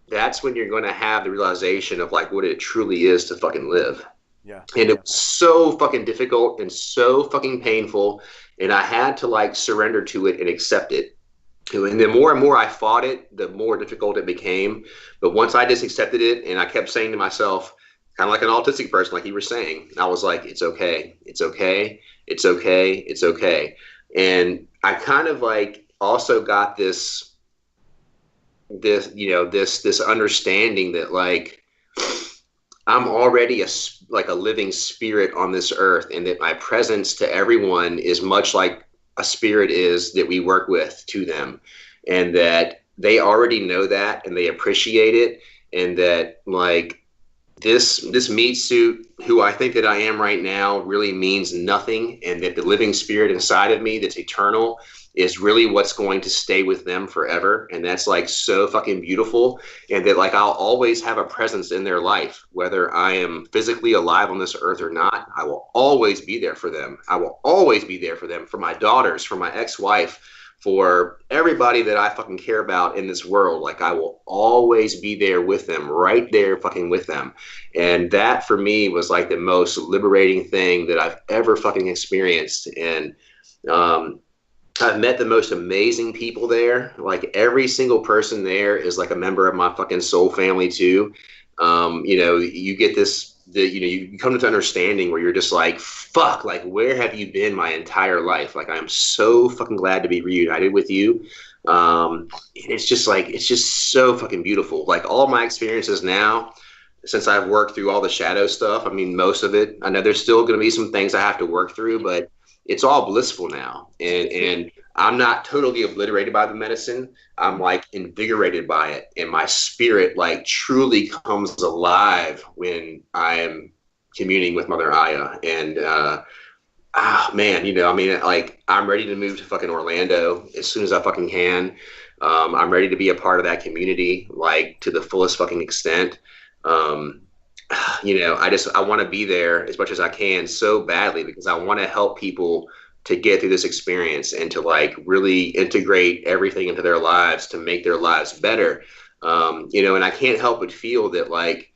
that's when you're going to have the realization of like what it truly is to fucking live. Yeah. And it was so fucking difficult and so fucking painful. And I had to like surrender to it and accept it. And the more and more I fought it, the more difficult it became. But once I just accepted it, and I kept saying to myself, kind of like an autistic person, like you were saying, I was like, it's okay. It's okay. It's okay. It's okay. And I kind of like also got this understanding that like I'm already a living spirit on this earth, and that my presence to everyone is much like a spirit is that we work with to them, and that they already know that and they appreciate it, and that like this meat suit, who I think that I am right now, really means nothing, and that the living spirit inside of me that's eternal is really what's going to stay with them forever. And that's like so fucking beautiful. And that like I'll always have a presence in their life, whether I am physically alive on this earth or not. I will always be there for them. I will always be there for them, for my daughters, for my ex-wife, for everybody that I fucking care about in this world. Like I will always be there with them, right there fucking with them. And that for me was like the most liberating thing that I've ever fucking experienced. And I've met the most amazing people there. Like every single person there is like a member of my fucking soul family too. You know, you get this, you come to the understanding where you're just like, fuck, like where have you been my entire life? Like I'm so fucking glad to be reunited with you. It's just so fucking beautiful. Like all my experiences now, since I've worked through all the shadow stuff, I mean, most of it, I know there's still going to be some things I have to work through, but it's all blissful now. And I'm not totally obliterated by the medicine. I'm like invigorated by it. And my spirit like truly comes alive when I am communing with Mother Aya. And, man, you know, I mean, like I'm ready to move to fucking Orlando as soon as I fucking can. I'm ready to be a part of that community, like to the fullest fucking extent. You know, I want to be there as much as I can so badly because I want to help people to get through this experience and to like really integrate everything into their lives to make their lives better. You know, and I can't help but feel that like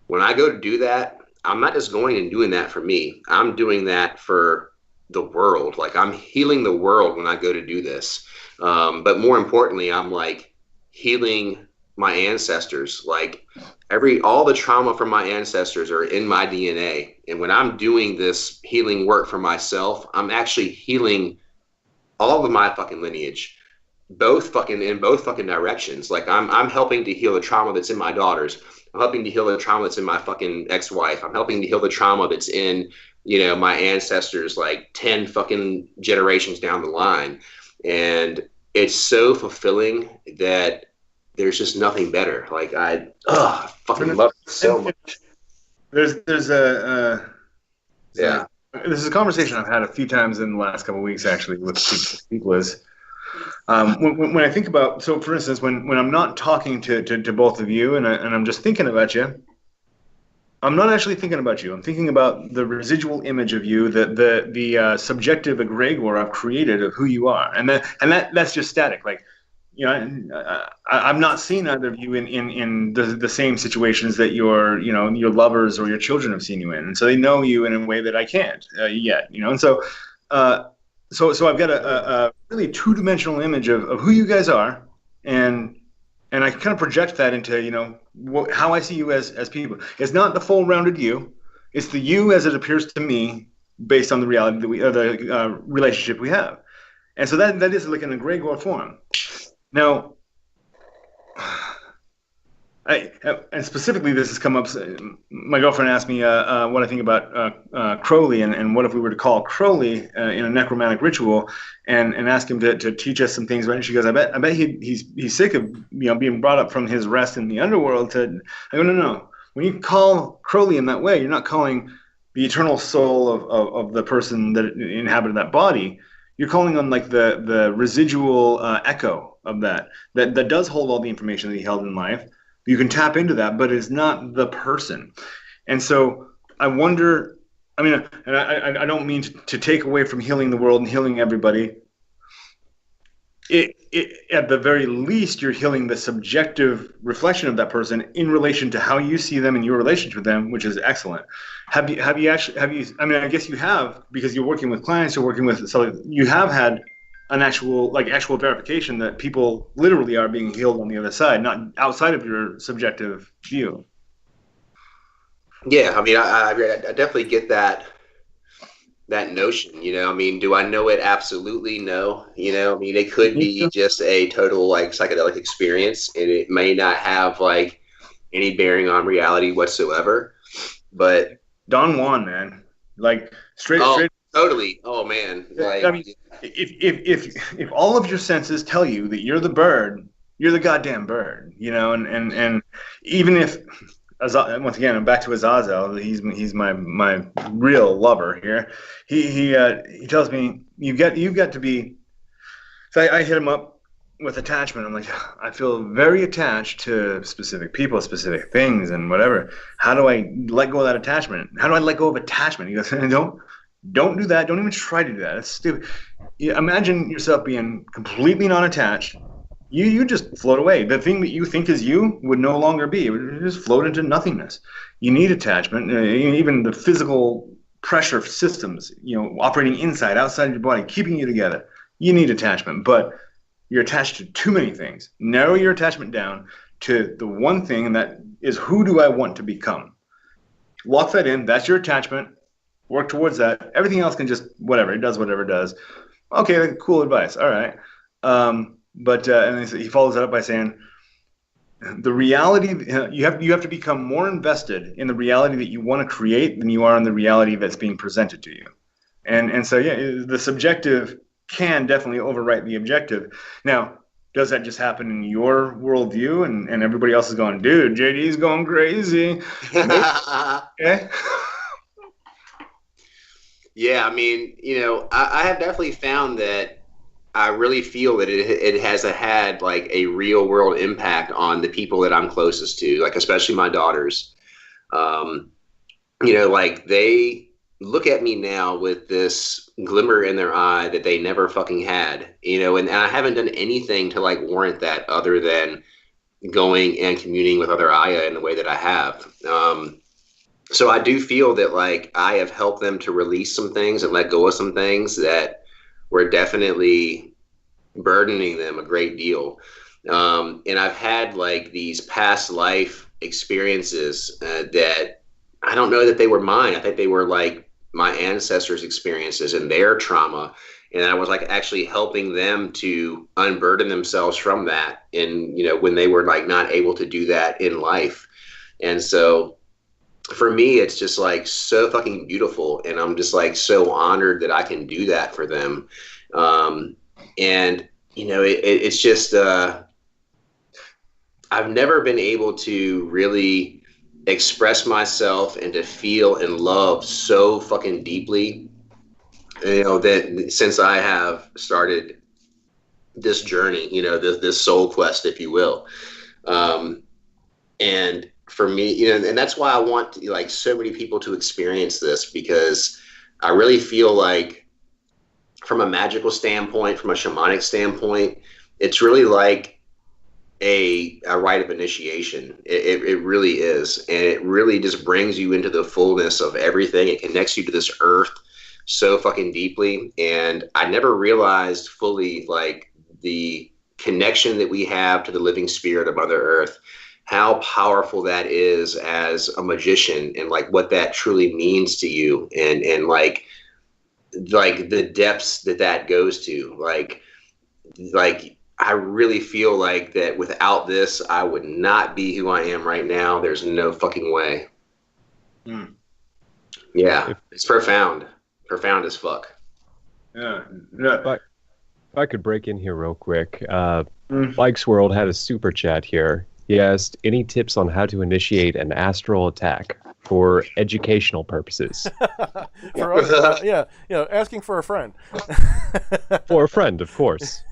when I go to do that, I'm not just going and doing that for me. I'm doing that for the world. Like I'm healing the world when I go to do this. But more importantly, I'm like healing my ancestors. Like all the trauma from my ancestors are in my DNA. And when I'm doing this healing work for myself, I'm actually healing all of my fucking lineage, in both fucking directions. Like I'm helping to heal the trauma that's in my daughters. I'm helping to heal the trauma that's in my fucking ex-wife. I'm helping to heal the trauma that's in, you know, my ancestors, like 10 fucking generations down the line. And it's so fulfilling that there's just nothing better. Like I fucking love it so much. There's a this is a conversation I've had a few times in the last couple of weeks actually with people is when I think about, so for instance, when I'm not talking to both of you and I'm just thinking about you, I'm not actually thinking about you. I'm thinking about the residual image of you, the subjective egregore I've created of who you are, and that's just static. Like, you know, I've not seen either of you in the same situations that your lovers or your children have seen you in, and so they know you in a way that I can't yet. You know, and so I've got a really two-dimensional image of who you guys are, and I kind of project that into, you know, how I see you as people. It's not the full-rounded you; it's the you as it appears to me, based on the reality that the relationship we have, and so that is like an egregore form. Now, and specifically, this has come up. My girlfriend asked me what I think about Crowley, and what if we were to call Crowley in a necromantic ritual, and ask him to teach us some things. Right? She goes, I bet he's sick of, you know, being brought up from his rest in the underworld. I go, no. When you call Crowley in that way, you're not calling the eternal soul of the person that inhabited that body. You're calling on like the residual echo of that does hold all the information that he held in life. You can tap into that, but it's not the person. And so I wonder, I mean, and I don't mean to take away from healing the world and healing everybody. At the very least, you're healing the subjective reflection of that person in relation to how you see them and your relationship with them, which is excellent. Have you? I mean, I guess you have, because you're working with clients, you're working with, so you have had an actual verification that people literally are being healed on the other side, not outside of your subjective view. Yeah, I mean, I definitely get that notion, you know. I mean, do I know it? Absolutely no. You know, I mean, it could be just a total like psychedelic experience, and it may not have like any bearing on reality whatsoever. But Don Juan, man, like straight. Totally. Oh man. Like, I mean, if all of your senses tell you that you're the bird, you're the goddamn bird, you know, and even if, once again, I'm back to Azazel. He's my real lover here. He tells me you've got to be So I hit him up with attachment. I'm like, I feel very attached to specific people, specific things, and whatever. How do I let go of that attachment? How do I let go of attachment? He goes, don't do that. Don't even try to do that. That's stupid. Imagine yourself being completely non-attached. You just float away. The thing that you think is you would no longer be. It would just float into nothingness. You need attachment. Even the physical pressure systems, operating inside, outside of your body, keeping you together. You need attachment, but you're attached to too many things. Narrow your attachment down to the one thing, and that is, who do I want to become? Lock that in. That's your attachment. Work towards that. Everything else can just whatever. It does whatever it does. Okay, cool advice. All right. But he follows that up by saying, the reality, you have to become more invested in the reality that you want to create than you are in the reality that's being presented to you. And so, the subjective can definitely overwrite the objective. Now, does that just happen in your worldview and everybody else is going, dude, JD's going crazy? Okay. Yeah, I mean, I have definitely found that I really feel that it has had like a real world impact on the people that I'm closest to, like especially my daughters. Like they look at me now with this glimmer in their eye that they never fucking had, and I haven't done anything to like warrant that other than going and communing with other Aya in the way that I have. So I do feel that like I have helped them to release some things and let go of some things that were definitely burdening them a great deal. And I've had like these past life experiences that I don't know that they were mine. I think they were like my ancestors' experiences and their trauma. And I was like actually helping them to unburden themselves from that. And, when they were like not able to do that in life. And so for me, it's just like so fucking beautiful. And I'm just like so honored that I can do that for them. It's just, I've never been able to really express myself and to feel and love so fucking deeply, that since I have started this journey, this soul quest, if you will. And for me, and that's why I want like so many people to experience this, because I really feel like from a magical standpoint, from a shamanic standpoint, it's really like a rite of initiation. It really is. And it really just brings you into the fullness of everything. It connects you to this earth so fucking deeply. And I never realized fully like the connection that we have to the living spirit of Mother Earth, how powerful that is as a magician, and like what that truly means to you, and like the depths that goes to, like I really feel like that without this, I would not be who I am right now. There's no fucking way. Yeah, it's profound as fuck. Yeah. If I could break in here real quick, Mike's World had a super chat here. He asked, any tips on how to initiate an astral attack for educational purposes? Asking for a friend. For a friend, of course.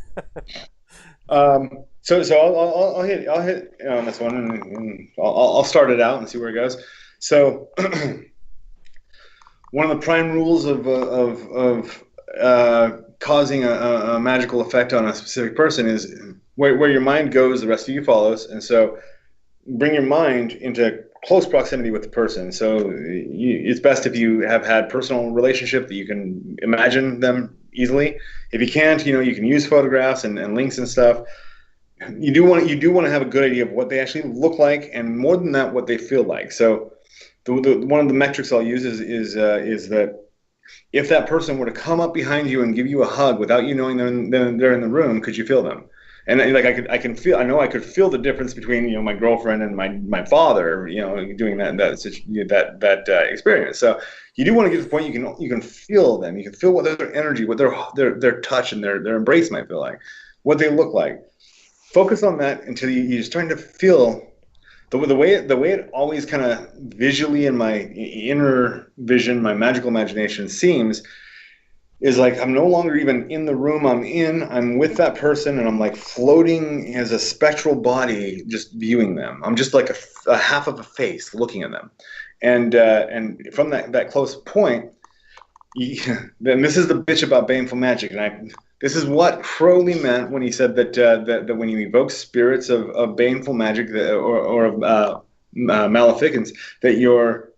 So I'll hit on this one, and I'll start it out and see where it goes. So one of the prime rules of causing a magical effect on a specific person is where your mind goes, the rest of you follows. And so bring your mind into close proximity with the person. So it's best if you have had personal relationship that you can imagine them easily. If you can't, you can use photographs and links and stuff. You do want to have a good idea of what they actually look like, and more than that, what they feel like. So one of the metrics I'll use is that if that person were to come up behind you and give you a hug without you knowing they're in the room, could you feel them? And like I could feel the difference between my girlfriend and my father, doing that experience. So you do want to get to the point you can feel them. You can feel what their energy, what their touch and their embrace might feel like, what they look like. Focus on that until you're starting to feel the way it always kind of visually in my inner vision, my magical imagination seems. is like I'm no longer even in the room I'm in. I'm with that person, and I'm like floating as a spectral body, just viewing them. I'm just like a half of a face looking at them, and from that close point, then this is the bitch about baneful magic, and this is what Crowley meant when he said that when you evoke spirits of baneful magic or of maleficence, that you're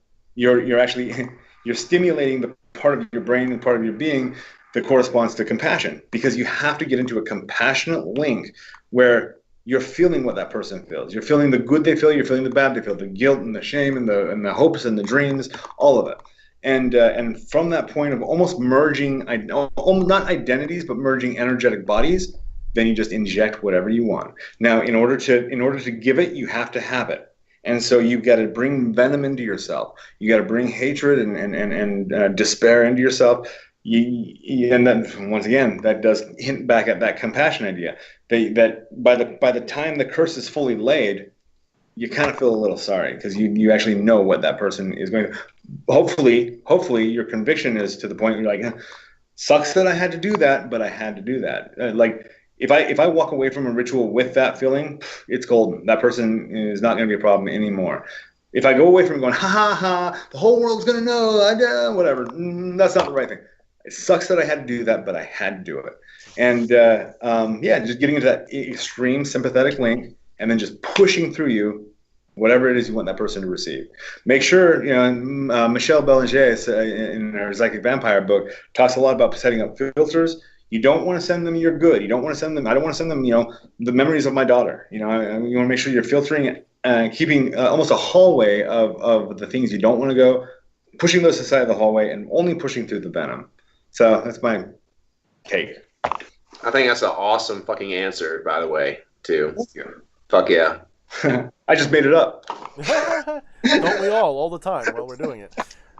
actually you're stimulating the part of your brain and part of your being that corresponds to compassion, because you have to get into a compassionate link where you're feeling what that person feels. You're feeling the good they feel, you're feeling the bad they feel, the guilt and the shame and the hopes and the dreams, all of it. And from that point of almost merging, not identities, but merging energetic bodies, then you just inject whatever you want. Now, in order to give it, you have to have it. And so you've got to bring venom into yourself. You got to bring hatred and despair into yourself. And then once again, that does hint back at that compassion idea. That by the time the curse is fully laid, you kind of feel a little sorry, because you actually know what that person is going to. Hopefully, your conviction is to the point where you're like, sucks that I had to do that, but I had to do that. Like if I walk away from a ritual with that feeling, it's golden. That person is not going to be a problem anymore. If I go away from it going, ha ha ha, the whole world's going to know, whatever, that's not the right thing. It sucks that I had to do that, but I had to do it. And just getting into that extreme sympathetic link, and then just pushing through you whatever it is you want that person to receive. Make sure, Michelle Belanger in her Psychic Vampire book talks a lot about setting up filters. You don't want to send them your good. You don't want to send them, I don't want to send them, the memories of my daughter. You want to make sure you're filtering keeping almost a hallway of the things you don't want to go, pushing those aside of the hallway and only pushing through the venom. So that's my take. I think that's an awesome fucking answer, by the way, too. Fuck yeah. I just made it up. Don't we all the time while we're doing it?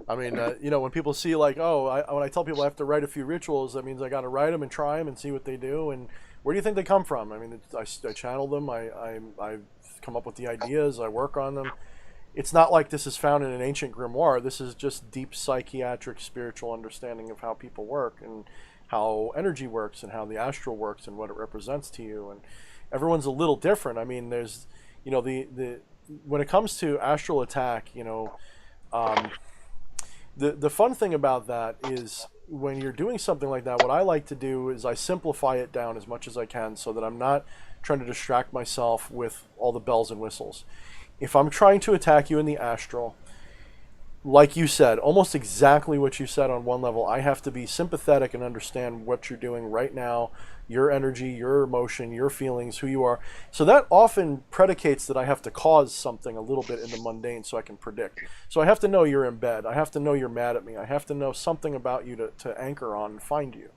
I mean, when people see like, when I tell people I have to write a few rituals, that means I got to write them and try them and see what they do. And where do you think they come from? I mean, I channel them. I come up with the ideas. I work on them. It's not like this is found in an ancient grimoire. This is just deep psychiatric, spiritual understanding of how people work and how energy works and how the astral works and what it represents to you. And everyone's a little different. I mean, there's, the when it comes to astral attack, the fun thing about that is when you're doing something like that, what I like to do is I simplify it down as much as I can so that I'm not trying to distract myself with all the bells and whistles. If I'm trying to attack you in the astral, like you said, almost exactly what you said on one level, I have to be sympathetic and understand what you're doing right now, your energy, your emotion, your feelings, who you are. So that often predicates that I have to cause something a little bit in the mundane so I can predict. So I have to know you're in bed. I have to know you're mad at me. I have to know something about you to anchor on and find you.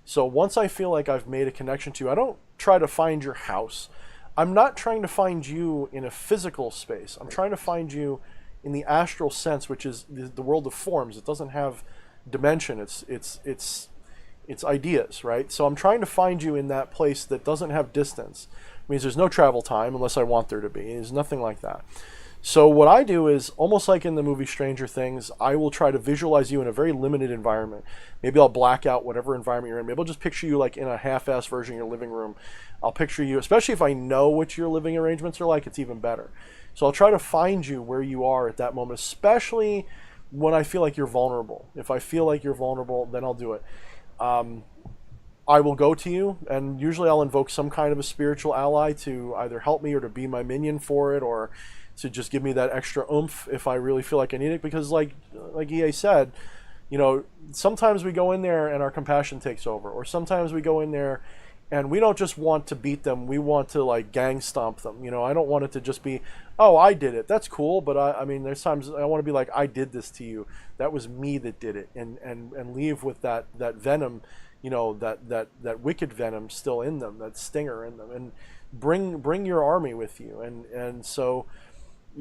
So once I feel like I've made a connection to you, I don't try to find your house. I'm not trying to find you in a physical space. I'm trying to find you in the astral sense, which is the world of forms. It doesn't have dimension. It's ideas, right? So I'm trying to find you in that place that doesn't have distance. It means there's no travel time unless I want there to be. There's nothing like that. So what I do is, almost like in the movie Stranger Things, I will try to visualize you in a very limited environment. Maybe I'll black out whatever environment you're in. Maybe I'll just picture you like in a half-ass version of your living room. I'll picture you, especially if I know what your living arrangements are like, it's even better. So I'll try to find you where you are at that moment, especially when I feel like you're vulnerable. If I feel like you're vulnerable, then I'll do it. I will go to you, and usually I'll invoke some kind of a spiritual ally to either help me or to be my minion for it, or to just give me that extra oomph if I really feel like I need it. Because like EA said, sometimes we go in there and our compassion takes over, or sometimes we go in there and we don't just want to beat them, we want to like gang stomp them. I don't want it to just be, oh, I did it, that's cool, but I mean, there's times I want to be like, I did this to you, that was me that did it, and leave with that venom, that wicked venom still in them, that stinger in them, and bring your army with you. And so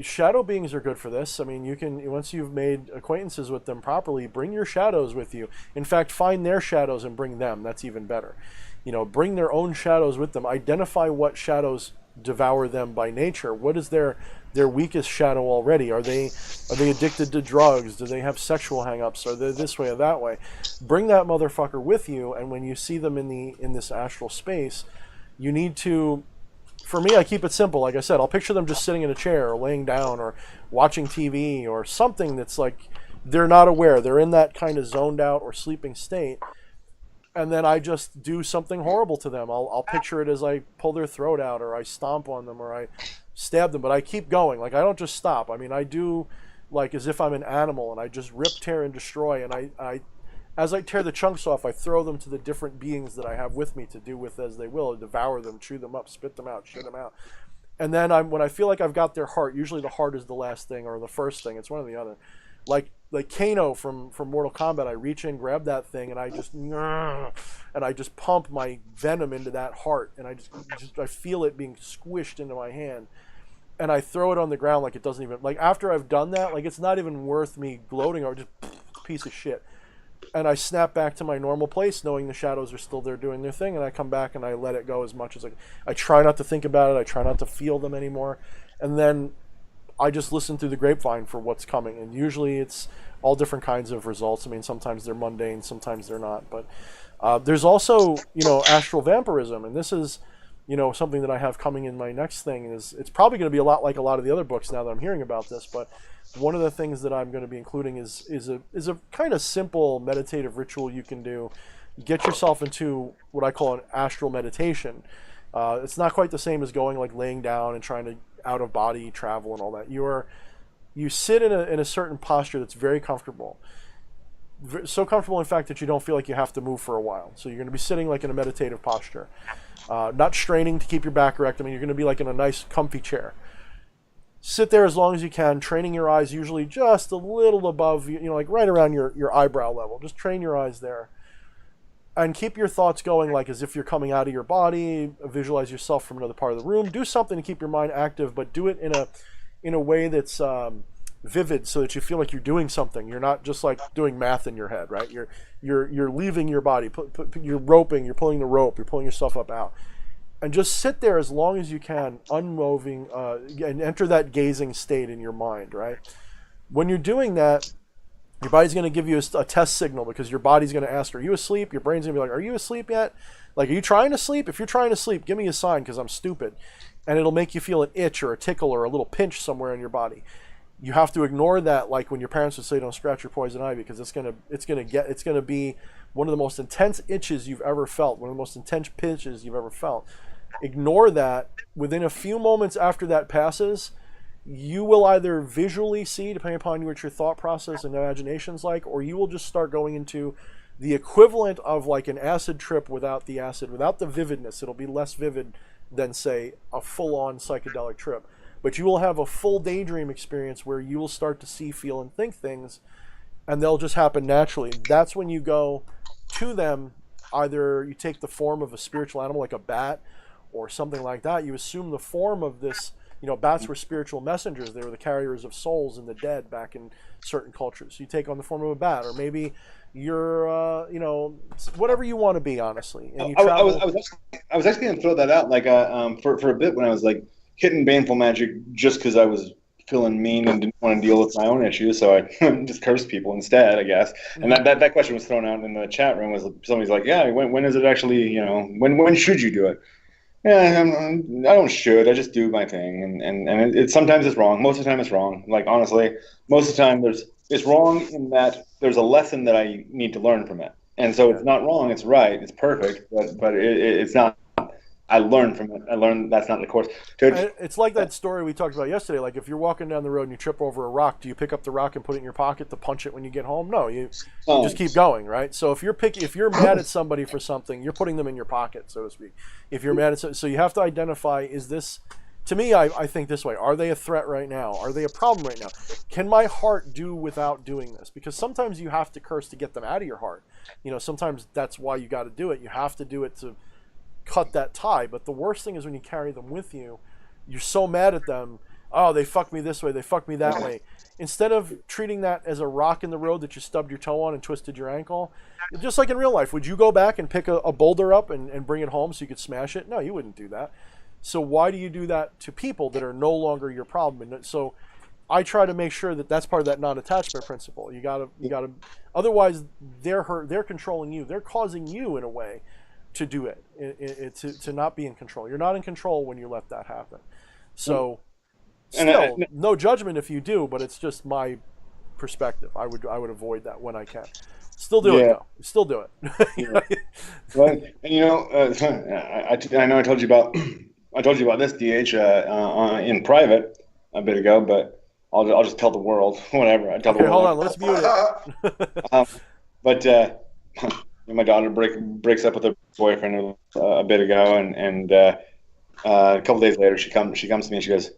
shadow beings are good for this. I mean, you can, once you've made acquaintances with them properly, bring your shadows with you. In fact, find their shadows and bring them. That's even better. Bring their own shadows with them. Identify what shadows devour them by nature? What is their weakest shadow already? Are they addicted to drugs? Do they have sexual hang-ups? Are they this way or that way? Bring that motherfucker with you, and when you see them in this astral space, you need to. For me, I keep it simple. Like I said, I'll picture them just sitting in a chair or laying down or watching TV or something that's like they're not aware. They're in that kind of zoned out or sleeping state. And then I just do something horrible to them. I'll picture it as I pull their throat out or I stomp on them or I stab them. But I keep going. Like, I don't just stop. I mean, I do like as if I'm an animal, and I just rip, tear, and destroy. And I as I tear the chunks off, I throw them to the different beings that I have with me to do with as they will, devour them, chew them up, spit them out, shit them out. And then when I feel like I've got their heart, usually the heart is the last thing or the first thing. It's one or the other. Like Kano from Mortal Kombat, I reach in, grab that thing, and I just pump my venom into that heart, and I feel it being squished into my hand, and I throw it on the ground like it doesn't even, like after I've done that, like it's not even worth me gloating or just piece of shit. And I snap back to my normal place, knowing the shadows are still there doing their thing, and I come back and I let it go as much as I try not to think about it. I try not to feel them anymore, and then I just listen through the grapevine for what's coming, and usually it's all different kinds of results. I mean, sometimes they're mundane, sometimes they're not. But there's also, astral vampirism, and this is, something that I have coming in my next thing. It's probably going to be a lot like a lot of the other books now that I'm hearing about this. But one of the things that I'm going to be including is a kind of simple meditative ritual you can do. Get yourself into what I call an astral meditation. It's not quite the same as going like laying down and trying to out of body travel and all that. You sit in a certain posture that's very comfortable, so comfortable in fact that you don't feel like you have to move for a while. So you're going to be sitting like in a meditative posture, not straining to keep your back erect. I mean, you're going to be like in a nice comfy chair. Sit there as long as you can, training your eyes usually just a little above, like right around your eyebrow level. Just train your eyes there. And keep your thoughts going like as if you're coming out of your body. Visualize yourself from another part of the room. Do something to keep your mind active, but do it in a way that's vivid, so that you feel like you're doing something. You're not just like doing math in your head, right? You're leaving your body. You're roping. You're pulling the rope. You're pulling yourself up out, and just sit there as long as you can, unmoving, and enter that gazing state in your mind, right? When you're doing that, your body's going to give you a test signal, because your body's going to ask, are you asleep? Your brain's going to be like, are you asleep yet? Like, are you trying to sleep? If you're trying to sleep, give me a sign, because I'm stupid. And it'll make you feel an itch or a tickle or a little pinch somewhere in your body. You have to ignore that, like when your parents would say, don't scratch your poison ivy, because it's going to be one of the most intense itches you've ever felt, one of the most intense pinches you've ever felt. Ignore that. Within a few moments after that passes, you will either visually see, depending upon what your thought process and imagination's like, or you will just start going into the equivalent of like an acid trip without the acid, without the vividness. It'll be less vivid than, say, a full-on psychedelic trip. But you will have a full daydream experience where you will start to see, feel, and think things, and they'll just happen naturally. That's when you go to them. Either you take the form of a spiritual animal like a bat or something like that. You assume the form of this. Bats were spiritual messengers. They were the carriers of souls in the dead back in certain cultures. So you take on the form of a bat, or maybe you're, whatever you want to be, honestly. And you travel. I was actually going to throw that out, like, for a bit when I was like hitting baneful magic just because I was feeling mean and didn't want to deal with my own issues, so I just cursed people instead, I guess. And that question was thrown out in the chat room. Was somebody's like, yeah, when is it actually, when should you do it? Yeah, I don't should. I just do my thing, and it sometimes it's wrong. Most of the time it's wrong. Like, honestly, most of the time it's wrong in that there's a lesson that I need to learn from it, and so it's not wrong. It's right. It's perfect, but it's not. I learned from it. I learned that's not the course. It's like that story we talked about yesterday. Like, if you're walking down the road and you trip over a rock, do you pick up the rock and put it in your pocket to punch it when you get home? No, you just keep going, right? So if you're mad at somebody for something, you're putting them in your pocket, so to speak. If you're mad at so you have to identify, is this, to me, I think this way, are they a threat right now? Are they a problem right now? Can my heart do without doing this? Because sometimes you have to curse to get them out of your heart. Sometimes that's why you got to do it. You have to do it to cut that tie. But the worst thing is when you carry them with you, you're so mad at them. Oh, they fucked me this way, they fucked me that way. Instead of treating that as a rock in the road that you stubbed your toe on and twisted your ankle, just like in real life, would you go back and pick a boulder up and bring it home so you could smash it? No, you wouldn't do that. So why do you do that to people that are no longer your problem? And so I try to make sure that that's part of that non-attachment principle. You gotta. Otherwise, they're controlling you. They're causing you in a way to do it, to not be in control. You're not in control when you let that happen. So, still, no judgment if you do, but it's just my perspective. I would avoid that when I can. Still do it though. Still do it. Yeah. Well, and you know, I know I told you about this, DH, in private a bit ago, but I'll just tell the world whatever. I tell the world. Hold on, let's mute it. But my daughter breaks up with her boyfriend a bit ago, and a couple days later she comes to me and she goes,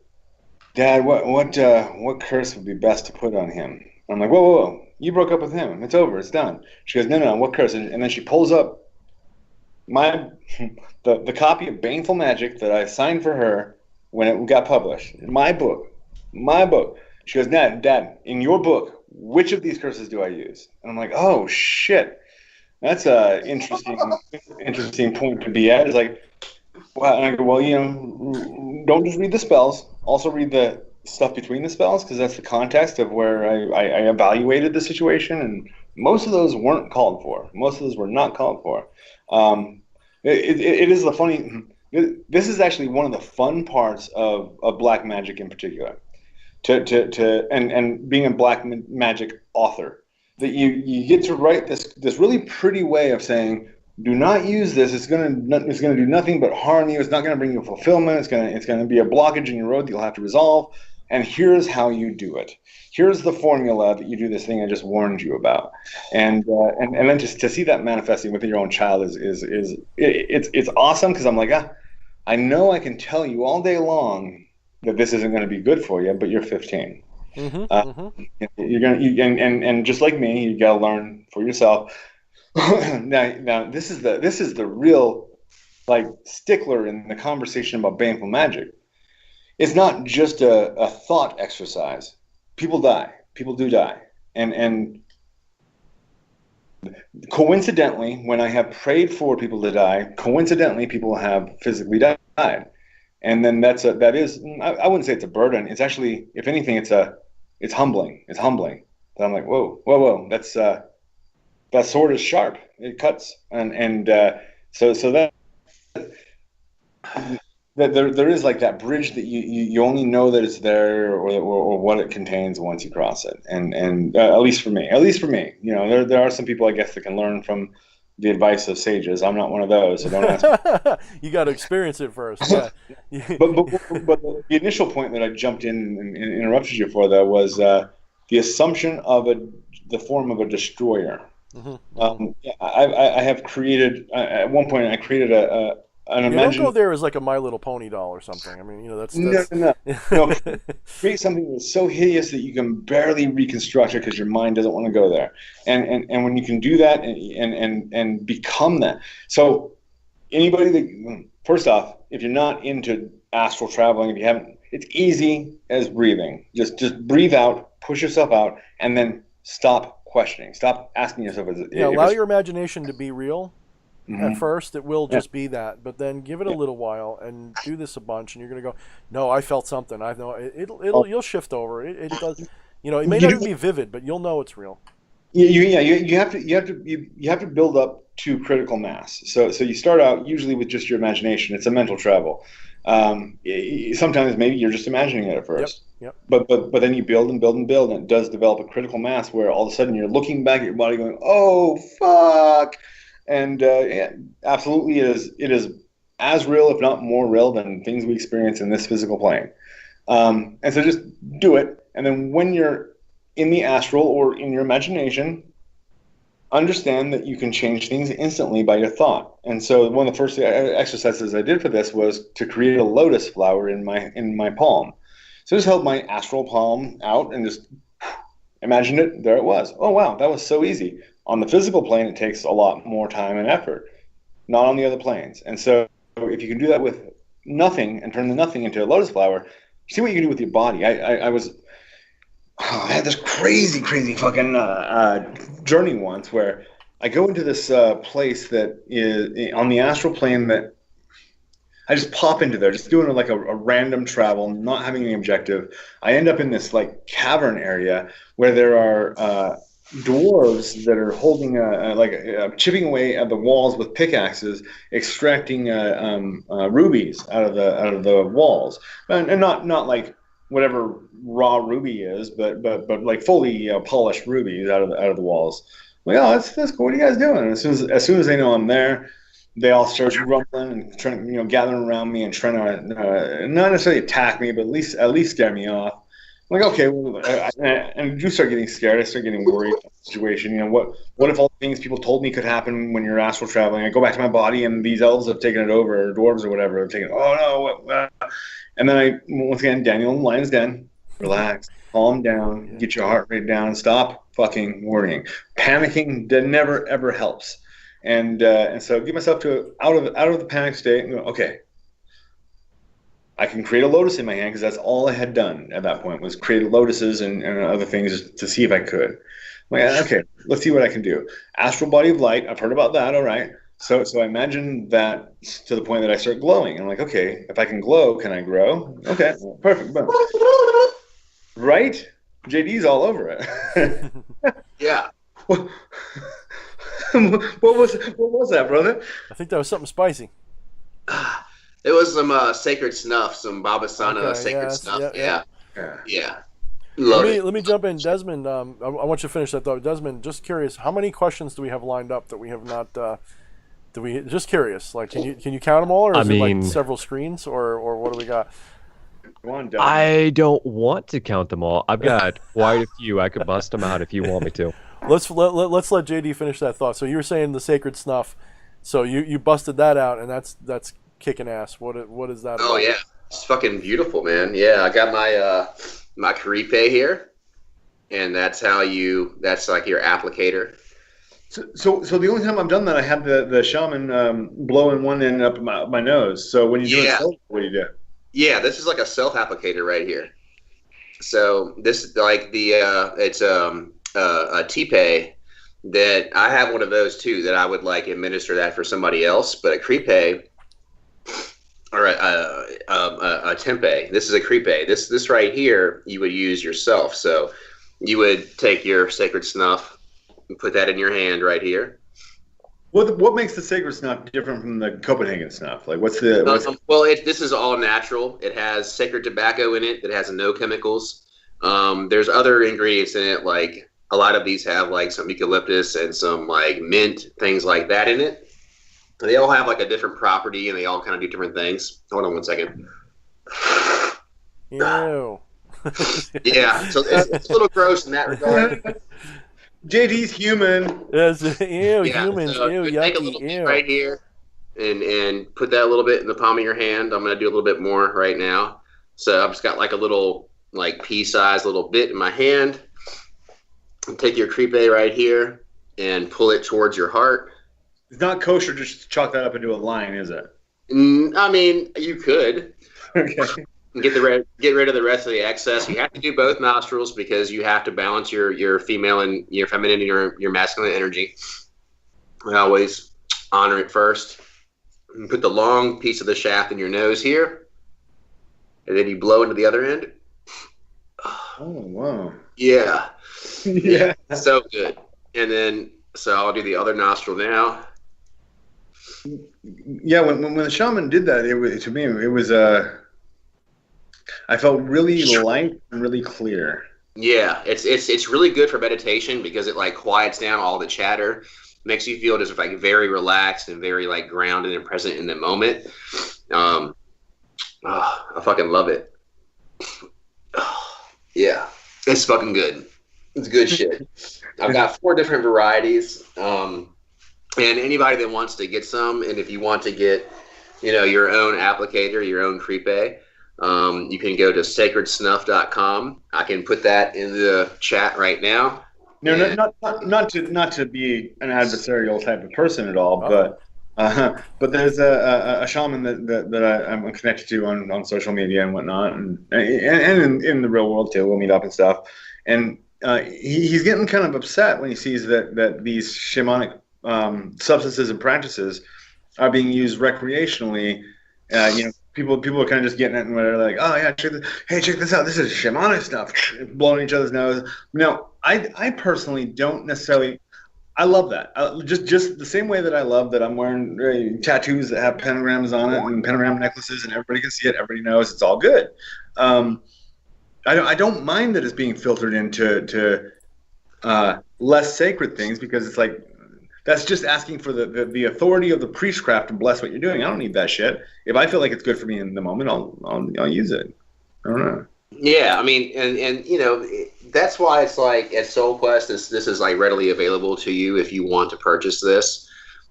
"Dad, what curse would be best to put on him?" I'm like, whoa, you broke up with him. It's over. It's done. She goes, no, what curse? And then she pulls up the copy of Baneful Magic that I signed for her when it got published. My book. She goes, Dad, in your book, which of these curses do I use? And I'm like, oh, shit. That's a interesting point to be at. It's like, well, and I go, well, you know, don't just read the spells. Also read the stuff between the spells, because that's the context of where I evaluated the situation, and most of those weren't called for. Most of those were not called for. It is the funny. This is actually one of the fun parts of black magic in particular. And being a black magic author, that you get to write this really pretty way of saying, do not use this. It's gonna do nothing but harm you. It's not gonna bring you fulfillment. It's gonna be a blockage in your road that you'll have to resolve. And here's how you do it. Here's the formula that you do this thing I just warned you about. And then just to see that manifesting within your own child it's awesome, because I'm like, I know I can tell you all day long that this isn't going to be good for you, but you're 15. You're gonna and just like me, you got to learn for yourself. now this is the real like stickler in the conversation about baneful magic. It's not just a thought exercise. People die. People do die. And coincidentally, when I have prayed for people to die, coincidentally, people have physically died. And then that is, I wouldn't say it's a burden. It's actually, if anything, it's humbling. It's humbling. And I'm like, whoa, that sword is sharp. It cuts. And so that there is like that bridge that you only know that it's there or what it contains once you cross it. And at least for me, you know, there are some people, I guess, that can learn from the advice of sages. I'm not one of those, so don't ask me. You got to experience it first. Yeah. but the initial point that I jumped in and interrupted you for, though, was the assumption of the form of a destroyer. I have created at one point. I created don't go there as like a My Little Pony doll or something. I mean, you know, that's... No. Create something that's so hideous that you can barely reconstruct it because your mind doesn't want to go there. And when you can do that and become that. So anybody that, first off, if you're not into astral traveling, if you haven't, it's easy as breathing. Just breathe out, push yourself out, and then stop questioning. Stop asking yourself. Allow your imagination to be real. At first, it will just be that, but then give it a little while and do this a bunch, and you're gonna go, no, I felt something. I know you'll shift over. It does, you know, it may not even be vivid, but you'll know it's real. You have to build up to critical mass. So you start out usually with just your imagination. It's a mental travel. Sometimes maybe you're just imagining it at first. Yep. But then you build and build and build, and it does develop a critical mass where all of a sudden you're looking back at your body going, oh fuck. And absolutely, it is as real, if not more real, than things we experience in this physical plane. And so just do it. And then when you're in the astral or in your imagination, understand that you can change things instantly by your thought. And so one of the first exercises I did for this was to create a lotus flower in my palm. So I just held my astral palm out and just imagined it. There it was. Oh, wow, that was so easy. On the physical plane, it takes a lot more time and effort, not on the other planes. And so if you can do that with nothing and turn the nothing into a lotus flower, see what you can do with your body. I had this crazy fucking journey once where I go into this place that is on the astral plane that I just pop into there, just doing like a random travel, not having any objective. I end up in this like cavern area where there are dwarves that are holding chipping away at the walls with pickaxes, extracting rubies out of the walls, and not like whatever raw ruby is, but like fully polished rubies out of the walls. I'm like, oh, that's cool. What are you guys doing? And as soon as they know I'm there, they all start rumbling and trying, gathering around me and trying to not necessarily attack me, but at least scare me off. I'm like, okay, well, and I do start getting scared. I start getting worried about the situation. What if all the things people told me could happen when you're astral traveling? I go back to my body and these elves have taken it over, or dwarves or whatever have taken it. Oh no! And then once again, Daniel in the Lion's Den, relax, calm down, get your heart rate down, stop fucking worrying. Panicking never ever helps. And so get myself out of the panic state and go, okay, I can create a lotus in my hand, because that's all I had done at that point, was create lotuses and other things to see if I could. I'm like, okay, let's see what I can do. Astral body of light, I've heard about that, all right. So I imagine that to the point that I start glowing. I'm like, okay, if I can glow, can I grow? Okay, perfect. Boom. Right? JD's all over it. Yeah. What was that, brother? I think that was something spicy. It was some sacred snuff, some Babasana sacred snuff. Yeah. Let me jump in, Desmond. I want you to finish that thought. Desmond, just curious, how many questions do we have lined up that we have not? Just curious, like, can you count them all, or is it like several screens, or what do we got? Go on, Desmond. I don't want to count them all. I've got quite a few. I could bust them out if you want me to. Let's let JD finish that thought. So you were saying the sacred snuff. So you busted that out, and that's kicking ass. What is that? Oh, yeah. It's fucking beautiful, man. Yeah, I got my Karipe here, and that's like your applicator. So the only time I've done that, I had the shaman blowing one end up my nose. So when you do it, what do you do? Yeah, this is like a self-applicator right here. So this is like it's a Tipe that I have one of those too, that I would like administer that for somebody else, but a Kripe or a Tempe. This is a Kripe. This right here you would use yourself. So you would take your sacred snuff and put that in your hand right here. What makes the sacred snuff different from the Copenhagen snuff? Like, what's the? This is all natural. It has sacred tobacco in it that has no chemicals. There's other ingredients in it, like a lot of these have like some eucalyptus and some like mint, things like that in it. They all have like a different property, and they all kind of do different things. Hold on one second. Ew. Yeah, so it's a little gross in that regard. JD's human. Yes, ew, Yeah, humans, so ew, take a yucky, little bit ew. right here, and put that a little bit in the palm of your hand. I'm gonna do a little bit more right now. So I've just got like a little like pea-sized little bit in my hand. Take your Kripe right here and pull it towards your heart. It's not kosher just to chalk that up into a line, is it? I mean, you could. Okay. Get rid of the rest of the excess. You have to do both nostrils because you have to balance your female and your feminine and your masculine energy. I always honor it first. And put the long piece of the shaft in your nose here, and then you blow into the other end. Oh wow. Yeah. Yeah. So good. And then I'll do the other nostril now. Yeah, when the shaman did that, it was I felt really light and really clear. Yeah, it's really good for meditation because it like quiets down all the chatter, makes you feel just like very relaxed and very like grounded and present in the moment. I fucking love it. Yeah, it's fucking good. It's good shit. I've got 4 different varieties. And anybody that wants to get some, and if you want to get, your own applicator, your own Kripe, you can go to sacredsnuff.com. I can put that in the chat right now. No, not to be an adversarial type of person at all, but there's a shaman that I'm connected to on social media and whatnot, and in the real world too. We'll meet up and stuff, and he's getting kind of upset when he sees that these shamanic substances and practices are being used recreationally People are kind of just getting it and whatever. Like, oh yeah, check this out. This is shamanic stuff, blowing each other's nose. No, I personally don't necessarily. I love that. Just the same way that I love that I'm wearing tattoos that have pentagrams on it and pentagram necklaces, and everybody can see it. Everybody knows it's all good. I don't mind that it's being filtered into less sacred things, because it's like that's just asking for the authority of the priestcraft to bless what you're doing. I don't need that shit. If I feel like it's good for me in the moment, I'll use it. I don't know. Yeah, I mean, and that's why it's like at Soul Quest, this is like readily available to you if you want to purchase this,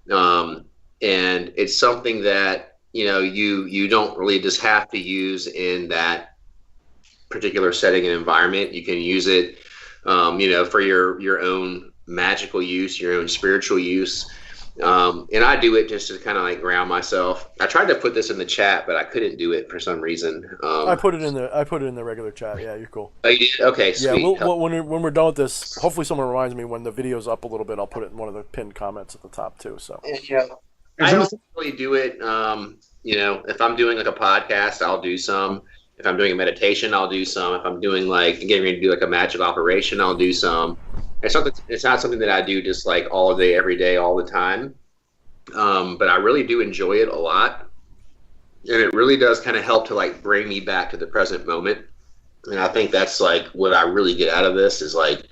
and it's something that you don't really just have to use in that particular setting and environment. You can use it, for your own magical use, your own spiritual use. And I do it just to kind of like ground myself. I tried to put this in the chat, but I couldn't do it for some reason. I put it in the regular chat. Yeah, you're cool. Oh, you did? Okay, sweet. Yeah, when we're done with this, hopefully someone reminds me when the video's up a little bit. I'll put it in one of the pinned comments at the top too. So. And, I don't really do it. If I'm doing like a podcast, I'll do some. If I'm doing a meditation, I'll do some. If I'm doing like getting ready to do like a magic operation, I'll do some. It's not something that I do just like all day, every day, all the time. But I really do enjoy it a lot. And it really does kind of help to like bring me back to the present moment. And I think that's like what I really get out of this is like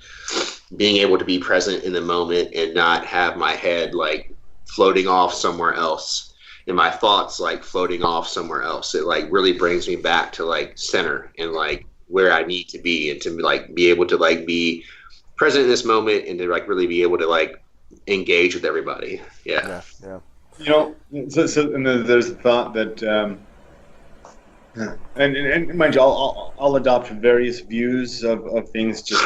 being able to be present in the moment and not have my head like floating off somewhere else and my thoughts like floating off somewhere else. It like really brings me back to like center and like where I need to be, and to like be able to like be present in this moment and to like really be able to like engage with everybody. Yeah. So and there's the thought that and mind you, I'll adopt various views of things, just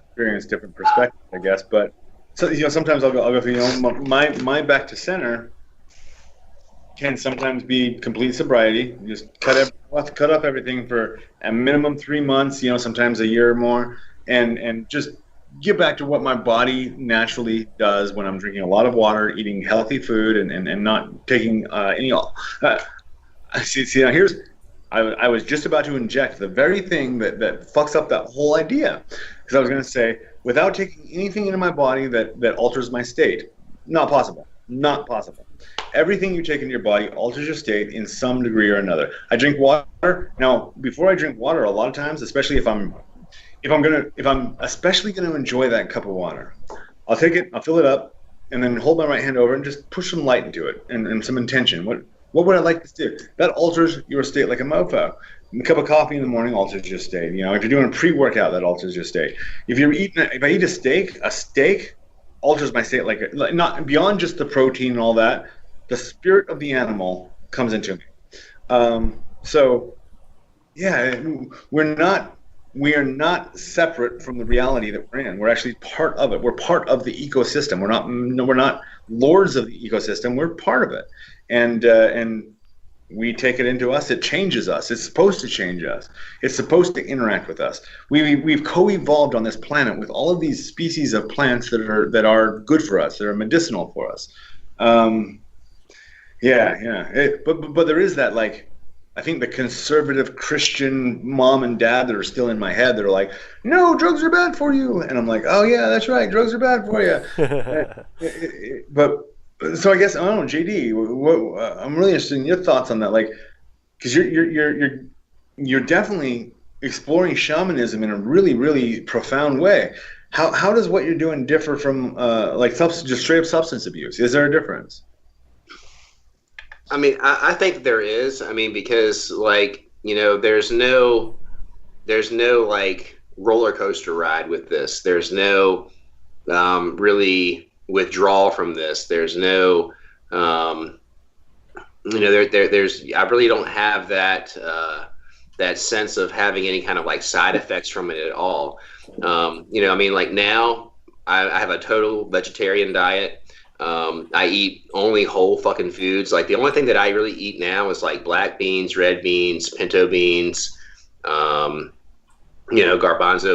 experience different perspectives, I guess. But so sometimes I'll go through my back to center can sometimes be complete sobriety. Just cut up everything for a minimum 3 months, sometimes a year or more, and just get back to what my body naturally does when I'm drinking a lot of water, eating healthy food, and not taking any. See now I was just about to inject the very thing that fucks up that whole idea, because I was going to say, without taking anything into my body that alters my state, not possible. Everything you take into your body alters your state in some degree or another. I drink water. Now, before I drink water, a lot of times, especially if I'm especially going to enjoy that cup of water, I'll take it, I'll fill it up, and then hold my right hand over and just push some light into it and some intention. What would I like this to do? That alters your state like a mofo. A cup of coffee in the morning alters your state. If you're doing a pre-workout, that alters your state. If I eat a steak alters my state like not beyond just the protein and all that. The spirit of the animal comes into me. So, yeah, we are not separate from the reality that we're in. We're actually part of it. We're part of the ecosystem. We're not lords of the ecosystem. We're part of it, and we take it into us. It changes us. It's supposed to change us. It's supposed to interact with us. We've co-evolved on this planet with all of these species of plants that are good for us, that are medicinal for us. But there is that, like, I think the conservative Christian mom and dad that are still in my head that are like, no, drugs are bad for you. And I'm like, oh yeah, that's right, drugs are bad for you. But so I guess, I don't know, JD, I'm really interested in your thoughts on that, like, because you're definitely exploring shamanism in a really, really profound way. How does what you're doing differ from just straight up substance abuse? Is there a difference? I mean, I think there is. I mean, because there's no like roller coaster ride with this. There's no really withdrawal from this. There's no there's I really don't have that sense of having any kind of like side effects from it at all. I mean, like now I have a total vegetarian diet. I eat only whole fucking foods. Like the only thing that I really eat now is like black beans, red beans, pinto beans, garbanzo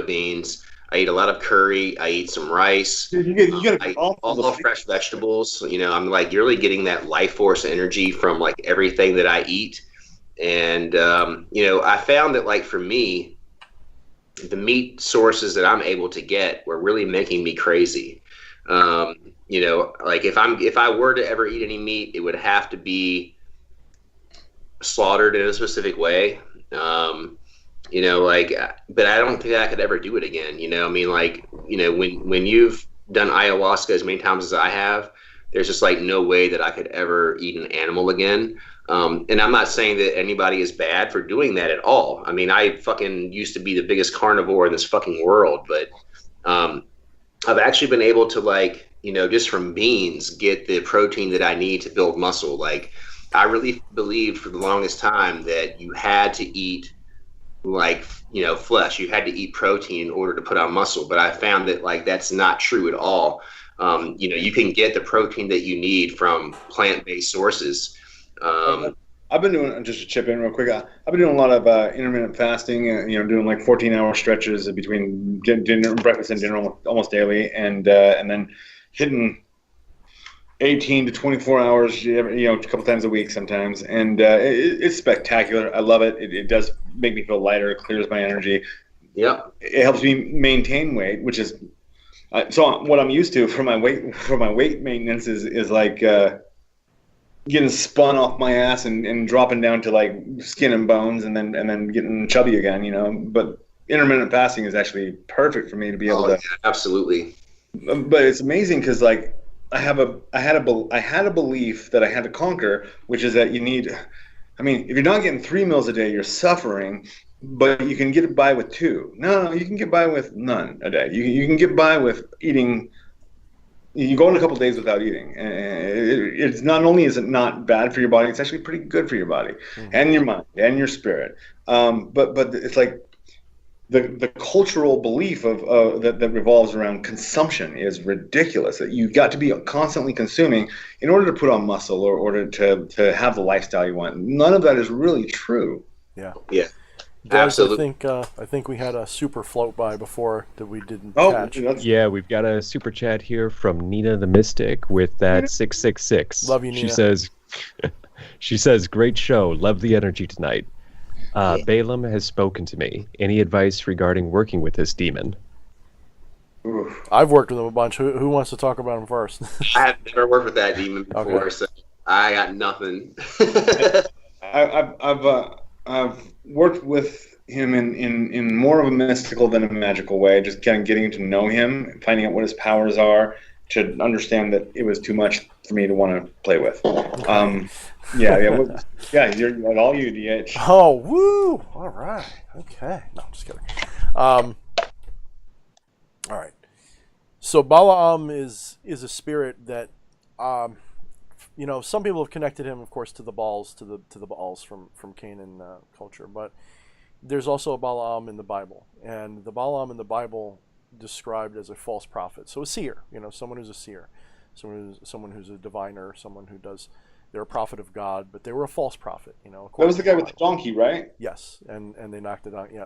beans. I eat a lot of curry. I eat some rice. Dude, you get I eat all all fresh vegetables. You know, I'm like really getting that life force energy from like everything that I eat. And you know, I found that like for me, the meat sources that I'm able to get were really making me crazy. You know, like if I were to ever eat any meat, it would have to be slaughtered in a specific way. You know, like, but I don't think I could ever do it again. You know, I mean, like, you know, when you've done ayahuasca as many times as I have, there's just like no way that I could ever eat an animal again. And I'm not saying that anybody is bad for doing that at all. I mean, I fucking used to be the biggest carnivore in this fucking world, but I've actually been able to, like, you know, just from beans, get the protein that I need to build muscle. Like, I really believed for the longest time that you had to eat, like, you know, flesh. You had to eat protein in order to put on muscle. But I found that, like, that's not true at all. You know, you can get the protein that you need from plant-based sources. I've been doing, just to chip in real quick, I've been doing a lot of intermittent fasting, you know, doing like 14-hour stretches between dinner, breakfast and dinner almost daily, and then hitting 18 to 24 hours, you know, a couple times a week sometimes. And it's spectacular. I love it. It does make me feel lighter. It clears my energy. Yeah. It helps me maintain weight, which is, so what I'm used to for my weight maintenance is like, getting spun off my ass and dropping down to like skin and bones and then getting chubby again, you know. But intermittent fasting is actually perfect for me to be able to. Yeah, absolutely. But it's amazing because like I had a belief that I had to conquer, which is that you need. I mean, if you're not getting 3 meals a day, you're suffering. But you can get by with 2. No, you can get by with none a day. You can get by with eating. You go in a couple of days without eating. It's not only is it not bad for your body, it's actually pretty good for your body and your mind and your spirit. But it's like the cultural belief of that revolves around consumption is ridiculous. That you got to be constantly consuming in order to put on muscle or order to have the lifestyle you want. None of that is really true. Yeah. Yeah. Doug, Absolutely. I think we had a super float by before that we didn't catch. Yeah, we've got a super chat here from Nina the Mystic with that 666. Love you, Nina. She says, great show. Love the energy tonight. Balaam has spoken to me. Any advice regarding working with this demon? Oof. I've worked with him a bunch. Who wants to talk about him first? I have never worked with that demon before, Okay. so I got nothing. I've worked with him in more of a mystical than a magical way, just kind of getting to know him, finding out what his powers are, to understand that it was too much for me to want to play with. You're all you, DH. Oh, woo! All right. Okay. No, I'm just kidding. All right. So Balaam is a spirit that, you know, some people have connected him, of course, to the Baals, to the Baals from Canaan culture. But there's also a Balaam in the Bible, and the Balaam in the Bible described as a false prophet. So a seer, you know, someone who's a seer, someone who's a diviner, someone who does. They're a prophet of God, but they were a false prophet. You know, That was the guy with the donkey, right? Yes, and they knocked it out. Yeah.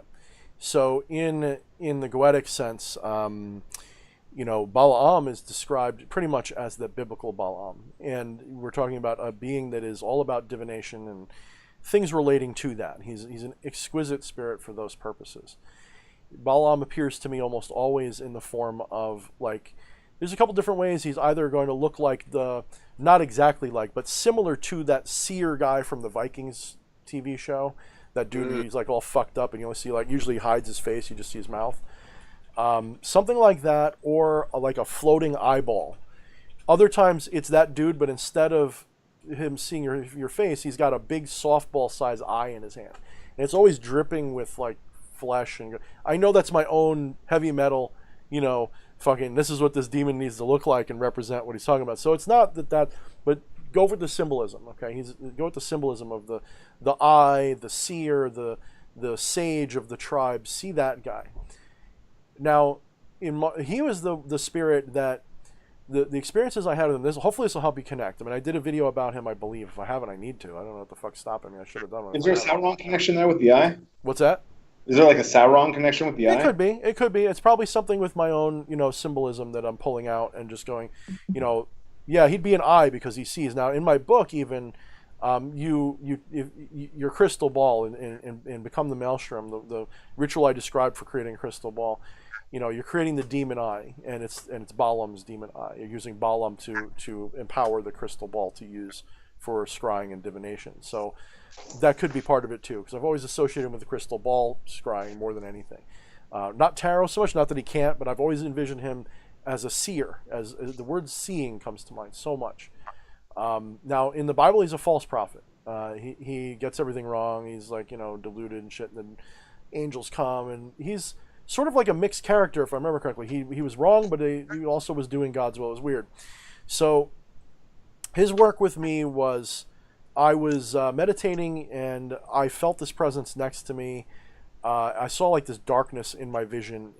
So in the Goetic sense, you know, Balaam is described pretty much as the biblical Balaam, and we're talking about a being that is all about divination and things relating to that. He's an exquisite spirit for those purposes. Balaam appears to me almost always in the form of, like, there's a couple different ways he's either going to look like not exactly like, but similar to that seer guy from the Vikings TV show. That dude, he's like all fucked up, and you only see, like, usually he hides his face, you just see his mouth. Something like that, or like a floating eyeball. Other times it's that dude, but instead of him seeing your face, he's got a big softball-sized eye in his hand, and it's always dripping with like flesh. And I know that's my own heavy metal, you know, fucking. This is what this demon needs to look like and represent what he's talking about. So it's not that, but go with the symbolism. Okay, go with the symbolism of the eye, the seer, the sage of the tribe. See that guy. Now, he was the spirit that the experiences I had with him. Hopefully this will help you connect. I mean, I did a video about him, I believe. If I haven't, I need to. I don't know what the fuck's stopping me. I should have done one. Is there a Sauron connection there with the eye? What's that? Is there like a Sauron connection with the It eye? could be. It could be. It's probably something with my own, symbolism that I'm pulling out and just going, yeah, he'd be an eye because he sees. Now, in my book, even, your crystal ball and become the maelstrom, the ritual I described for creating a crystal ball. You're creating the demon eye, and it's Balaam's demon eye. You're using Balaam to empower the crystal ball to use for scrying and divination. So that could be part of it too, because I've always associated him with the crystal ball scrying more than anything. Not tarot so much, not that he can't, but I've always envisioned him as a seer, as the word seeing comes to mind so much. Now, in the Bible, he's a false prophet. He gets everything wrong. He's like, deluded and shit, and then angels come, and he's sort of like a mixed character, if I remember correctly. He was wrong, but he also was doing God's will. It was weird. So his work with me was, I was meditating, and I felt this presence next to me. I saw like this darkness in my vision,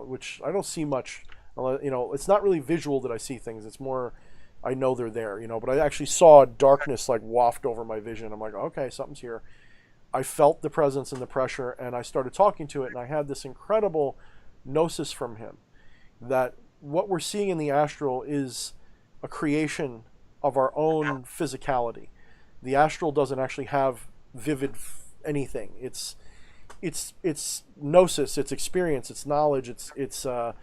which I don't see much. It's not really visual that I see things. It's more, I know they're there, but I actually saw darkness like waft over my vision. I'm like, okay, something's here. I felt the presence and the pressure, and I started talking to it, and I had this incredible gnosis from him that what we're seeing in the astral is a creation of our own physicality. The astral doesn't actually have vivid anything. It's gnosis, it's experience, it's knowledge, it's a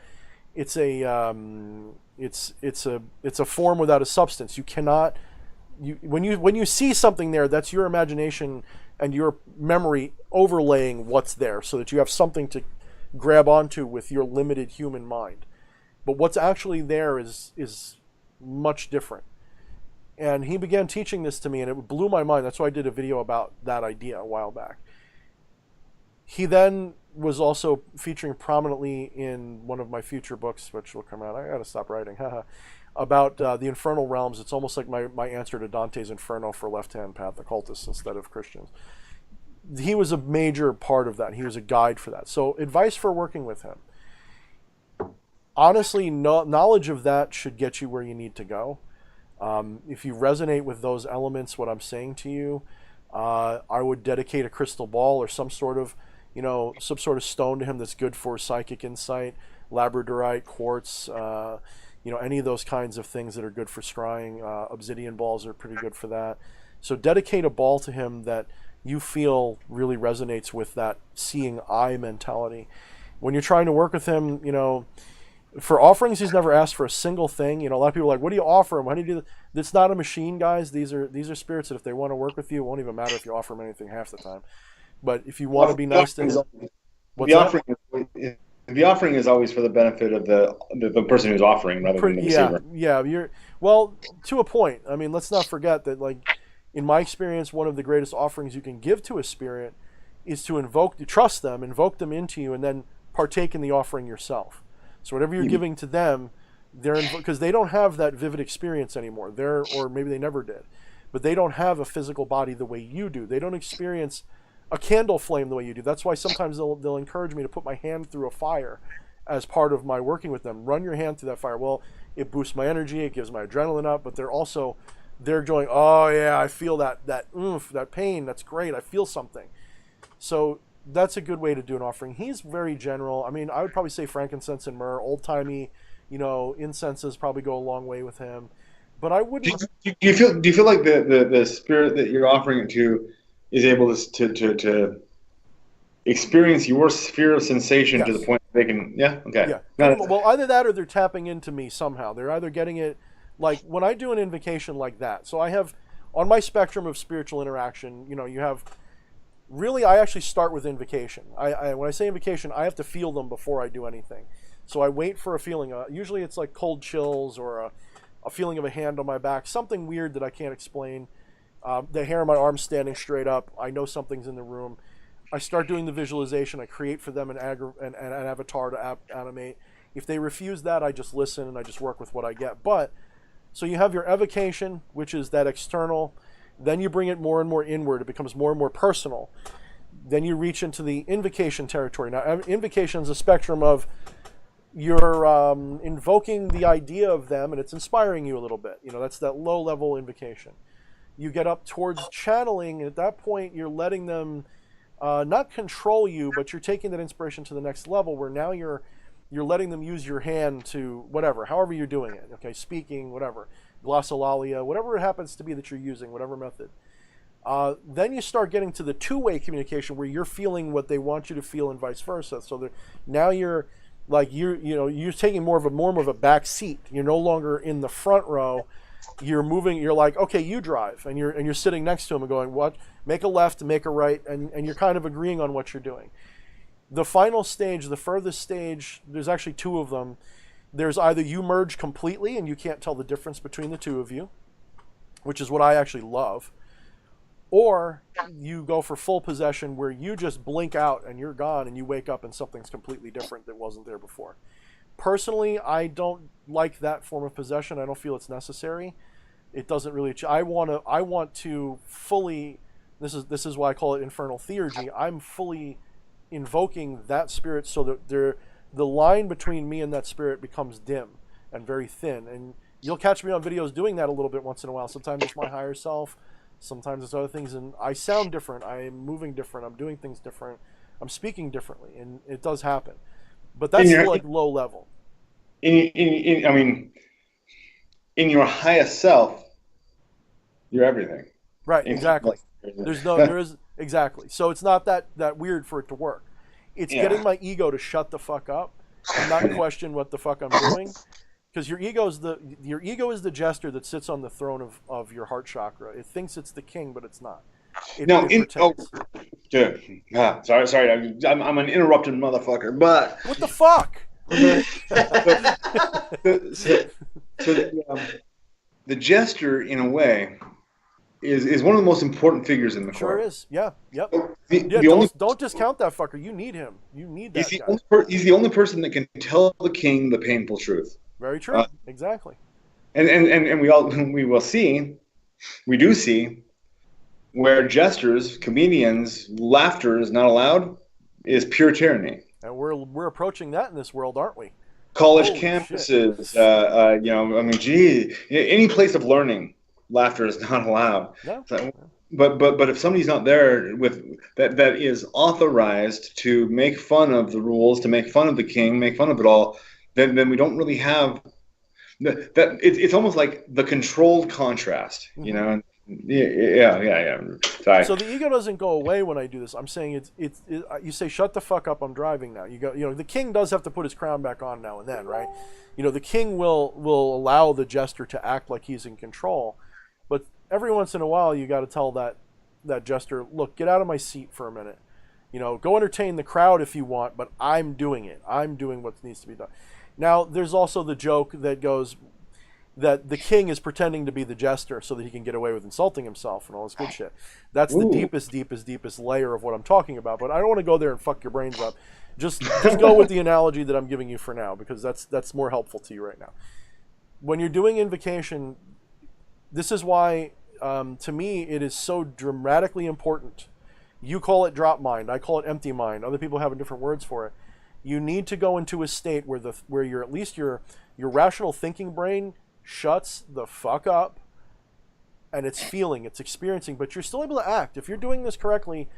form without a substance. You cannot, when you see something there, that's your imagination and your memory overlaying what's there, so that you have something to grab onto with your limited human mind. But what's actually there is much different. And he began teaching this to me, and it blew my mind. That's why I did a video about that idea a while back. He then was also featuring prominently in one of my future books, which will come out. I gotta stop writing, about the infernal realms. It's almost like my answer to Dante's Inferno for left-hand path occultists instead of Christians. He was a major part of that. He was a guide for that. So advice for working with him. Honestly, knowledge of that should get you where you need to go. If you resonate with those elements, what I'm saying to you, I would dedicate a crystal ball or some sort of stone to him that's good for psychic insight, labradorite, quartz, any of those kinds of things that are good for scrying. Obsidian balls are pretty good for that. So dedicate a ball to him that you feel really resonates with that seeing eye mentality. When you're trying to work with him, for offerings, he's never asked for a single thing. A lot of people are like, what do you offer him? How do you do that? It's not a machine, guys. These are spirits that if they want to work with you, it won't even matter if you offer them anything half the time. But if you want to be nice to him, the offering is always for the benefit of the person who's offering rather than the receiver. Yeah, to a point. I mean, let's not forget that, like, in my experience, one of the greatest offerings you can give to a spirit is to trust them, invoke them into you, and then partake in the offering yourself. So whatever you're giving to them, because they don't have that vivid experience anymore. Or maybe they never did, but they don't have a physical body the way you do. They don't experience a candle flame the way you do. That's why sometimes they'll encourage me to put my hand through a fire as part of my working with them. Run your hand through that fire. Well, it boosts my energy, it gives my adrenaline up, but they're going, oh yeah, I feel that oomph, that pain, that's great, I feel something. So that's a good way to do an offering. He's very general. I mean, I would probably say frankincense and myrrh, old-timey, incenses probably go a long way with him. But I wouldn't. Do you feel like the spirit that you're offering it to is able to experience your sphere of sensation to the point that they can? Yeah. Okay. Yeah. Well, either that or they're tapping into me somehow. They're either getting it, like when I do an invocation like that. So I have on my spectrum of spiritual interaction. You have. Really, I actually start with invocation. When I say invocation, I have to feel them before I do anything. So I wait for a feeling. Usually it's like cold chills or a feeling of a hand on my back, something weird that I can't explain. The hair on my arm standing straight up. I know something's in the room. I start doing the visualization. I create for them an avatar to animate. If they refuse that, I just listen and I just work with what I get. So you have your evocation, which is that external. Then you bring it more and more inward. It becomes more and more personal. Then you reach into the invocation territory. Now, invocation is a spectrum of you're invoking the idea of them, and it's inspiring you a little bit. That's that low-level invocation. You get up towards channeling, and at that point, you're letting them not control you, but you're taking that inspiration to the next level where now you're letting them use your hand to whatever, however you're doing it. Okay, speaking, whatever, glossolalia, whatever it happens to be that you're using, whatever method. Then you start getting to the two-way communication where you're feeling what they want you to feel and vice versa. So now you're like you're taking more of a back seat. You're no longer in the front row. You're moving. You're like, okay, you drive, and you're sitting next to them and going, what? Make a left, make a right, and you're kind of agreeing on what you're doing. The final stage, the furthest stage, there's actually two of them. There's either you merge completely and you can't tell the difference between the two of you, which is what I actually love. Or you go for full possession where you just blink out and you're gone and you wake up and something's completely different that wasn't there before. Personally, I don't like that form of possession. I don't feel it's necessary. It doesn't really. I want to fully. This is why I call it infernal theurgy. I'm fully invoking that spirit so that the line between me and that spirit becomes dim and very thin. And you'll catch me on videos doing that a little bit once in a while. Sometimes it's my higher self. Sometimes it's other things, and I sound different. I'm moving different. I'm doing things different. I'm speaking differently, and it does happen. But that's still like low level. I mean, in your highest self, you're everything. Right. Exactly. Exactly. So it's not that weird for it to work. It's getting my ego to shut the fuck up and not question what the fuck I'm doing. Because your ego is the jester that sits on the throne of your heart chakra. It thinks it's the king, but it's not. Sorry, I'm an interrupted motherfucker. But what the fuck? The jester, in a way, is one of the most important figures in the court. Sure is. Yeah. Yep. Don't discount that fucker. You need him. You need that guy. He's the only person that can tell the king the painful truth. Very true. Exactly. And we do see where jesters, comedians, laughter is not allowed is pure tyranny. And we're approaching that in this world, aren't we? College campuses, any place of learning, laughter is not allowed. No. So, but if somebody's not there with that is authorized to make fun of the rules, to make fun of the king, make fun of it all, then we don't really have that. It's almost like the controlled contrast, you know. Yeah. Sorry. So the ego doesn't go away when I do this. I'm saying it's you say shut the fuck up. I'm driving now. You go. The king does have to put his crown back on now and then, right? The king will allow the jester to act like he's in control, but every once in a while you got to tell that jester, look, get out of my seat for a minute. Go entertain the crowd if you want, but I'm doing it. I'm doing what needs to be done. Now, there's also the joke that goes that the king is pretending to be the jester so that he can get away with insulting himself and all this good shit. That's the deepest layer of what I'm talking about. But I don't want to go there and fuck your brains up. Just go with the analogy that I'm giving you for now, because that's more helpful to you right now. When you're doing invocation, this is why, to me, it is so dramatically important. You call it drop mind. I call it empty mind. Other people have different words for it. You need to go into a state where you're at least your rational thinking brain shuts the fuck up, and it's feeling, it's experiencing, but you're still able to act. If you're doing this correctly,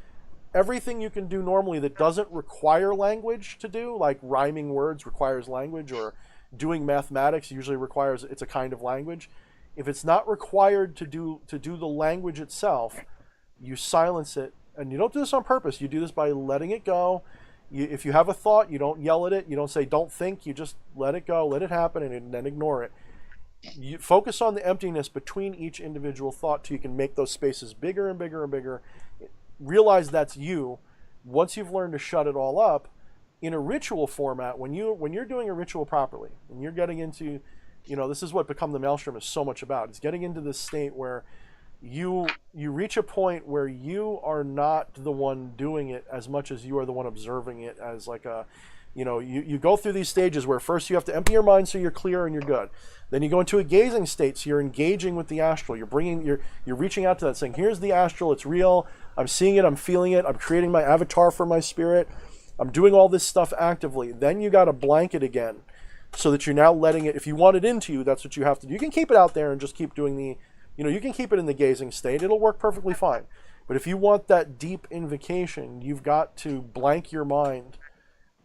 everything you can do normally that doesn't require language to do, like rhyming words requires language, or doing mathematics usually requires, it's a kind of language. If it's not required to do the language itself, you silence it, and you don't do this on purpose. You do this by letting it go. If you have a thought, you don't yell at it. You don't say, don't think. You just let it go, let it happen, and then ignore it. You focus on the emptiness between each individual thought till you can make those spaces bigger and bigger and bigger. Realize that's you. Once you've learned to shut it all up, in a ritual format, when you're doing a ritual properly, and you're getting into, this is what Become the Maelstrom is so much about. It's getting into this state where you reach a point where you are not the one doing it as much as you are the one observing it, as like a, you go through these stages where first you have to empty your mind so you're clear and you're good. Then you go into a gazing state, so you're engaging with the astral. You're reaching out to that, saying, here's the astral, it's real, I'm seeing it, I'm feeling it, I'm creating my avatar for my spirit, I'm doing all this stuff actively. Then you got to blank it again, so that you're now letting it, if you want it into you, that's what you have to do. You can keep it out there and just keep doing you can keep it in the gazing state, it'll work perfectly fine. But if you want that deep invocation, you've got to blank your mind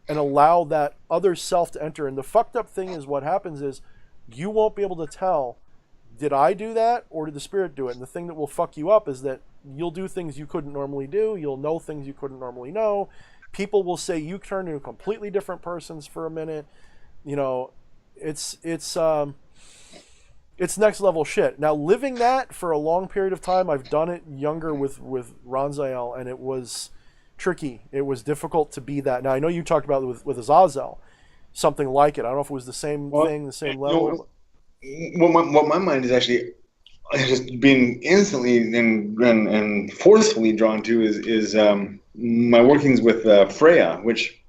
and allow that other self to enter. And the fucked up thing is, what happens is you won't be able to tell, did I do that or did the spirit do it? And the thing that will fuck you up is that you'll do things you couldn't normally do. You'll know things you couldn't normally know. People will say you turned into completely different persons for a minute. You know, it's next level shit. Now, living that for a long period of time, I've done it younger with Ranzael, and it was tricky. It was difficult to be that. Now, I know you talked about it with Azazel, something like it. I don't know if it was the same thing, the same level. What my mind is actually just being instantly and forcefully drawn to is my workings with Freya, which.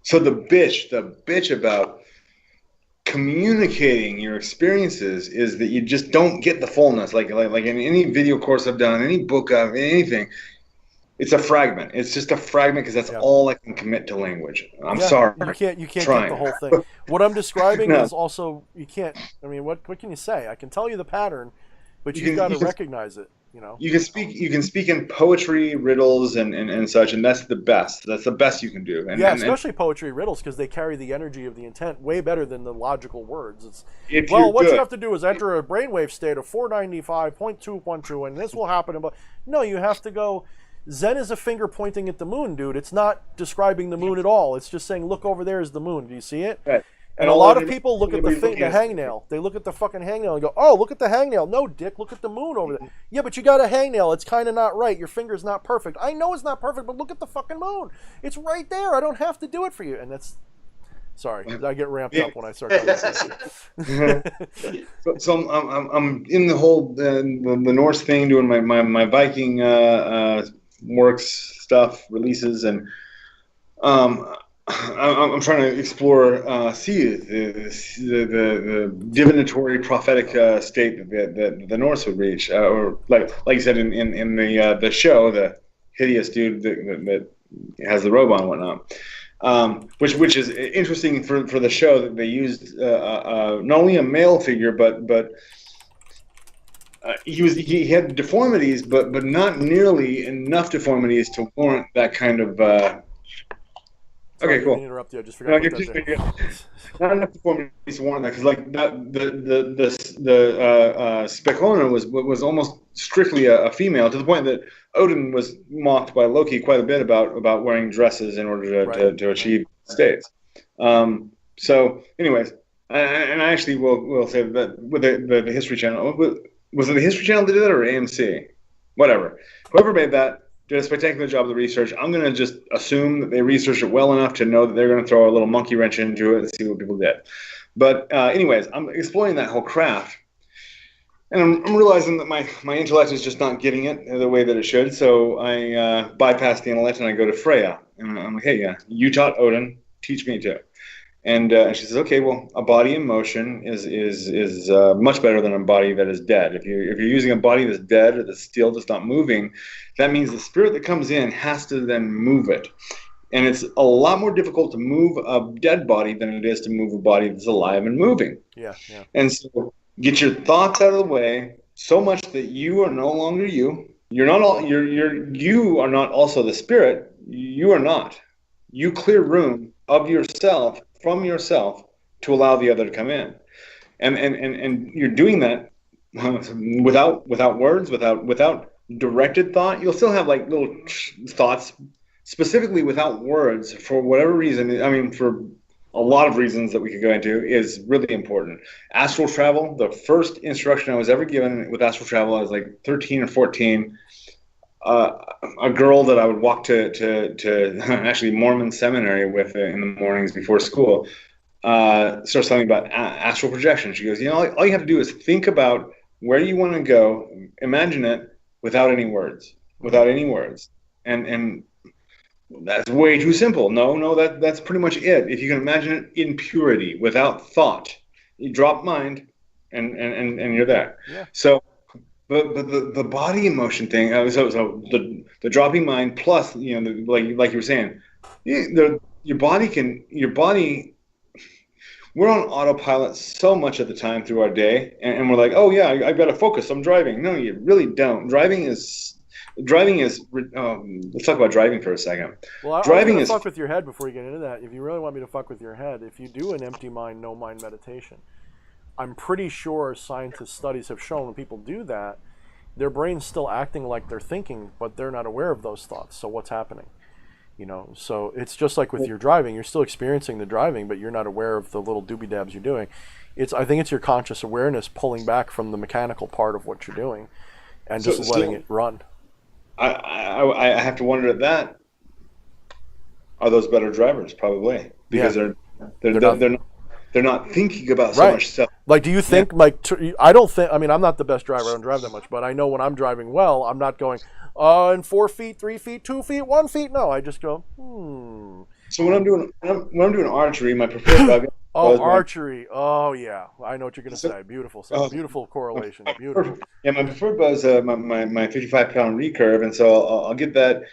So the bitch about communicating your experiences is that you just don't get the fullness. Like in any video course I've done, any book I've, anything, it's a fragment. It's just a fragment because that's all I can commit to language. I'm sorry. You can't get the whole thing. What I'm describing is also, you can't, I mean, what can you say? I can tell you the pattern, but you've got to recognize it. You know, you can speak in poetry, riddles, and such, and that's the best. That's the best you can do. Especially poetry riddles, because they carry the energy of the intent way better than the logical words. What you have to do is enter a brainwave state of 495.212, and this will happen. But no, you have to go. Zen is a finger pointing at the moon, dude. It's not describing the moon at all. It's just saying, look over there is the moon. Do you see it? Right. And a lot of people look at the hangnail. They look at the fucking hangnail and go, oh, look at the hangnail. No, dick, look at the moon over there. Yeah, but you got a hangnail. It's kind of not right. Your finger's not perfect. I know it's not perfect, but look at the fucking moon. It's right there. I don't have to do it for you. And that's... Sorry, I get ramped up when I start doing this. So I'm in the whole the Norse thing, doing my Viking works stuff, releases, and I'm trying to explore the divinatory prophetic state that the Norse would reach, or like you said in the show, the hideous dude that has the robe on and whatnot. Which is interesting for the show, that they used not only a male figure, but he had deformities, but not nearly enough deformities to warrant that kind of. Okay, cool. Interrupt you. I just forgot. Not enough deformities to warrant that, because like that the Specona was almost strictly a female, to the point that Odin was mocked by Loki quite a bit about wearing dresses in order to achieve states. So, anyways, and I actually will say that with the History Channel, was it the History Channel that did it, or AMC? Whatever. Whoever made that did a spectacular job of the research. I'm going to just assume that they researched it well enough to know that they're going to throw a little monkey wrench into it and see what people did. But anyways, I'm exploring that whole craft. And I'm realizing that my intellect is just not getting it the way that it should. So I bypass the intellect and I go to Freya. And I'm like, hey, you taught Odin, teach me too. And she says, okay, well, a body in motion is much better than a body that is dead. If you're using a body that's dead or that's still, that's not moving, that means the spirit that comes in has to then move it. And it's a lot more difficult to move a dead body than it is to move a body that's alive and moving. Yeah. And so get your thoughts out of the way so much that you are no longer you. You are not also the spirit. You are not. You clear room of yourself, from yourself, to allow the other to come in. And you're doing that without words, without directed thought. You'll still have like little thoughts, specifically without words, for whatever reason. I mean, for a lot of reasons that we could go into, is really important. Astral travel, the first instruction I was ever given with astral travel, I was like 13 or 14. A girl that I would walk to actually Mormon seminary with in the mornings before school starts telling me about astral projection. She goes, all you have to do is think about where you want to go, imagine it without any words, and that's way too simple. No, that's pretty much it. If you can imagine it in purity, without thought, you drop mind, and you're there. Yeah. So. But the body emotion thing, so the dropping mind plus, like you were saying, your body we're on autopilot so much of the time through our day, and we're like, oh yeah, I've got to focus. I'm driving. No, you really don't. Driving is. Let's talk about driving for a second. Well, I was Driving going to is. fuck with your head before you get into that. If you really want me to fuck with your head, if you do an empty mind, no mind meditation, I'm pretty sure scientists' studies have shown when people do that, their brain's still acting like they're thinking, but they're not aware of those thoughts. So what's happening? You know, so it's just like with your driving. You're still experiencing the driving, but you're not aware of the little doobie dabs you're doing. I think it's your conscious awareness pulling back from the mechanical part of what you're doing, and just letting it run. I have to wonder at that. Are those better drivers? Probably, because they're not thinking about so much stuff. Like, do you think I don't think. I mean, I'm not the best driver. I don't drive that much, but I know when I'm driving well, I'm not going in 4 feet, 3 feet, 2 feet, 1 feet. No, I just go. So when I'm doing archery, my preferred bug. Archery. Oh yeah, I know what you're gonna say. Beautiful, beautiful correlation. Beautiful. Yeah, my preferred bow is my 55-pound recurve, and so I'll get that,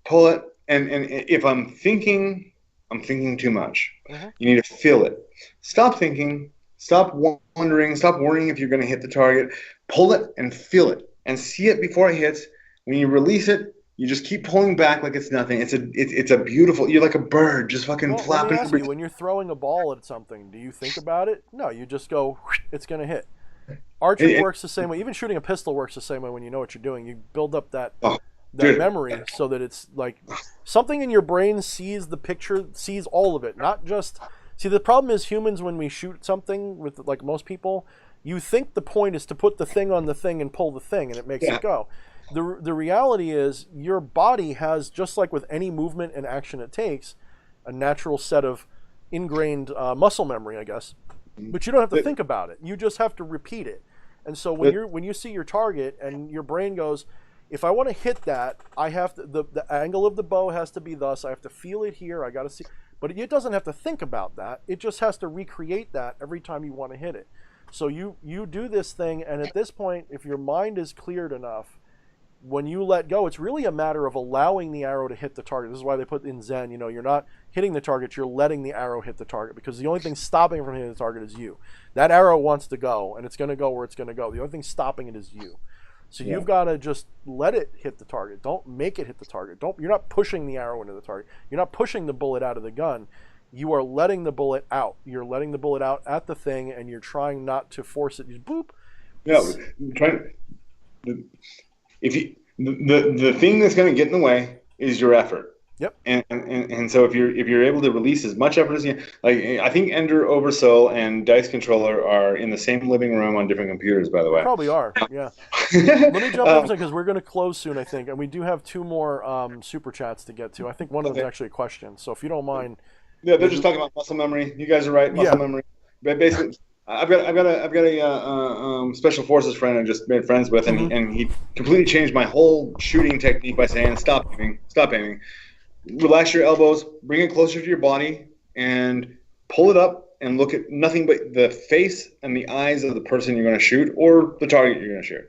pull it, and if I'm thinking too much. You need to feel it. Stop thinking. Stop wondering. Stop worrying if you're going to hit the target. Pull it and feel it, and see it before it hits. When you release it, you just keep pulling back like it's nothing. It's a beautiful. You're like a bird, just fucking flapping. Let me ask you, when you're throwing a ball at something, do you think about it? No, you just go. It's going to hit. Archery works the same way. Even shooting a pistol works the same way. When you know what you're doing, you build up that memory so that it's like something in your brain sees the picture, sees all of it, not just. See, the problem is humans, when we shoot something with, like most people, you think the point is to put the thing on the thing and pull the thing, and it makes it go. The reality is your body has, just like with any movement and action it takes, a natural set of ingrained muscle memory, I guess. But you don't have to think about it. You just have to repeat it. And so when you see your target and your brain goes, if I want to hit that, I have to, the angle of the bow has to be thus. I have to feel it here. I got to see. But it doesn't have to think about that. It just has to recreate that every time you want to hit it. So you do this thing, and at this point, if your mind is cleared enough, when you let go, it's really a matter of allowing the arrow to hit the target. This is why they put in Zen, you're not hitting the target, you're letting the arrow hit the target, because the only thing stopping it from hitting the target is you. That arrow wants to go, and it's going to go where it's going to go. The only thing stopping it is you. So you've got to just let it hit the target. Don't make it hit the target. You're not pushing the arrow into the target. You're not pushing the bullet out of the gun. You are letting the bullet out. You're letting the bullet out at the thing, and you're trying not to force it. Just boop. No, the thing that's going to get in the way is your effort. Yep. And so if you're able to release as much effort as you like, I think Ender Oversoul and Dice Controller are in the same living room on different computers, by the way. Probably are. Yeah. Let me jump over because we're going to close soon, I think, and we do have 2 more super chats to get to. I think one of them is actually a question. So if you don't mind. Yeah, they're just talking about muscle memory. You guys are right, muscle memory. But basically, I've got a special forces friend I just made friends with, and he completely changed my whole shooting technique by saying, stop aiming. Relax your elbows, bring it closer to your body, and pull it up and look at nothing but the face and the eyes of the person you're going to shoot or the target you're going to shoot.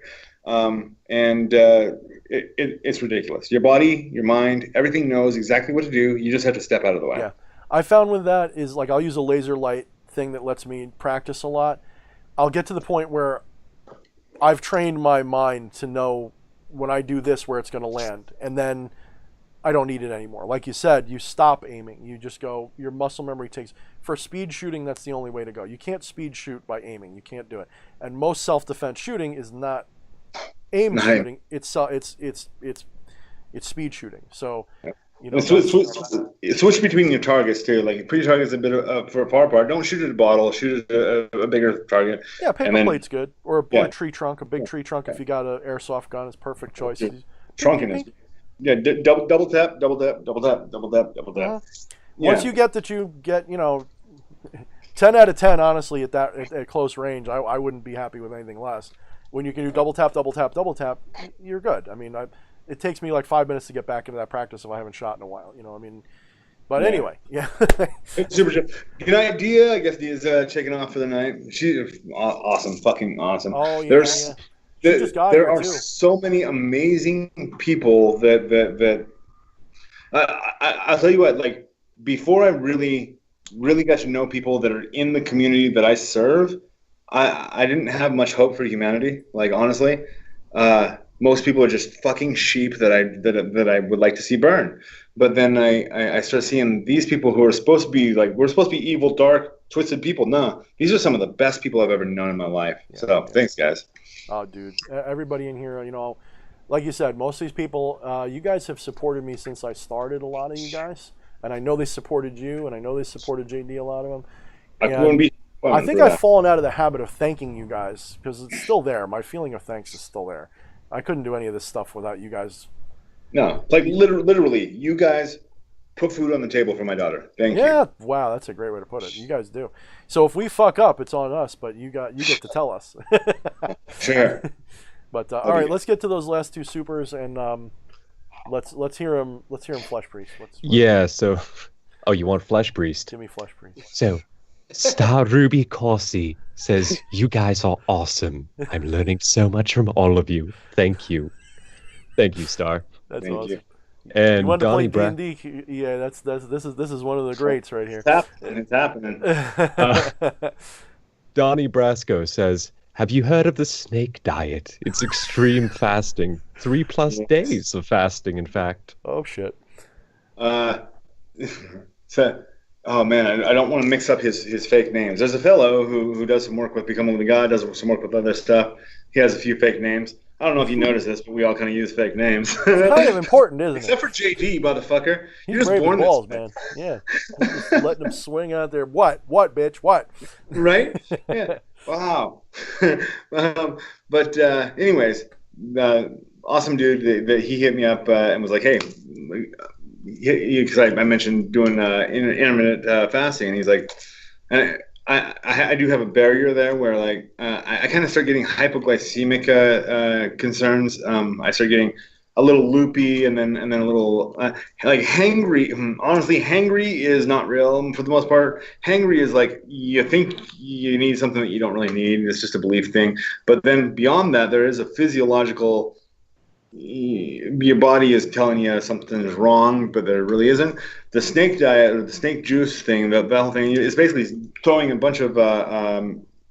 It's ridiculous. Your body, your mind, everything knows exactly what to do. You just have to step out of the way. Yeah. I found with that is, like, I'll use a laser light thing that lets me practice a lot. I'll get to the point where I've trained my mind to know when I do this where it's going to land, and then I don't need it anymore. Like you said, you stop aiming. You just go, your muscle memory takes. For speed shooting, that's the only way to go. You can't speed shoot by aiming. You can't do it. And most self-defense shooting is not aim shooting. It's speed shooting. So, switch between your targets too. Like, put your targets a bit for far apart. Don't shoot at a bottle. Shoot at a bigger target. Yeah, paper plate's good, or a tree trunk, a big tree trunk. If you got an airsoft gun, it's perfect choice. Trunking is. Yeah, double tap, double tap, double tap, double tap, double tap. Once you get 10 out of 10, honestly, at close range, I wouldn't be happy with anything less. When you can do double tap, double tap, double tap, you're good. I mean, it takes me like 5 minutes to get back into that practice if I haven't shot in a while. But anyway, yeah. Super. Good idea. I guess Dia's checking off for the night. She's awesome, fucking awesome. Oh yeah. There are so many amazing people that I'll tell you what, like, before I really really got to know people that are in the community that I serve, I didn't have much hope for humanity. Like honestly, most people are just fucking sheep that I would like to see burn. But then I start seeing these people who are supposed to be like we're supposed to be evil, dark, twisted people. No, these are some of the best people I've ever known in my life. Yeah, So yeah. thanks, guys. Oh, dude, everybody in here, like you said, most of these people, you guys have supported me since I started. A lot of you guys, and I know they supported you, and I know they supported JD. A lot of them. I wouldn't be. I think I've fallen out of the habit of thanking you guys because it's still there. My feeling of thanks is still there. I couldn't do any of this stuff without you guys. No, like literally, you guys put food on the table for my daughter. Thank you. Yeah, wow, that's a great way to put it. You guys do. So if we fuck up, it's on us, but you get to tell us. Sure. But all right, let's get to those last two supers and let's hear them. Let's hear them, Flesh Priest. Yeah. So, oh, you want Flesh Priest? Give me Flesh Priest. So, Star Ruby Corsi says, "You guys are awesome. I'm learning so much from all of you. Thank you, Star." That's Thank awesome. you. And You want to Donnie play Bra- D&D? Yeah, this is one of the greats right here. It's happening. Donnie Brasco says, "Have you heard of the snake diet? It's extreme fasting, 3+ days of fasting, in fact." Oh shit. So, oh man, I don't want to mix up his fake names. There's a fellow who does some work with Become a Living God, does some work with other stuff. He has a few fake names. I don't know if you noticed this, but we all kind of use fake names. It's kind of important, isn't Except it? for JD, motherfucker. He's You're just brave born as balls, this way. man. Yeah. He's just letting him swing out there. What, bitch? What? Right? Yeah. Wow. But anyways, awesome dude that he hit me up and was like, hey, because I mentioned doing intermittent fasting, and he's like, and I do have a barrier there where like I kind of start getting hypoglycemic concerns. I start getting a little loopy and then a little like hangry. Honestly, hangry is not real for the most part. Hangry is like you think you need something that you don't really need. It's just a belief thing. But then beyond that, there is a physiological. Your body is telling you something is wrong, but there really isn't. The snake diet or the snake juice thing, the whole thing is basically throwing a bunch of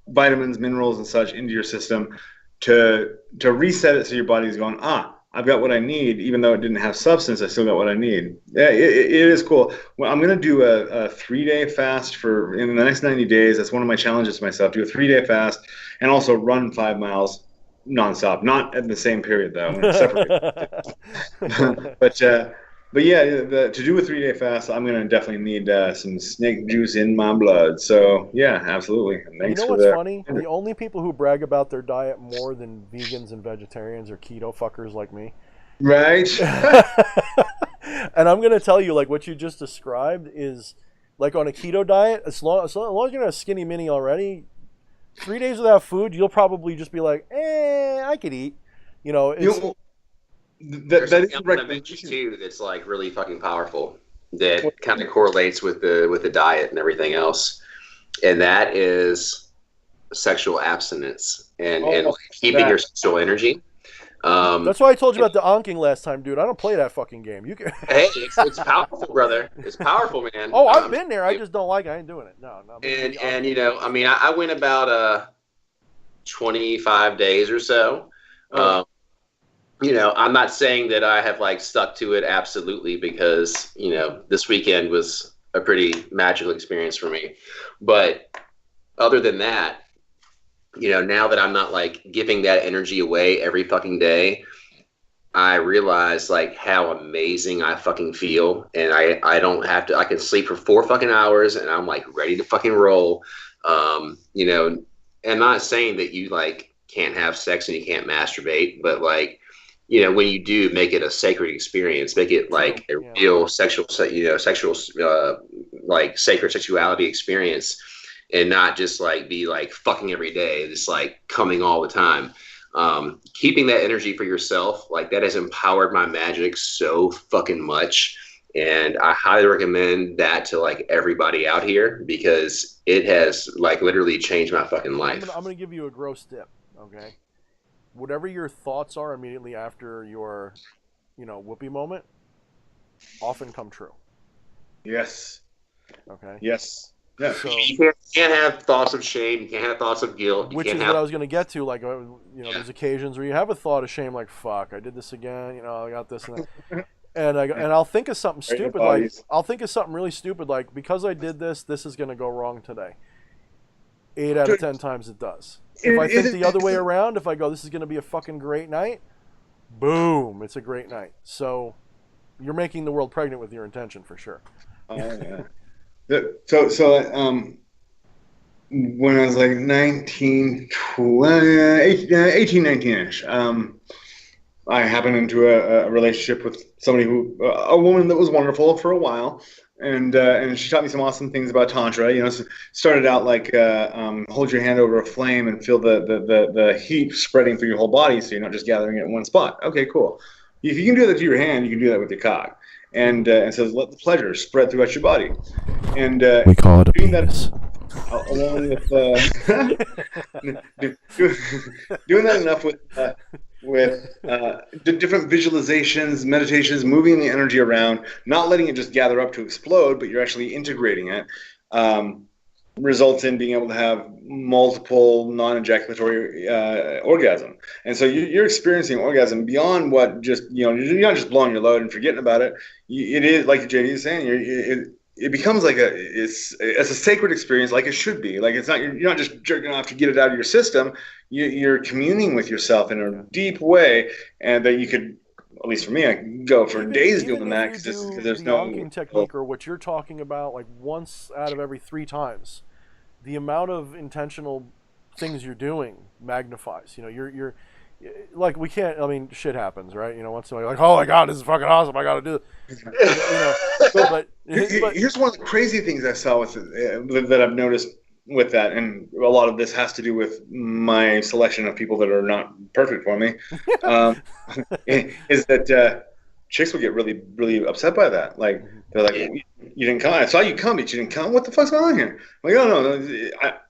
vitamins, minerals, and such into your system to reset it so your body's going, I've got what I need, even though it didn't have substance. I still got what I need. Yeah, it is cool. Well, I'm gonna do a 3-day fast in the next 90 days. That's one of my challenges to myself. Do a 3-day fast and also run 5 miles nonstop. Not at the same period though. Separate. But yeah, to do a 3-day fast, I'm gonna definitely need some snake juice in my blood. So yeah, absolutely. And thanks You know for what's that. funny? The only people who brag about their diet more than vegans and vegetarians are keto fuckers like me. Right. And I'm gonna tell you, like what you just described is like on a keto diet. As long as you're not skinny mini already, 3 days without food, you'll probably just be like, I could eat. You know, it's, There's that is something the I'm gonna mention recommendation. too that's like really fucking powerful that kind of correlates with the diet and everything else, and that is sexual abstinence and like keeping your sexual energy. that's why I told you about the onking last time, dude. I don't play that fucking game. You can. Hey, it's powerful, brother. It's powerful, man. Oh, I've been there. I just don't like it. I ain't doing it. No. And you know, I mean, I went about 25 days or so. You know, I'm not saying that I have like stuck to it absolutely because, you know, this weekend was a pretty magical experience for me. But other than that, you know, now that I'm not like giving that energy away every fucking day, I realize like how amazing I fucking feel. And I don't have to, I can sleep for 4 fucking hours and I'm like ready to fucking roll. You know, and not saying that you like can't have sex and you can't masturbate, but like, you know, when you do, make it a sacred experience, make it like a real sexual, like sacred sexuality experience, and not just like be like fucking every day, just like coming all the time. Keeping that energy for yourself, like that has empowered my magic so fucking much. And I highly recommend that to like everybody out here because it has like literally changed my fucking life. I'm gonna give you a gross tip, okay? Whatever your thoughts are immediately after your, whoopee moment, often come true. Yes. Okay. Yes. Yeah. So, You can't have thoughts of shame. You can't have thoughts of guilt. You which can't is have. what I was going to get to. Like, there's occasions where you have a thought of shame, like, "Fuck, I did this again." I got this and that. And I'll think of something Right, your stupid, like bodies. I'll think of something really stupid, like, because I did this, this is going to go wrong today. 8 out of 10 times it does. If I think the other way around, if I go, this is going to be a fucking great night, boom, it's a great night. So you're making the world pregnant with your intention for sure. Oh yeah. When I was like 19, 18, 19-ish, I happened into a relationship with somebody a woman that was wonderful for a while, and she taught me some awesome things about tantra. Started out like hold your hand over a flame and feel the heat spreading through your whole body, so you're not just gathering it in one spot. Okay, cool. If you can do that to your hand, you can do that with your cock. And says let the pleasure spread throughout your body. And we call it a doing penis. Along with doing that enough with different visualizations, meditations, moving the energy around, not letting it just gather up to explode, but you're actually integrating it, results in being able to have multiple non-ejaculatory orgasm. And so you're experiencing orgasm beyond what just, you're not just blowing your load and forgetting about it. It is, like JD is saying, it becomes like it's a sacred experience, like it should be. Like it's not, you're not just jerking off to get it out of your system. You're communing with yourself in a deep way, and that you could, at least for me, I can go for days doing that because there's no yonking technique, or what you're talking about, like once out of every 3 times, the amount of intentional things you're doing magnifies. You're like, we can't. I mean, shit happens, right? Once in a while, like, oh my god, this is fucking awesome. I got to do it. But here's one of the crazy things I saw with that I've noticed with that, and a lot of this has to do with my selection of people that are not perfect for me. Is that chicks will get really, really upset by that. Like, they're like, you didn't come. I saw you come, but you didn't come. What the fuck's going on here? I'm like, oh, no.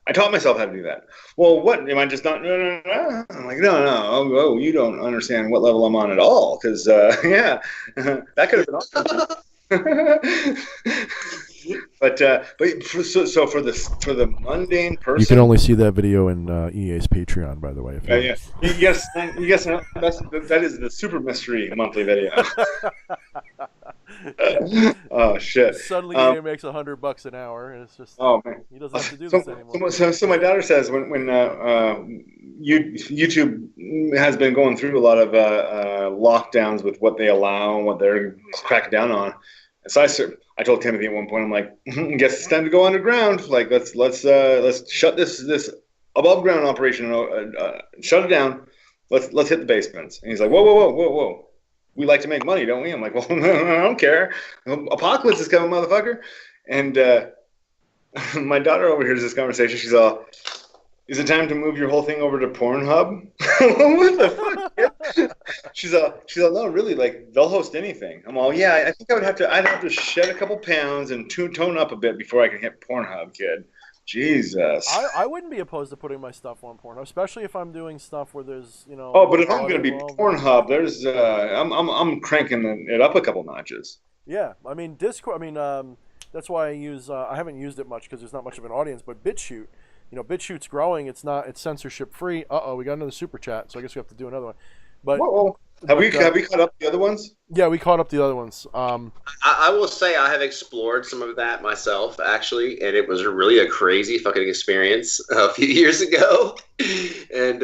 I taught myself how to do that. Well, what? Am I just not? I'm like, no. Oh, you don't understand what level I'm on at all. Because, yeah, that could have been awesome. But for the mundane person, you can only see that video in EA's Patreon, by the way. Yes, that is the super mystery monthly video. Oh shit! Suddenly, EA makes $100 an hour, and it's just, oh man, he doesn't have to do this anymore. So my daughter says when YouTube has been going through a lot of lockdowns with what they allow and what they're cracking down on. So I told Timothy at one point, I'm like, guess it's time to go underground. Like, let's shut this above ground operation, shut it down. Let's hit the basements. And he's like, whoa. We like to make money, don't we? I'm like, well, no, I don't care. Apocalypse is coming, motherfucker. And my daughter overhears this conversation. She's all, is it time to move your whole thing over to Pornhub? What the fuck? She's all, no, really, like, they'll host anything. I'm all, yeah, I think I'd have to shed a couple pounds and tone up a bit before I can hit Pornhub, kid. Jesus. I wouldn't be opposed to putting my stuff on Pornhub, especially if I'm doing stuff where there's, Oh, but if I'm going to be Pornhub, there's I'm cranking it up a couple notches. Yeah, I mean Discord. I mean that's why I use. I haven't used it much because there's not much of an audience. But BitChute, BitChute's growing. It's censorship free. We got another super chat, so I guess we have to do another one. But whoa. Have we caught up the other ones? Yeah, we caught up the other ones. I will say I have explored some of that myself, actually, and it was really a crazy fucking experience a few years ago. And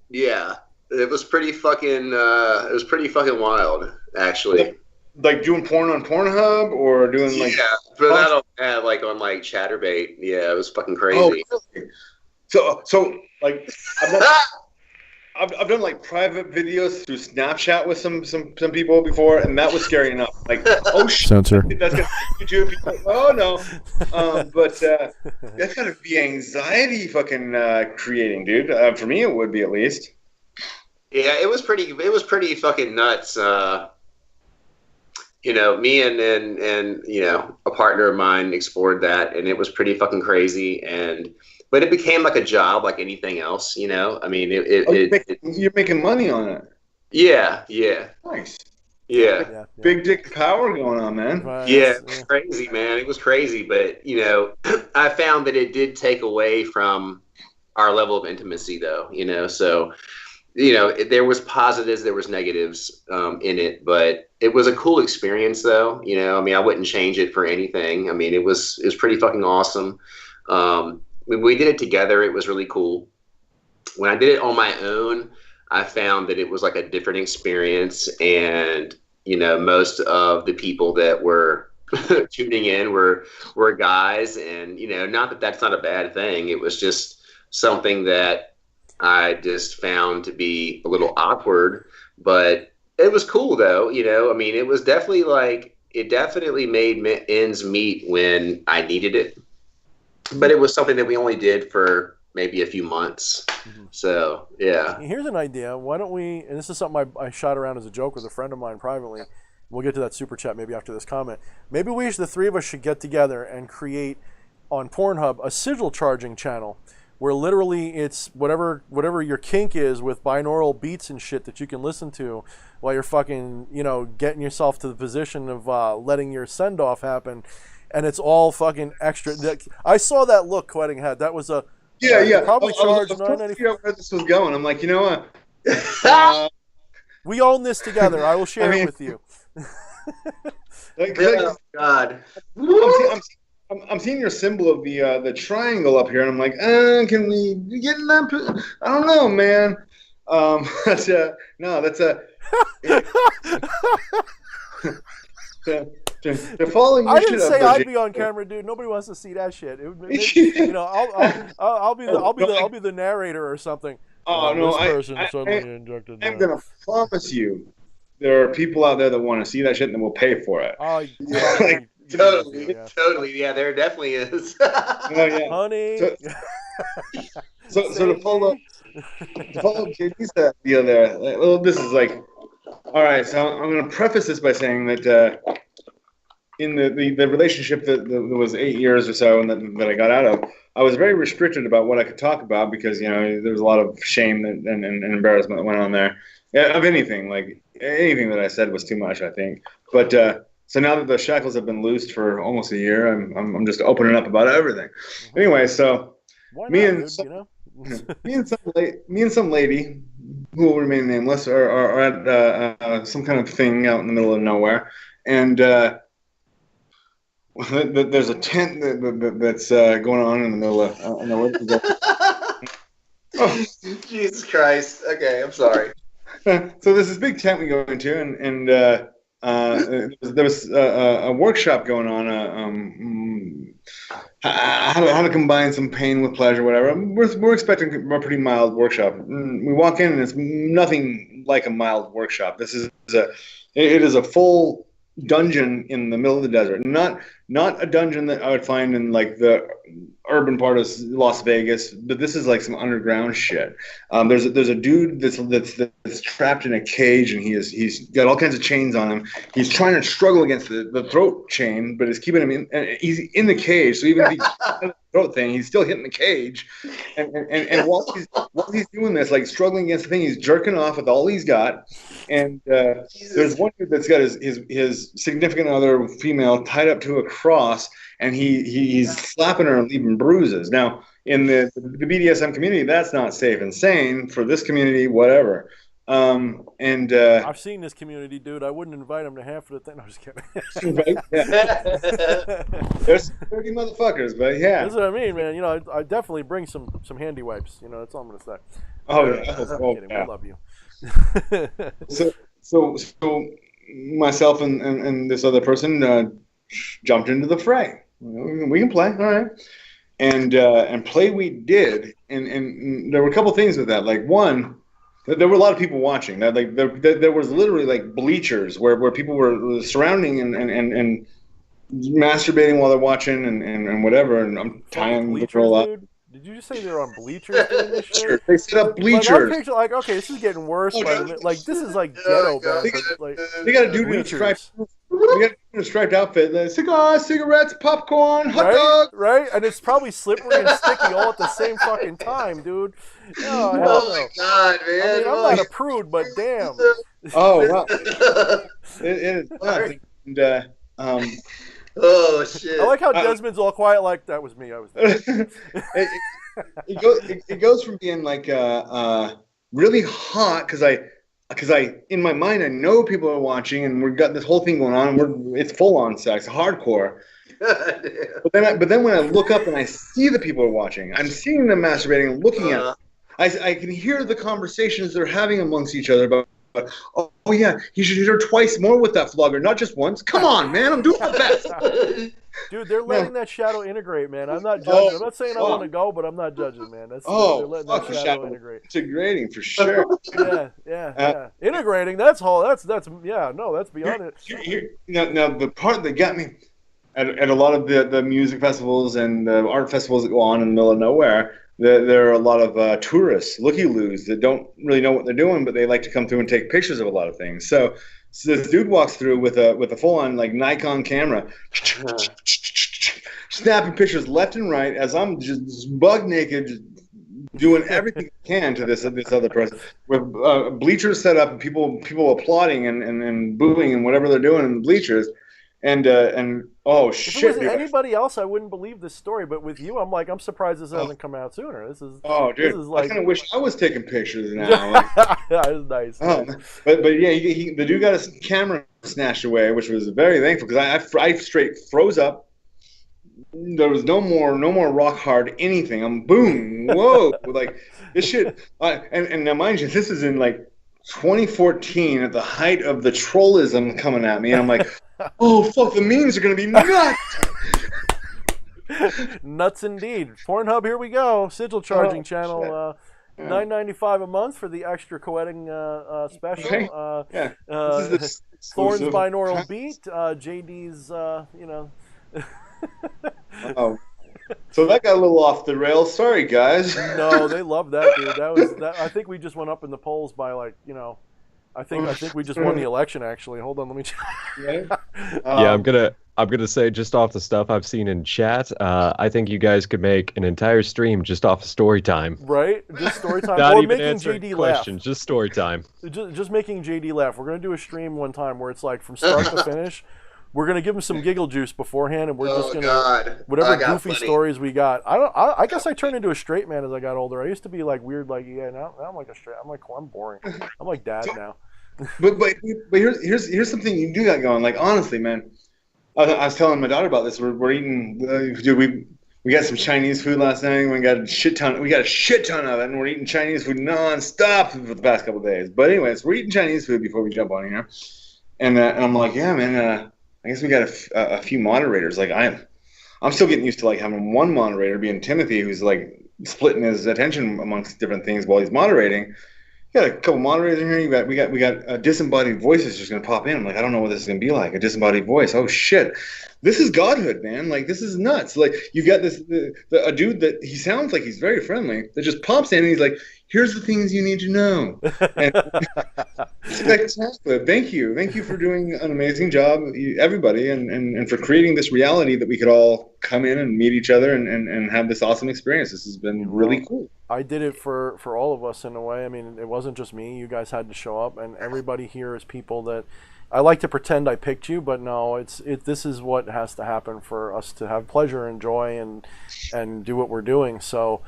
yeah, it was pretty fucking wild, actually. Like doing porn on Pornhub, or doing like but not on like on like Chatterbait. Yeah, it was fucking crazy. Oh, really? So like. I've done like private videos through Snapchat with some people before, and that was scary enough. Like, oh shit, censor. That's gonna YouTube. Oh no, but that's gotta be anxiety fucking creating, dude. For me, it would be at least. Yeah, it was pretty fucking nuts. Me and a partner of mine explored that, and it was pretty fucking crazy. But it became like a job, like anything else, I mean, you're making money on it. Yeah. Nice. Yeah. Big dick power going on, man. Yeah, it was crazy, man. It was crazy, but you know, I found that it did take away from our level of intimacy, though. You know, so you know, there was positives, there was negatives in it, but it was a cool experience, though. You know, I mean, I wouldn't change it for anything. I mean, it was pretty fucking awesome. When we did it together, it was really cool. When I did it on my own, I found that it was like a different experience, and you know, most of the people that were tuning in were guys, and you know, not that that's not a bad thing. It was just something that I just found to be a little awkward, but it was cool though. You know, I mean, it was definitely like it definitely made ends meet when I needed it, but it was something that we only did for maybe a few months. So yeah. Here's an idea. Why don't we? And this is something I shot around as a joke with a friend of mine privately. We'll get to that super chat maybe after this comment. Maybe the three of us should get together and create on Pornhub a sigil charging channel where literally it's whatever your kink is with binaural beats and shit that you can listen to while you're fucking, you know, getting yourself to the position of letting your send off happen, and it's all fucking extra. I saw that look KOETTING had. That was a probably charged $9.95. Where this was going. I'm like, you know what? We own this together. I will share it with you. Oh God. I'm seeing your symbol of the triangle up here, and I'm like, can we get in that? I don't know, man. That's they're following. I didn't say I'd be on camera, dude. Nobody wants to see that shit. You know, I'll be the narrator or something. Oh no, I'm gonna promise you, there are people out there that want to see that shit and will pay for it. Oh, like, totally. Yeah, there definitely is. Honey. So to follow JD's deal there. Well, this is like, all right. So I'm going to preface this by saying that in the relationship that was 8 years or so and that I got out of, I was very restricted about what I could talk about because, you know, there was a lot of shame and embarrassment that went on there. Of anything, like anything that I said was too much, I think. But so now that the shackles have been loosed for almost a year, I'm just opening up about everything. Anyway, so me and some lady who will remain nameless are at some kind of thing out in the middle of nowhere, and there's a tent that's going on in the middle of nowhere. Oh. Jesus Christ. Okay, I'm sorry. So there's this big tent we go into, and there was a workshop going on, how to combine some pain with pleasure, whatever. We're expecting a pretty mild workshop. We walk in, and it's nothing like a mild workshop. It is a full dungeon in the middle of the desert. Not a dungeon that I would find in like the urban part of Las Vegas, but this is like some underground shit. There's a dude that's trapped in a cage, and he's got all kinds of chains on him. He's trying to struggle against the throat chain, but it's keeping him in. And he's in the cage, so even if he's the throat thing, he's still hitting the cage. And while he's doing this, like struggling against the thing, he's jerking off with all he's got. And there's one dude that's got his significant other female tied up to a cross, and he's slapping her and leaving bruises. Now, in the BDSM community, that's not safe and sane. For this community, whatever. I've seen this community, dude. I wouldn't invite him to half of the thing. No, I'm just kidding. Right? Yeah. There's 30 motherfuckers, but yeah. That's what I mean, man. You know, I definitely bring some handy wipes. You know, that's all I'm gonna say. Oh, yeah. I'm kidding. Yeah. We love you. So myself and this other person jumped into the fray. We can play, all right. And play we did, and there were a couple things with that. Like one, there were a lot of people watching. That like there was literally like bleachers where people were surrounding and masturbating while they're watching and whatever. And I'm tying the girl up. Did you just say they're on bleachers doing this shit? They set up bleachers. Like, okay, this is getting worse. Like this is like ghetto, bro. They got a dude in a striped we got a striped outfit. Cigars, cigarettes, popcorn, hot dogs. Right? And it's probably slippery and sticky all at the same fucking time, dude. Oh, hell Oh no. my god, man! I mean, I'm not a prude, but damn. Oh wow, it is nuts. And oh shit! I like how Desmond's all quiet, like that was me. I was there. it goes from being like really hot because I in my mind I know people are watching and we've got this whole thing going on and it's full on sex, hardcore. But then when I look up and I see the people are watching, I'm seeing them masturbating and looking at it. I can hear the conversations they're having amongst each other about, oh yeah, you should hit her twice more with that flogger, not just once. Come on, man, I'm doing my best. Dude, they're letting that shadow integrate, man. I'm not judging. I'm not saying I want to go, but I'm not judging, man. They're letting that shadow integrate. Integrating for sure. Yeah. Integrating. That's yeah. No, that's beyond it. Now the part that got me at a lot of the music festivals and the art festivals that go on in the middle of nowhere. There are a lot of tourists, looky-loos, that don't really know what they're doing, but they like to come through and take pictures of a lot of things. So this dude walks through with a full-on like Nikon camera, snapping pictures left and right as I'm just bug naked, just doing everything I can to this other person with bleachers set up and people applauding and booing and whatever they're doing in the bleachers. And oh shit! If it was anybody else, I wouldn't believe this story. But with you, I'm surprised this hasn't come out sooner. This is dude. This is like... I kind of wish I was taking pictures now. That is nice. Oh, but yeah, the dude got his camera snatched away, which was very thankful because I straight froze up. There was no more rock hard anything. I'm boom, whoa, like this shit. And now mind you, this is in like 2014 at the height of the trollism coming at me. And I'm like, oh fuck, the memes are gonna be nuts. Nuts indeed. Pornhub, here we go. Sigil charging channel. $9.95 a month for the extra KOETTING special. This is Thorne's binaural beat. JD's, Oh, so that got a little off the rails. Sorry, guys. No, they love that, dude. I think we just went up in the polls by I think we just won the election. Actually, hold on, let me check. Yeah, I'm gonna say just off the stuff I've seen in chat, I think you guys could make an entire stream just off of story time. Right, just story time. Not or even making answering JD questions, laugh. just story time. Just making JD laugh. We're gonna do a stream one time where it's like from start to finish. We're gonna give him some giggle juice beforehand, and we're just gonna whatever goofy stories we got. I guess I turned into a straight man as I got older. I used to be like weird, like now I'm like a straight. I'm boring. I'm like dad now. But here's something you do got going. Like honestly, man, I was telling my daughter about this. We're eating. Dude, we got some Chinese food last night. We got a shit ton of it, and we're eating Chinese food nonstop for the past couple of days. But anyways, we're eating Chinese food before we jump on here, and I'm like, yeah, man. I guess we got a few moderators. Like I'm still getting used to like having one moderator being Timothy, who's like splitting his attention amongst different things while he's moderating. You got a couple moderators in here. We got disembodied voices just gonna pop in. I'm like, I don't know what this is gonna be like. A disembodied voice. Oh shit, this is godhood, man. Like this is nuts. Like you've got a dude that he sounds like he's very friendly that just pops in and he's like, here's the things you need to know. And spectacular. Thank you for doing an amazing job, everybody, and for creating this reality that we could all come in and meet each other and have this awesome experience. This has been really cool. I did it for all of us in a way. I mean, it wasn't just me. You guys had to show up, and everybody here is people that I like to pretend I picked you, but no, this is what has to happen for us to have pleasure and joy and do what we're doing. So,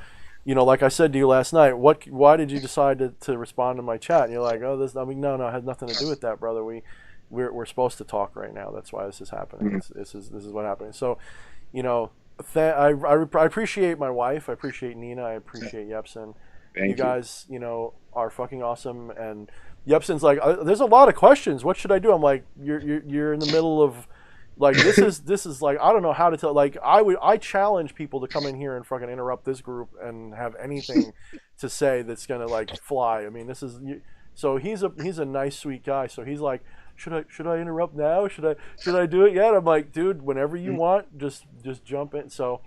like I said to you last night, why did you decide to respond to my chat? And you're like, oh, no, it has nothing to do with that, brother. We're supposed to talk right now. That's why this is happening. Mm-hmm. This is what happening. So, I appreciate my wife. I appreciate Nina. I appreciate Yepsen. Thank you guys, are fucking awesome. And Yepsen's like, there's a lot of questions. What should I do? I'm like, you're in the middle of, like, this is like, I don't know how to tell. Like, I challenge people to come in here and fucking interrupt this group and have anything to say that's gonna like fly. I mean, so he's a nice, sweet guy. So he's like, should I interrupt now? Should I do it yet? I'm like, dude, whenever you want, just jump in. So,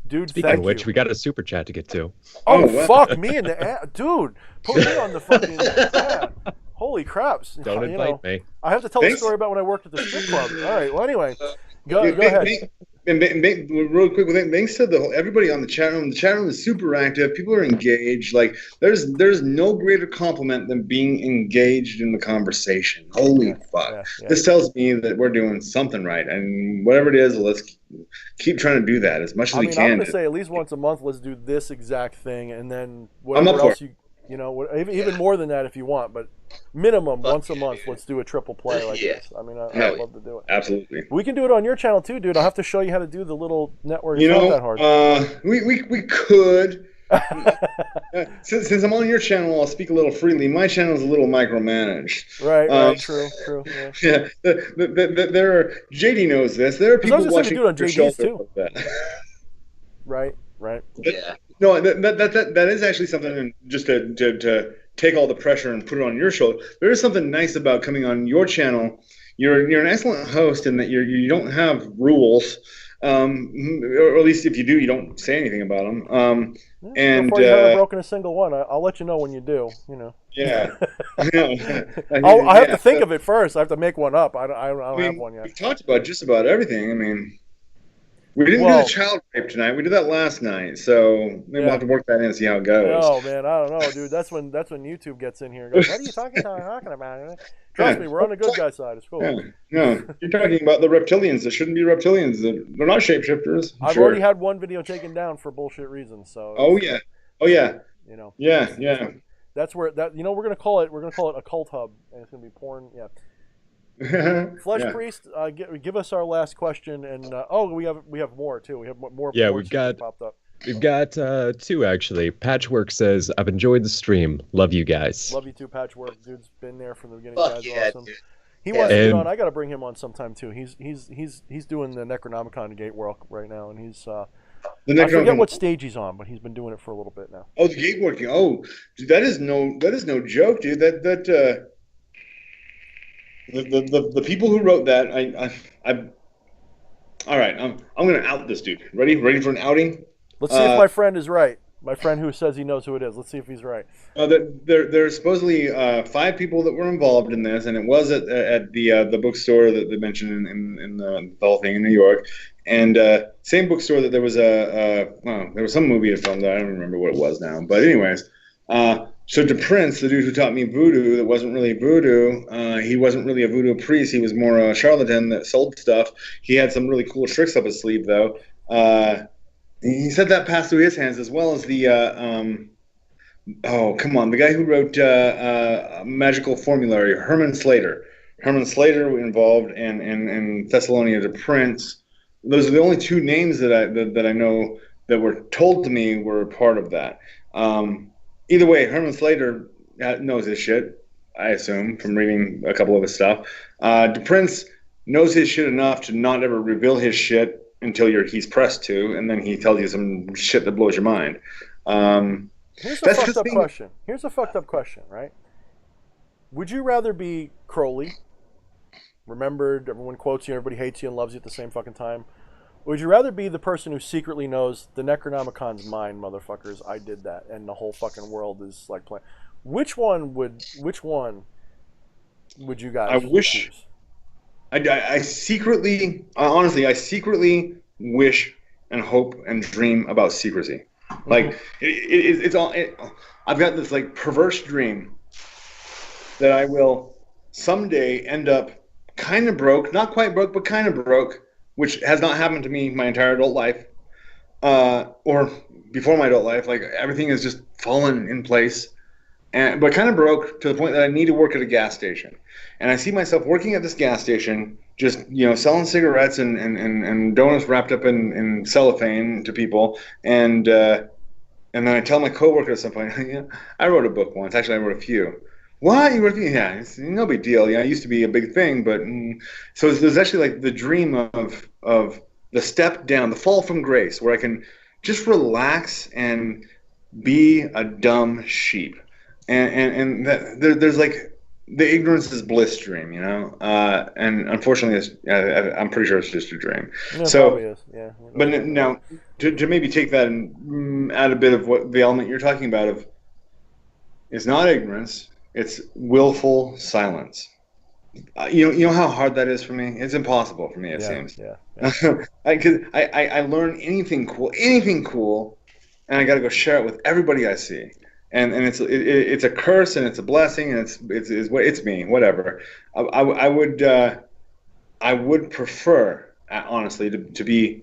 dude, speaking of which, we got a super chat to get to. Oh, fuck me in the ass, dude! Put me on the fucking. Holy crap! Don't invite me. I have to tell the Thanks. story about when I worked at the strip club. All right. Well, anyway, go Yeah, ahead. real quick, thanks to everybody on the chat room. The chat room is super active. People are engaged. Like there's no greater compliment than being engaged in the conversation. Holy fuck! Yeah. This tells me that we're doing something right, and whatever it is, let's keep trying to do that as much as we I'm can. going to say at least once a month, let's do this exact thing, and then I'm up whatever for else even more than that if you want, but minimum once a month, let's do a triple play like this. I mean, I'd love to do it. Absolutely. We can do it on your channel too, dude. I'll have to show you how to do the little network. It's You not know, that hard. we could. Since I'm on your channel, I'll speak a little freely. My channel is a little micromanaged. Right, true. Yeah. There are JD knows this. There are people watching do it on your JD's show too. that. Right. Yeah. No, that is actually something. Just to take all the pressure and put it on your shoulder. There is something nice about coming on your channel. You're an excellent host in that you don't have rules. Or at least if you do, you don't say anything about them. And before you haven't broken a single one, I'll let you know when you do. Yeah. I have to think of it first. I have to make one up. I don't have one yet. We've talked about just about everything. I mean, we didn't do the child rape tonight. We did that last night, so maybe we'll have to work that in and see how it goes. Oh man, I don't know, dude. That's when YouTube gets in here and goes, "What are you talking about?" Trust me, we're on the good guy side. It's cool. Yeah. No, you're talking about the reptilians that shouldn't be reptilians. They're not shapeshifters. I've already had one video taken down for bullshit reasons. So. Oh yeah. Yeah. Yeah. That's where we're gonna call it a cult hub, and it's gonna be porn. Yeah. Flesh Priest, give us our last question, and we have more too. We have more. Yeah, more we've got popped up. We've got two actually. Patchwork says, "I've enjoyed the stream. Love you guys." Love you too, Patchwork. Dude's been there from the beginning. Fuck Guy's yeah, awesome. dude. He wants to get on. I got to bring him on sometime too. He's doing the Necronomicon gate work right now, and he's I forget what stage he's on, but he's been doing it for a little bit now. Oh, the gate working. Oh, dude, that is no joke, dude. The people who wrote that, all right, I'm gonna out this dude. Ready for an outing? Let's see if my friend is right. My friend who says he knows who it is. Let's see if he's right. There's supposedly 5 people that were involved in this, and it was at the bookstore that they mentioned in the whole thing in New York, and same bookstore that there was there was some movie filmed that I don't remember what it was now, but anyways. So DePrince, the dude who taught me voodoo, that wasn't really voodoo. He wasn't really a voodoo priest. He was more a charlatan that sold stuff. He had some really cool tricks up his sleeve, though. He said that passed through his hands, as well as the the guy who wrote Magical Formulary, Herman Slater. Herman Slater involved, and Thessalonia DePrince. Those are the only 2 names that I know that were told to me were part of that. Either way, Herman Slater knows his shit, I assume, from reading a couple of his stuff. DePrince knows his shit enough to not ever reveal his shit until he's pressed to, and then he tells you some shit that blows your mind. Here's a fucked up question. Here's a fucked up question, right? Would you rather be Crowley, remembered, everyone quotes you, everybody hates you and loves you at the same fucking time? Would you rather be the person who secretly knows the Necronomicon's mine, motherfuckers? I did that, and the whole fucking world is like playing. Which one would you guys choose? I secretly, honestly, I secretly wish and hope and dream about secrecy. Mm-hmm. Like it's all. I've got this like perverse dream that I will someday end up kind of broke, not quite broke, but kind of broke. Which has not happened to me my entire adult life, or before my adult life. Like everything has just fallen in place, but kind of broke to the point that I need to work at a gas station. And I see myself working at this gas station, just selling cigarettes and donuts wrapped up in cellophane to people. And then I tell my coworker at some point, I wrote a book once. Actually, I wrote a few. What? You were, yeah, it's no big deal. Yeah, it used to be a big thing, but so there's actually like the dream of the step down, the fall from grace, where I can just relax and be a dumb sheep, and there's like the ignorance is bliss dream, and unfortunately, I'm pretty sure it's just a dream. Yeah, so, probably is. Yeah. But now to maybe take that and add a bit of what the element you're talking about of is not ignorance. It's willful silence. You know how hard that is for me. It's impossible for me. It seems. Yeah. I learn anything cool, and I got to go share it with everybody I see. And it's a curse and it's a blessing and it's me, whatever. I would prefer, honestly, to be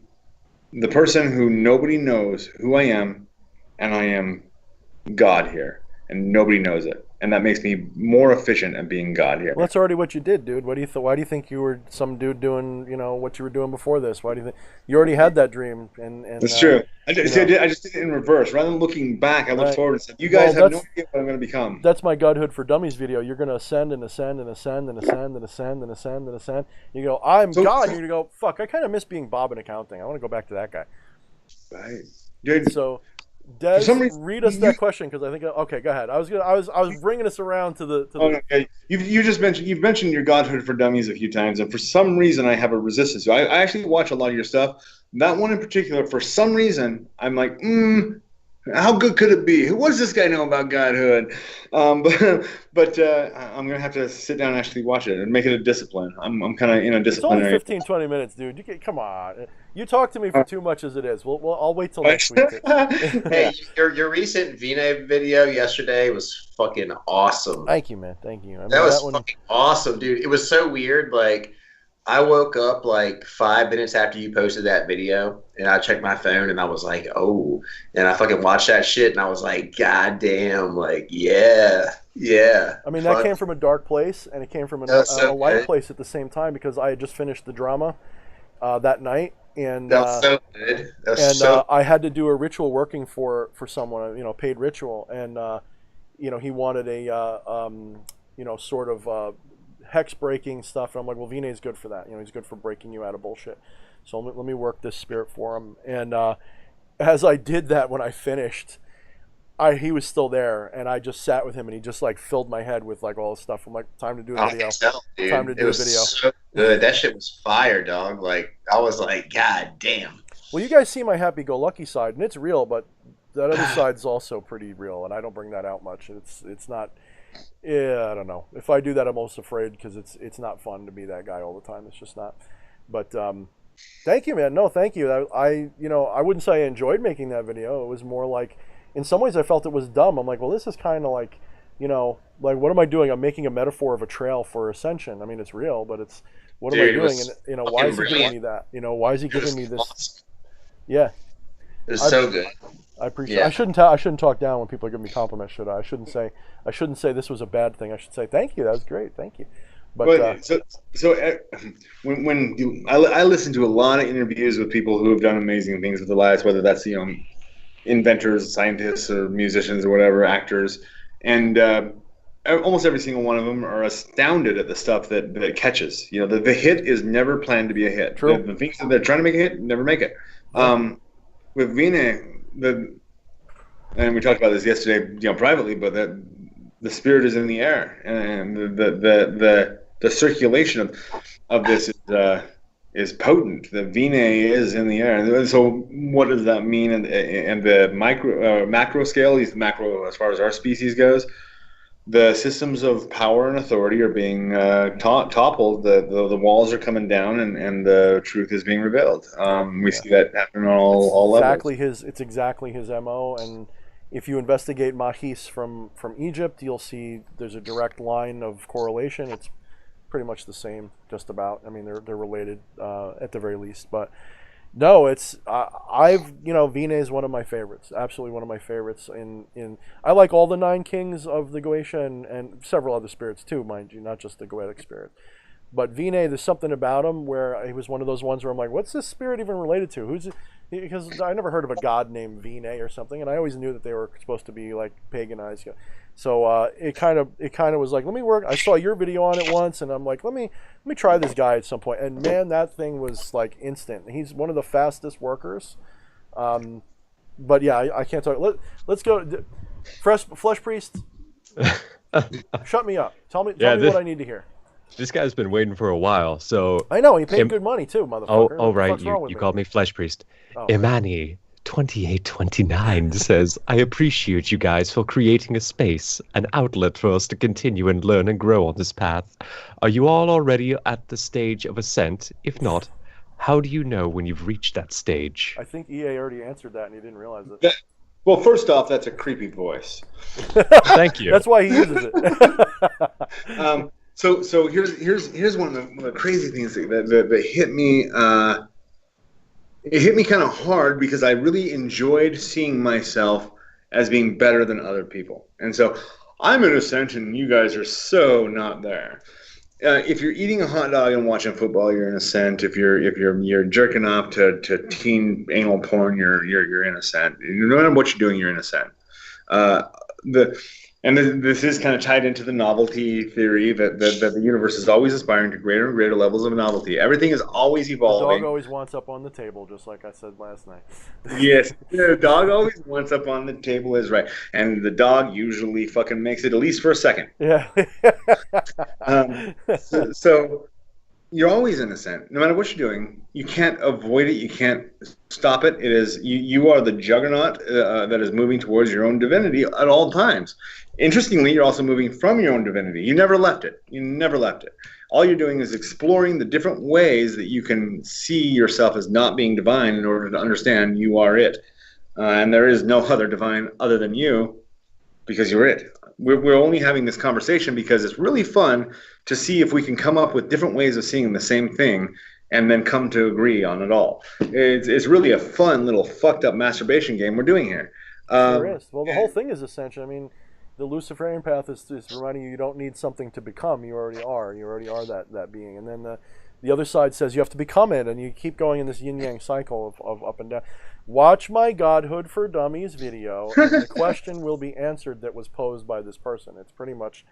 the person who nobody knows who I am, and I am God here, and nobody knows it, and that makes me more efficient at being God here. Well, that's already what you did, dude. Why do you think you were some dude doing, what you were doing before this? Why do you think you already had that dream? And that's true. I just did it in reverse. Rather than looking back, I looked forward and said, "You guys have no idea what I'm going to become." That's my Godhood for Dummies video. You're going to ascend and ascend and ascend and ascend and ascend and ascend and ascend. You go, I'm God. You're going to go, fuck. I kind of miss being Bob in accounting. I want to go back to that guy. Right, dude. So, Des, for some reason, read us that question because I think. Okay, go ahead. I was bringing us around to the. Okay. You've mentioned your Godhood for Dummies a few times, and for some reason I have a resistance. I actually watch a lot of your stuff. That one in particular, for some reason, I'm like, how good could it be? What does this guy know about Godhood? But I'm gonna have to sit down and actually watch it and make it a discipline. I'm kind of in a disciplinary. It's only 15-20 minutes, dude. Come on. You talk to me for too much as it is. I'll wait till next week. Hey, your recent Vina video yesterday was fucking awesome. Thank you, man. Thank you. That was fucking awesome, dude. It was so weird. Like, I woke up like 5 minutes after you posted that video, and I checked my phone, and I was like, oh. And I fucking watched that shit, and I was like, God damn, like, yeah. I mean, that came from a dark place, and it came from a light place at the same time because I had just finished the drama that night. And that was so good. I had to do a ritual working for someone, paid ritual, and he wanted a sort of hex breaking stuff. And I'm like, well, Vina is good for that. He's good for breaking you out of bullshit. So let me work this spirit for him. And as I did that, when I finished, he was still there, and I just sat with him, and he just like filled my head with like all this stuff. I'm like, time to do a video. Time to do a video. So good. That shit was fire, dog. Like, I was like, God damn. Well, you guys see my happy-go-lucky side, and it's real, but that other side's also pretty real, and I don't bring that out much. It's not. Yeah, I don't know. If I do that, I'm almost afraid because it's not fun to be that guy all the time. It's just not. But thank you, man. No, thank you. I wouldn't say I enjoyed making that video. It was more like, in some ways, I felt it was dumb. I'm like, well, this is kind of like, like, what am I doing? I'm making a metaphor of a trail for ascension. I mean, it's real, but it's, what am I doing? And why is he giving me that? Why is he giving me this? Awesome. Yeah. It's so good. I appreciate. Yeah. I shouldn't talk down when people are giving me compliments, should I? I shouldn't say this was a bad thing. I should say thank you. That was great. Thank you. But I listen to a lot of interviews with people who have done amazing things with their lives, whether that's inventors, scientists, or musicians, or whatever, actors, and almost every single one of them are astounded at the stuff that catches. The hit is never planned to be a hit. True. The things that they're trying to make a hit never make it. With Vina, and we talked about this yesterday, privately, but that the spirit is in the air, and the circulation of this is potent. The Vina is in the air, and so what does that mean? And the macro scale, at least macro as far as our species goes, the systems of power and authority are being toppled. The walls are coming down, and the truth is being revealed. We see that happen on all levels. It's exactly his MO. And if you investigate Mahis from Egypt, you'll see there's a direct line of correlation. It's pretty much the same, just about. I mean, they're related at the very least. But no, it's Vina is one of my favorites. Absolutely one of my favorites. I like all the 9 kings of the Goetia and several other spirits too, mind you, not just the Goetic spirit. But Vina, there's something about him where he was one of those ones where I'm like, what's this spirit even related to? Because I never heard of a god named Vina or something, and I always knew that they were supposed to be like paganized. So it kind of was like, let me work. I saw your video on it once, and I'm like, let me try this guy at some point. And man, that thing was like instant. He's one of the fastest workers. But yeah, I can't talk. Let's go. Flesh Priest, shut me up. Tell me what I need to hear. This guy's been waiting for a while, so... I know, he paid good money too, motherfucker. Oh right, you called me Flesh Priest. Oh. Imani, 2829 says, I appreciate you guys for creating a space, an outlet for us to continue and learn and grow on this path. Are you all already at the stage of ascent? If not, how do you know when you've reached that stage? I think EA already answered that and he didn't realize it. Well, first off, that's a creepy voice. Thank you. That's why he uses it. So here's one of the crazy things that hit me. It hit me kind of hard because I really enjoyed seeing myself as being better than other people, and so I'm in Ascent, and you guys are so not there. If you're eating a hot dog and watching football, you're in Ascent. If you're jerking off to teen anal porn, you're in Ascent. No matter what you're doing, you're in Ascent. This is kind of tied into the novelty theory that the universe is always aspiring to greater and greater levels of novelty. Everything is always evolving. The dog always wants up on the table, just like I said last night. Yes, the dog always wants up on the table is right. And the dog usually fucking makes it at least for a second. Yeah. So you're always in Ascent. No matter what you're doing, you can't avoid it. You can't stop it. It is you are the juggernaut that is moving towards your own divinity at all times. Interestingly, you're also moving from your own divinity. You never left it. You never left it. All you're doing is exploring the different ways that you can see yourself as not being divine in order to understand you are it. And there is no other divine other than you because you're it. We're only having this conversation because it's really fun to see if we can come up with different ways of seeing the same thing and then come to agree on it all. It's really a fun little fucked up masturbation game we're doing here. Sure is. Well, the whole thing is essential. I mean, the Luciferian path is reminding you don't need something to become. You already are. You already are that being. And then the other side says you have to become it, and you keep going in this yin-yang cycle of up and down. Watch my Godhood for Dummies video, and the question will be answered that was posed by this person. It's pretty much,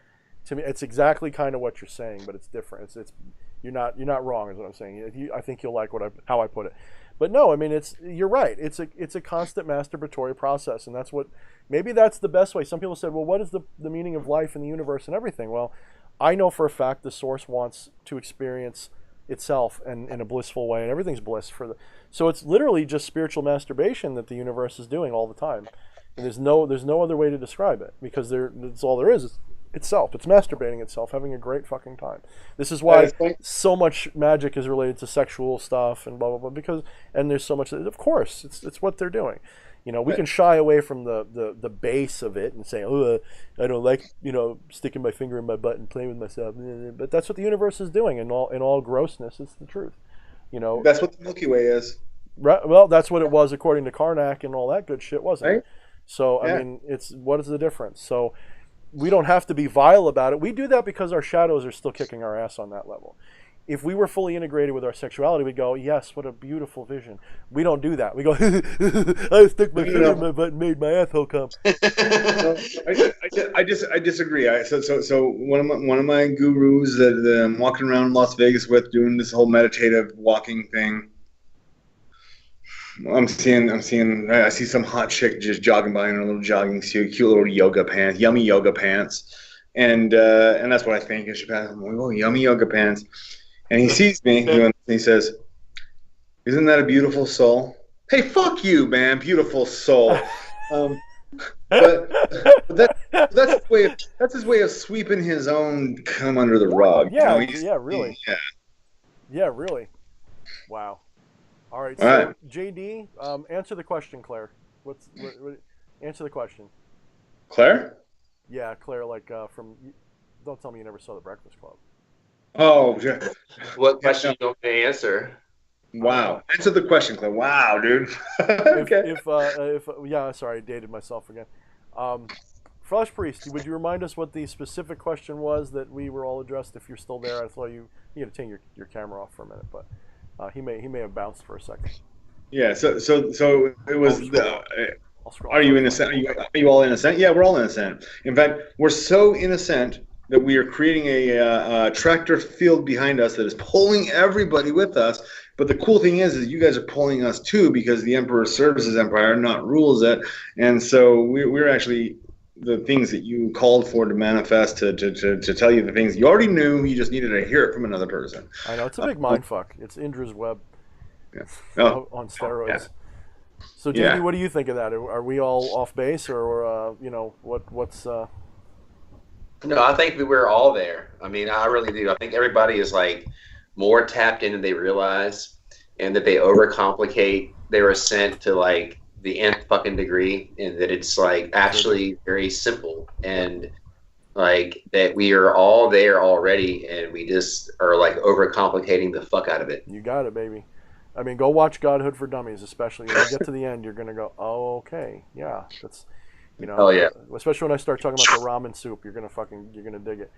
to me, it's exactly kind of what you're saying, but it's different. It's you're not wrong, is what I'm saying. I think you'll like how I put it. But no, I mean, you're right. It's a constant masturbatory process, and maybe that's the best way. Some people said, well, what is the meaning of life and the universe and everything? Well, I know for a fact the source wants to experience itself and in a blissful way, and everything's bliss so it's literally just spiritual masturbation that the universe is doing all the time. And there's no other way to describe it, because that's all there is itself. It's masturbating itself, having a great fucking time. This is why so much magic is related to sexual stuff and blah blah blah, and there's so much, of course, it's what they're doing. You know, we can shy away from the base of it and say, oh, I don't like, sticking my finger in my butt and playing with myself. But that's what the universe is doing, and in all grossness, it's the truth. That's what the Milky Way is. Right. Well, that's what it was according to Karnak and all that good shit, wasn't Right? it? So, yeah. I mean, what is the difference? So we don't have to be vile about it. We do that because our shadows are still kicking our ass on that level. If we were fully integrated with our sexuality, we'd go, yes, what a beautiful vision. We don't do that. We go, I stuck my finger in my butt and made my asshole come. I disagree. So one of my gurus that I'm walking around Las Vegas with, doing this whole meditative walking thing. I see some hot chick just jogging by in her little jogging suit, cute little yoga pants, yummy yoga pants, and that's what I think. She passes, oh, yummy yoga pants. And he sees me doing this, and he says, isn't that a beautiful soul? Hey, fuck you, man, beautiful soul. But that's his way of sweeping his own cum under the rug. Yeah, really. Yeah, really. Wow. All right, so right. JD, answer the question, Claire. Answer the question. Claire? Yeah, Claire, from. Don't tell me you never saw The Breakfast Club. Oh, what question you want me to answer? Wow. Answer the question, Claire. Wow, dude. Okay. Sorry, I dated myself again. Flesh Priest, would you remind us what the specific question was that we were all addressed? If you're still there, I thought you got to take your camera off for a minute, but he may have bounced for a second. Yeah. So it was. Are you in Ascent? Are you all in Ascent? Yeah, we're all in Ascent. In fact, we're so in Ascent that we are creating a tractor field behind us that is pulling everybody with us. But the cool thing is you guys are pulling us too, because the Emperor serves his empire, not rules it. And so we're actually the things that you called for to manifest, to tell you the things you already knew. You just needed to hear it from another person. I know, it's a big mindfuck. It's Indra's web on steroids. So, JD, Yeah. what do you think of that? Are we all off base, or what's? No, I think that we're all there. I mean, I really do. I think everybody is like more tapped in than they realize, and that they overcomplicate their ascent to like the nth fucking degree, and that it's like actually very simple, and like that we are all there already, and we just are like overcomplicating the fuck out of it. You got it, baby. I mean, go watch Godhood for Dummies, especially when you get to the end. You're gonna go, oh, okay, yeah, that's, Oh yeah. Especially when I start talking about the ramen soup, you're gonna dig it.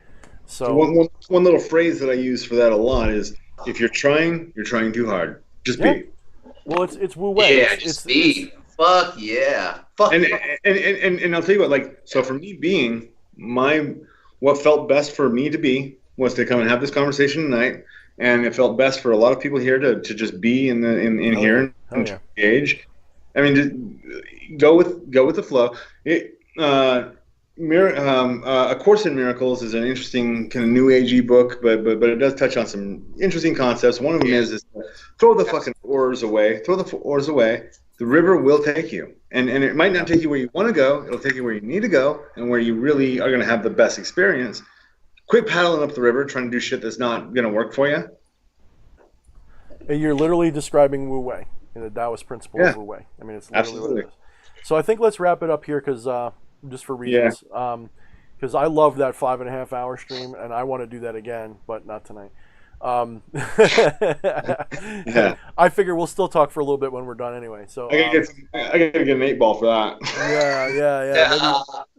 So One little phrase that I use for that a lot is, if you're trying too hard. Just yeah. be. Well, it's Wu Wei. Yeah, just be. Fuck yeah. Fuck. And I'll tell you what, like, so for me being what felt best for me to be was to come and have this conversation tonight, and it felt best for a lot of people here to just be in here and to engage. I mean, just go with the flow. A Course in Miracles is an interesting kind of new agey book, but it does touch on some interesting concepts. One of them is throw the fucking oars away. Throw the oars away. The river will take you, and it might not take you where you want to go. It'll take you where you need to go, and where you really are going to have the best experience. Quit paddling up the river, trying to do shit that's not going to work for you. And you're literally describing Wu Wei, in the Taoist principle of Wu Wei. I mean, it's literally what it is. So I think let's wrap it up here, because just for reasons, because I love that 5.5 hour stream, and I want to do that again, but not tonight. I figure we'll still talk for a little bit when we're done anyway. So I gotta get an 8-ball for that.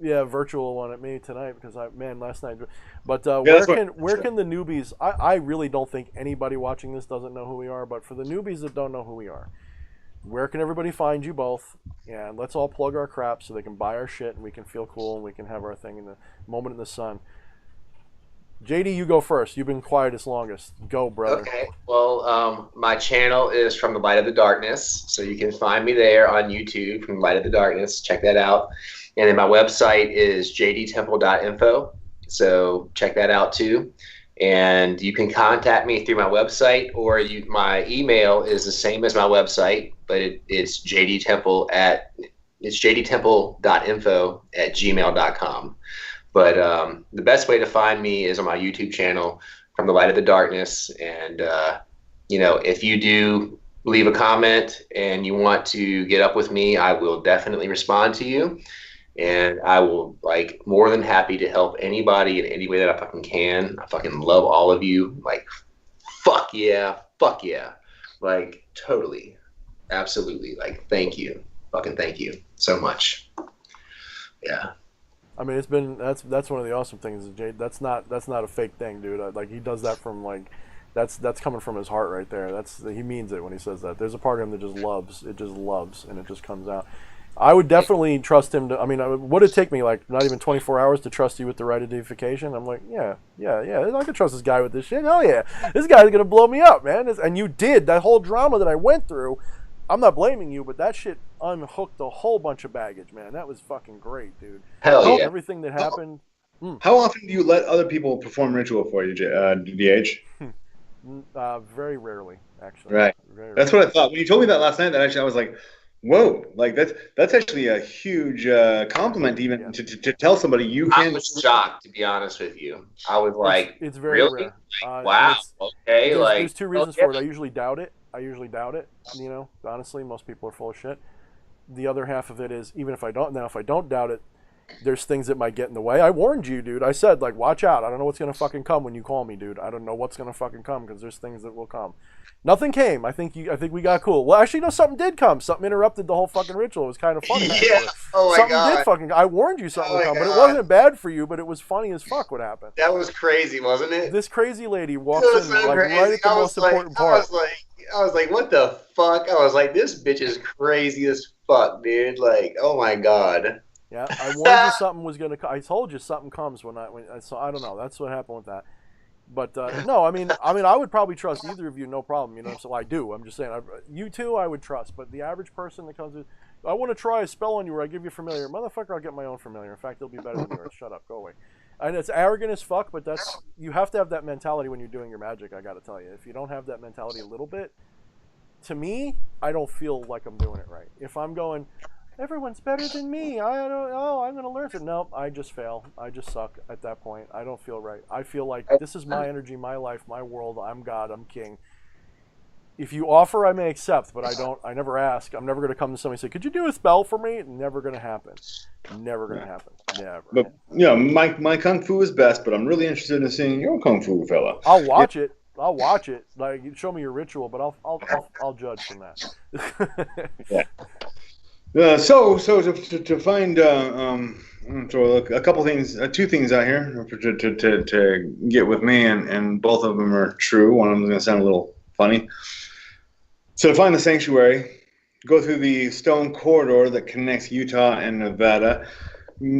Yeah, virtual one at me tonight, because last night. But where can the newbies? I really don't think anybody watching this doesn't know who we are. But for the newbies that don't know who we are, where can everybody find you both? And let's all plug our crap so they can buy our shit, and we can feel cool, and we can have our thing in the moment in the sun. JD, you go first. You've been quietest longest. Go, brother. Okay. Well, my channel is From the Light of the Darkness, so you can find me there on YouTube, From the Light of the Darkness. Check that out. And then my website is jdtemple.info, so check that out too. And you can contact me through my website, or my email is the same as my website, but it's jdtemple.info@gmail.com. But the best way to find me is on my YouTube channel, From the Light of the Darkness. And, if you do leave a comment and you want to get up with me, I will definitely respond to you. And I will, more than happy to help anybody in any way that I fucking can. I fucking love all of you. Fuck yeah. Fuck yeah. Totally. Absolutely. Thank you. Fucking thank you so much. Yeah. I mean, that's one of the awesome things. Jade, that's not a fake thing, dude. He does that from that's coming from his heart right there. He means it when he says that. There's a part of him that just loves. It just loves, and it just comes out. I would definitely trust him to. I mean, would it take me not even 24 hours to trust you with the right identification? I'm like, yeah. I can trust this guy with this shit. Hell yeah, this guy's gonna blow me up, man. And you did that whole drama that I went through. I'm not blaming you, but that shit unhooked a whole bunch of baggage, man. That was fucking great, dude. Hell yeah. Everything that happened. How often do you let other people perform ritual for you, DH? Very rarely, actually. Right. Very That's rarely. what I thought. When you told me that last night, I was like, whoa, that's actually a huge compliment even to tell somebody you can. I was shocked, to be honest with you. I was like, it's very really? rare. Wow. Okay. There's two reasons for it. I usually doubt it. Honestly, most people are full of shit. The other half of it is, if I don't doubt it, there's things that might get in the way. I warned you, dude. I said, watch out. I don't know what's going to fucking come when you call me, dude. I don't know what's going to fucking come, because there's things that will come. Nothing came. I think we got cool. Well, actually, no, something did come. Something interrupted the whole fucking ritual. It was kind of funny. Yeah. Oh my something God. did fucking. I warned you something would come, but it God. wasn't bad for you. But it was funny as fuck what happened. That was crazy, wasn't it? This crazy lady walks It was in so right crazy. at the most important part. I was like, what the fuck? I was like, this bitch is crazy as fuck, dude. Oh my God. Yeah, I warned you something was gonna. I told you something comes so I don't know. That's what happened with that. But no, I mean, I would probably trust either of you, no problem. So I do. I'm just saying, you two, I would trust. But the average person that comes in, I want to try a spell on you where I give you familiar, motherfucker. I'll get my own familiar. In fact, it'll be better than yours. Shut up, go away. And it's arrogant as fuck, but you have to have that mentality when you're doing your magic. I got to tell you, if you don't have that mentality a little bit, to me, I don't feel like I'm doing it right. If I'm going, everyone's better than me. I don't. Oh, I'm going to learn it. No, I just fail. I just suck at that point. I don't feel right. I feel like this is my energy, my life, my world. I'm God. I'm king. If you offer, I may accept, but I don't. I never ask. I'm never going to come to somebody and say, "Could you do a spell for me?" Never going to happen. Never going to happen. Never. But my kung fu is best, but I'm really interested in seeing your kung fu, fella. I'll watch it. I'll watch it. Like, you show me your ritual, but I'll judge from that. Yeah. So to find so a couple things, two things out here to get with me, and both of them are true. One of them is going to sound a little funny. So to find the sanctuary, go through the stone corridor that connects Utah and Nevada.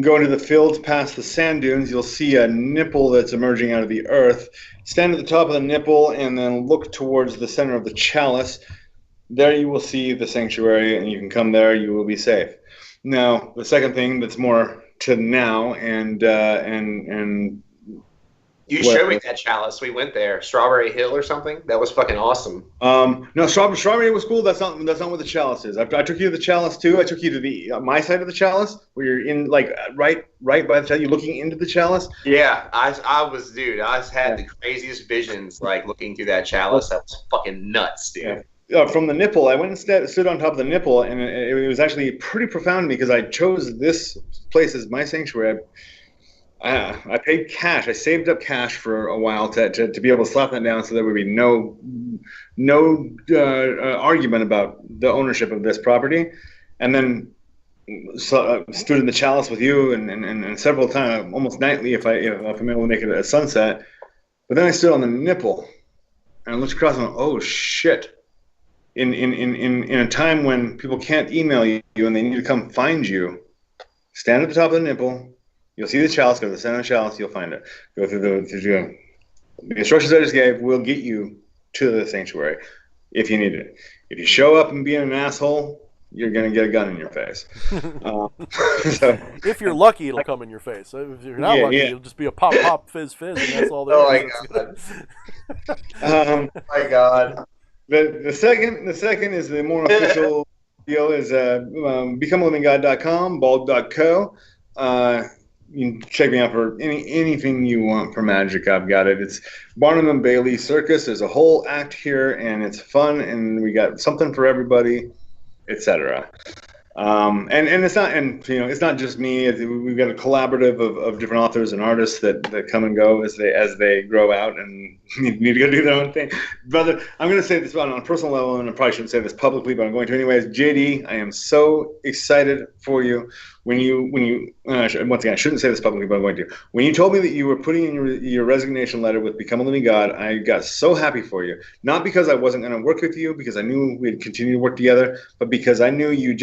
Go into the fields past the sand dunes. You'll see a nipple that's emerging out of the earth. Stand at the top of the nipple and then look towards the center of the chalice. There you will see the sanctuary, and you can come there. You will be safe. Now, the second thing that's more to now, and you showed me that chalice. We went there, Strawberry Hill or something. That was fucking awesome. No, Strawberry was cool. That's not what the chalice is. I took you to the chalice too. I took you to the my side of the chalice, where you're in like right by the chalice. You're looking into the chalice. Yeah, I had the craziest visions, like looking through that chalice. That was fucking nuts, dude. Yeah. From the nipple, I went and stood on top of the nipple, and it was actually pretty profound because I chose this place as my sanctuary. I paid cash. I saved up cash for a while to be able to slap that down, so there would be no argument about the ownership of this property. And then stood in the chalice with you and several times, almost nightly, if I'm able to make it at sunset. But then I stood on the nipple and I looked across and went, oh shit! In a time when people can't email you and they need to come find you, stand at the top of the nipple. You'll see the chalice. Go to the center of the chalice. You'll find it. Go through the instructions I just gave will get you to the sanctuary if you need it. If you show up and being an asshole, you're gonna get a gun in your face. If you're lucky, it'll come in your face. If you're not lucky, it'll just be a pop, fizz, and that's all there is. Oh my god. The second is the more official deal is becomealivinggod.com, bald.co. You can check me out for anything you want for magic. I've got it. It's Barnum and Bailey Circus. There's a whole act here, and it's fun, and we got something for everybody, etc. And it's not, and it's not just me. We've got a collaborative of different authors and artists that come and go as they grow out and need to go do their own thing. Brother, I'm going to say this on a personal level, and I probably shouldn't say this publicly, but I'm going to anyways. JD, I am so excited for you. When you once again, I shouldn't say this publicly, but I'm going to. When you told me that you were putting in your resignation letter with Become a Living God, I got so happy for you. Not because I wasn't going to work with you, because I knew we'd continue to work together, but because I knew you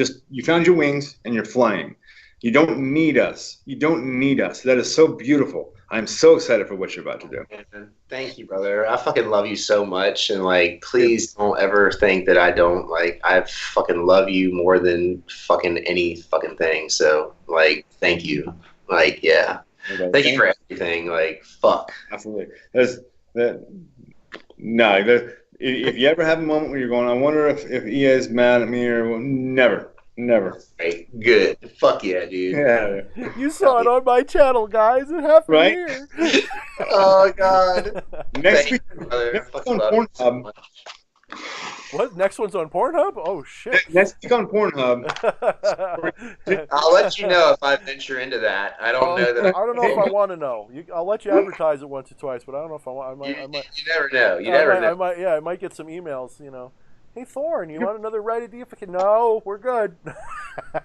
found your wings and you're flying. You don't need us. You don't need us. That is so beautiful. I'm so excited for what you're about to do. Thank you, brother. I fucking love you so much, and please don't ever think that I don't. I fucking love you more than fucking any fucking thing. So thank you. Yeah. Thank you for everything. Fuck. Absolutely. If you ever have a moment where you're going, I wonder if EA is mad at me or never. Right. Good. Fuck yeah, dude. Yeah. You saw it on my channel, guys. It happened right? here. Oh God. Next week on Pornhub. What? Next one's on Pornhub? Oh shit. Next week on Pornhub. I'll let you know if I venture into that. I don't know that. I don't know if I want to know. I'll let you advertise it once or twice, but I don't know if I want. I might. You never know. You never know. I might get some emails. Hey Thorne, you want another right idea? No, we're good.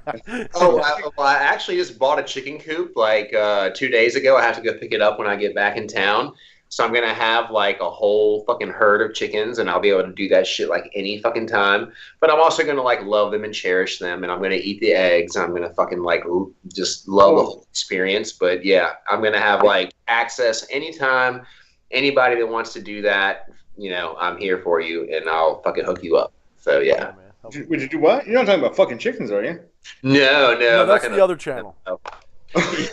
I actually just bought a chicken coop 2 days ago. I have to go pick it up when I get back in town. So I'm going to have a whole fucking herd of chickens, and I'll be able to do that shit any fucking time. But I'm also going to love them and cherish them, and I'm going to eat the eggs. I'm going to fucking just love the whole experience. But yeah, I'm going to have access anytime. Anybody that wants to do that, I'm here for you, and I'll fucking hook you up. So yeah. Would you do what? You're not talking about fucking chickens, are you? No. That's the other channel.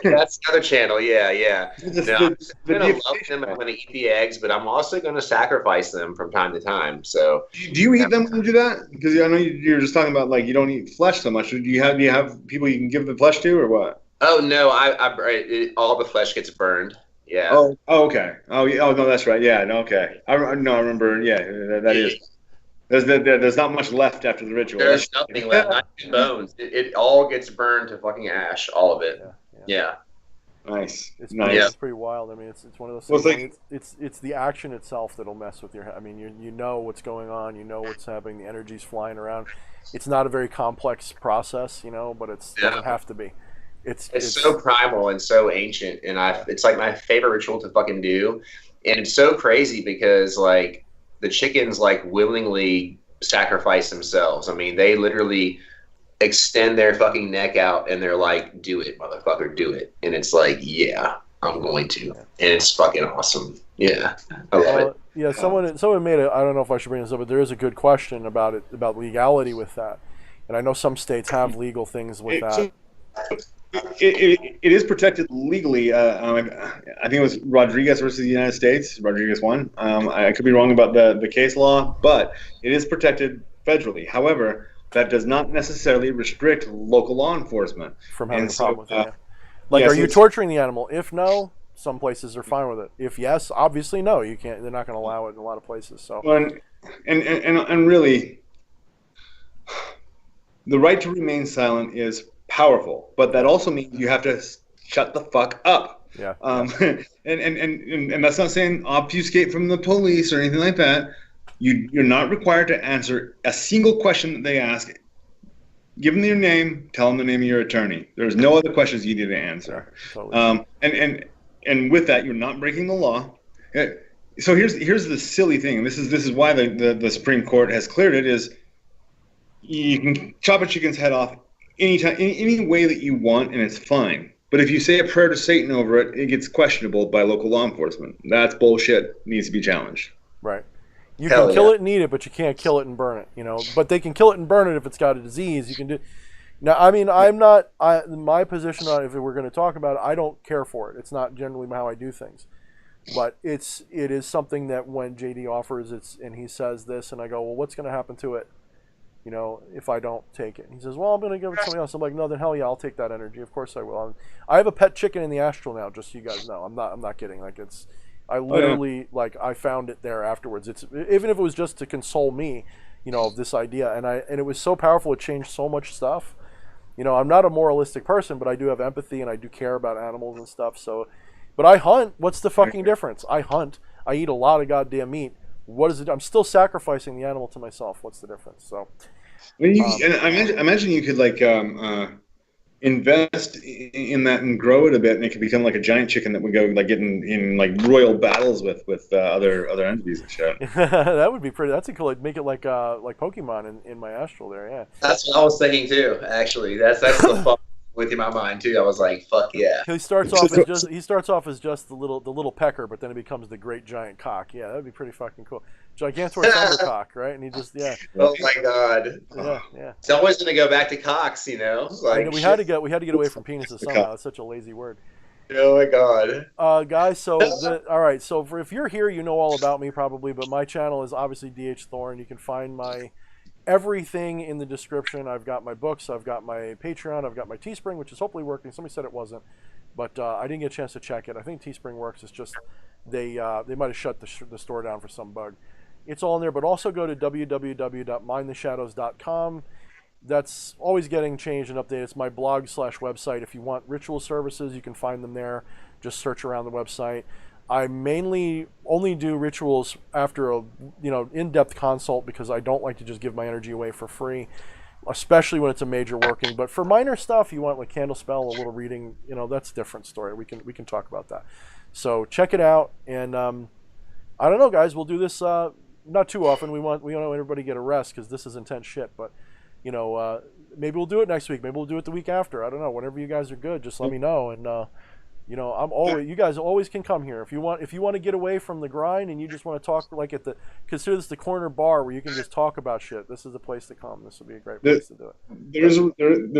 That's the other channel. Yeah, yeah. The- No, I'm the gonna love deification. them. I'm gonna eat the eggs, but I'm also gonna sacrifice them from time to time. So Do you eat them when you do that? Because I know you're just talking about like you don't eat flesh so much. Do you have people you can give the flesh to, or what? oh no, all the flesh gets burned. Yeah. Oh, okay. Oh, yeah. Oh, no, that's right. Yeah, no, okay. No, I remember. Yeah, that is. There's not much left after the ritual. There's nothing left. Not even bones. It all gets burned to fucking ash. All of it. Yeah. Nice. It's Nice. pretty, it's pretty wild. I mean, it's one of those Well, things. It's the action itself that'll mess with your head. I mean, you know what's going on. You know what's happening. The energy's flying around. It's not a very complex process, but it doesn't have to be. It's so primal and so ancient, and it's like my favorite ritual to fucking do, and it's so crazy because like the chickens like willingly sacrifice themselves. I mean, they literally extend their fucking neck out and they're like, "Do it, motherfucker, do it," and it's like, "Yeah, I'm going to," and it's fucking awesome. Yeah, I love it. Yeah, someone made I don't know if I should bring this up, but there is a good question about it, about legality with that, and I know some states have legal things with that. It is protected legally. I think it was Rodriguez versus the United States. Rodriguez won. I could be wrong about the case law, but it is protected federally. However, that does not necessarily restrict local law enforcement From having a problem with it. Yeah. Like, are you torturing the animal? If no, some places are fine with it. If yes, obviously no. You can't. They're not going to allow it in a lot of places. So. And really, the right to remain silent is powerful, but that also means you have to shut the fuck up. Yeah. And that's not saying obfuscate from the police or anything like that. You're not required to answer a single question that they ask. Give them your name. Tell them the name of your attorney. There's no other questions you need to answer. Yeah, totally. And with that, you're not breaking the law. So here's the silly thing. This is why the Supreme Court has cleared it. Is you can chop a chicken's head off anytime, any way that you want, and it's fine. But if you say a prayer to Satan over it, it gets questionable by local law enforcement. That's bullshit. It needs to be challenged. Right. You can kill it and eat it, but you can't kill it and burn it. But they can kill it and burn it if it's got a disease. You can do. Now, I mean, my position on it, if we're going to talk about it, I don't care for it. It's not generally how I do things. But it is something that when JD offers and he says this, and I go, well, what's going to happen to it? If I don't take it. And he says, well, I'm going to give it to somebody else. I'm like, no, then hell yeah, I'll take that energy. Of course I will. I have a pet chicken in the astral now, just so you guys know. I'm not kidding. Like I literally I found it there afterwards. It's even if it was just to console me, of this idea, and it was so powerful. It changed so much stuff. I'm not a moralistic person, but I do have empathy and I do care about animals and stuff. So, but I hunt. What's the fucking difference? I hunt. I eat a lot of goddamn meat. What is it? I'm still sacrificing the animal to myself. What's the difference? So, and I imagine you could invest in that and grow it a bit, and it could become like a giant chicken that would go get in like royal battles with other entities and shit. That would be pretty. That's a cool. Make it like Pokemon in my astral there. Yeah. That's what I was thinking too. Actually, that's the fun with in my mind too. I was like, fuck yeah. He starts off as just the little pecker, but then it becomes the great giant cock. Yeah, that'd be pretty fucking cool. Gigantor Thundercock, right? And he just Oh my god. Yeah. It's always gonna go back to cocks, Like we had to get away from penises somehow. It's such a lazy word. Oh my god. Guys, all right. So if you're here, you know all about me probably, but my channel is obviously DH Thorne. You can find my everything in the description. I've got my books, I've got my Patreon, I've got my Teespring, which is hopefully working. Somebody said it wasn't, but I didn't get a chance to check it. I think Teespring works. It's just they might have shut the store down for some bug. It's all in there, but also go to www.mindtheshadows.com. That's always getting changed and updated. It's my blog/website. If you want ritual services, you can find them there. Just search around the website. I mainly only do rituals after a in-depth consult because I don't like to just give my energy away for free, especially when it's a major working. But for minor stuff, you want like candle spell, a little reading, that's a different story. We can talk about that. So check it out, and I don't know, guys. We'll do this not too often. We want everybody to get a rest because this is intense shit. But maybe we'll do it next week. Maybe we'll do it the week after. I don't know. Whenever you guys are good, just let me know. And you guys always can come here if you want to get away from the grind and you just want to talk consider this the corner bar where you can just talk about shit. This is the place to come. This would be a great place to do it. There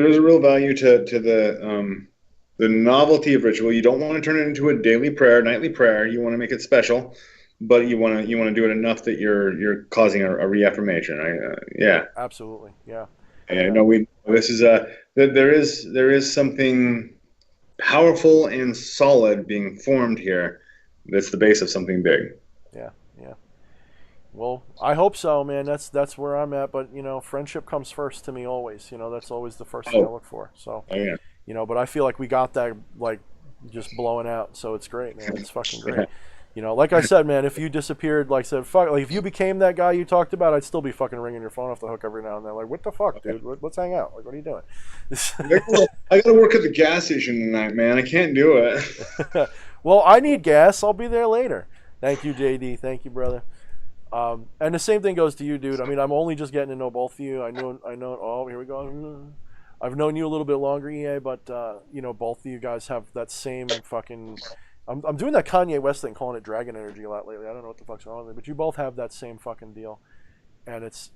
is a real value to the novelty of ritual. You don't want to turn it into a daily prayer, nightly prayer. You want to make it special, but you want to do it enough that you're causing a reaffirmation. Yeah, Absolutely. Yeah. and this is there is something powerful and solid being formed here. That's the base of something big. Yeah. Yeah. Well, I hope so, man. That's where I'm at. But friendship comes first to me always. That's always the first thing I look for. So, yeah. But I feel like we got that like just blowing out. So it's great, man. It's fucking great. Like I said, man, if you disappeared, like said, fuck, like if you became that guy you talked about, I'd still be fucking ringing your phone off the hook every now and then. Like, what the fuck, dude? Let's hang out. Like, what are you doing? I gotta work at the gas station tonight, man. I can't do it. Well, I need gas. I'll be there later. Thank you, JD. Thank you, brother. And the same thing goes to you, dude. I mean, I'm only just getting to know both of you. I know. Oh, here we go. I've known you a little bit longer, EA, but both of you guys have that same fucking. I'm doing that Kanye West thing, calling it dragon energy a lot lately. I don't know what the fuck's wrong with it, but you both have that same fucking deal, and it's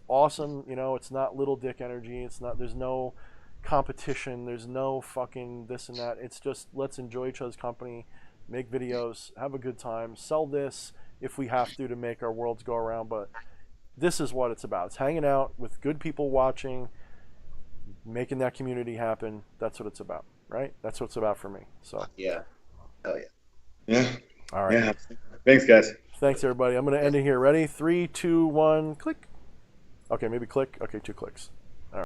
awesome. It's not little dick energy. It's not. There's no competition. There's no fucking this and that. It's just let's enjoy each other's company, make videos, have a good time, sell this if we have to make our worlds go around. But this is what it's about. It's hanging out with good people watching, making that community happen. That's what it's about, right? That's what it's about for me. So Yeah. Hell yeah. Yeah. all right. Yeah. Thanks, guys. Thanks, everybody. I'm going to end it here. Ready? 3, 2, 1, click. Okay, maybe click. Okay, 2 clicks.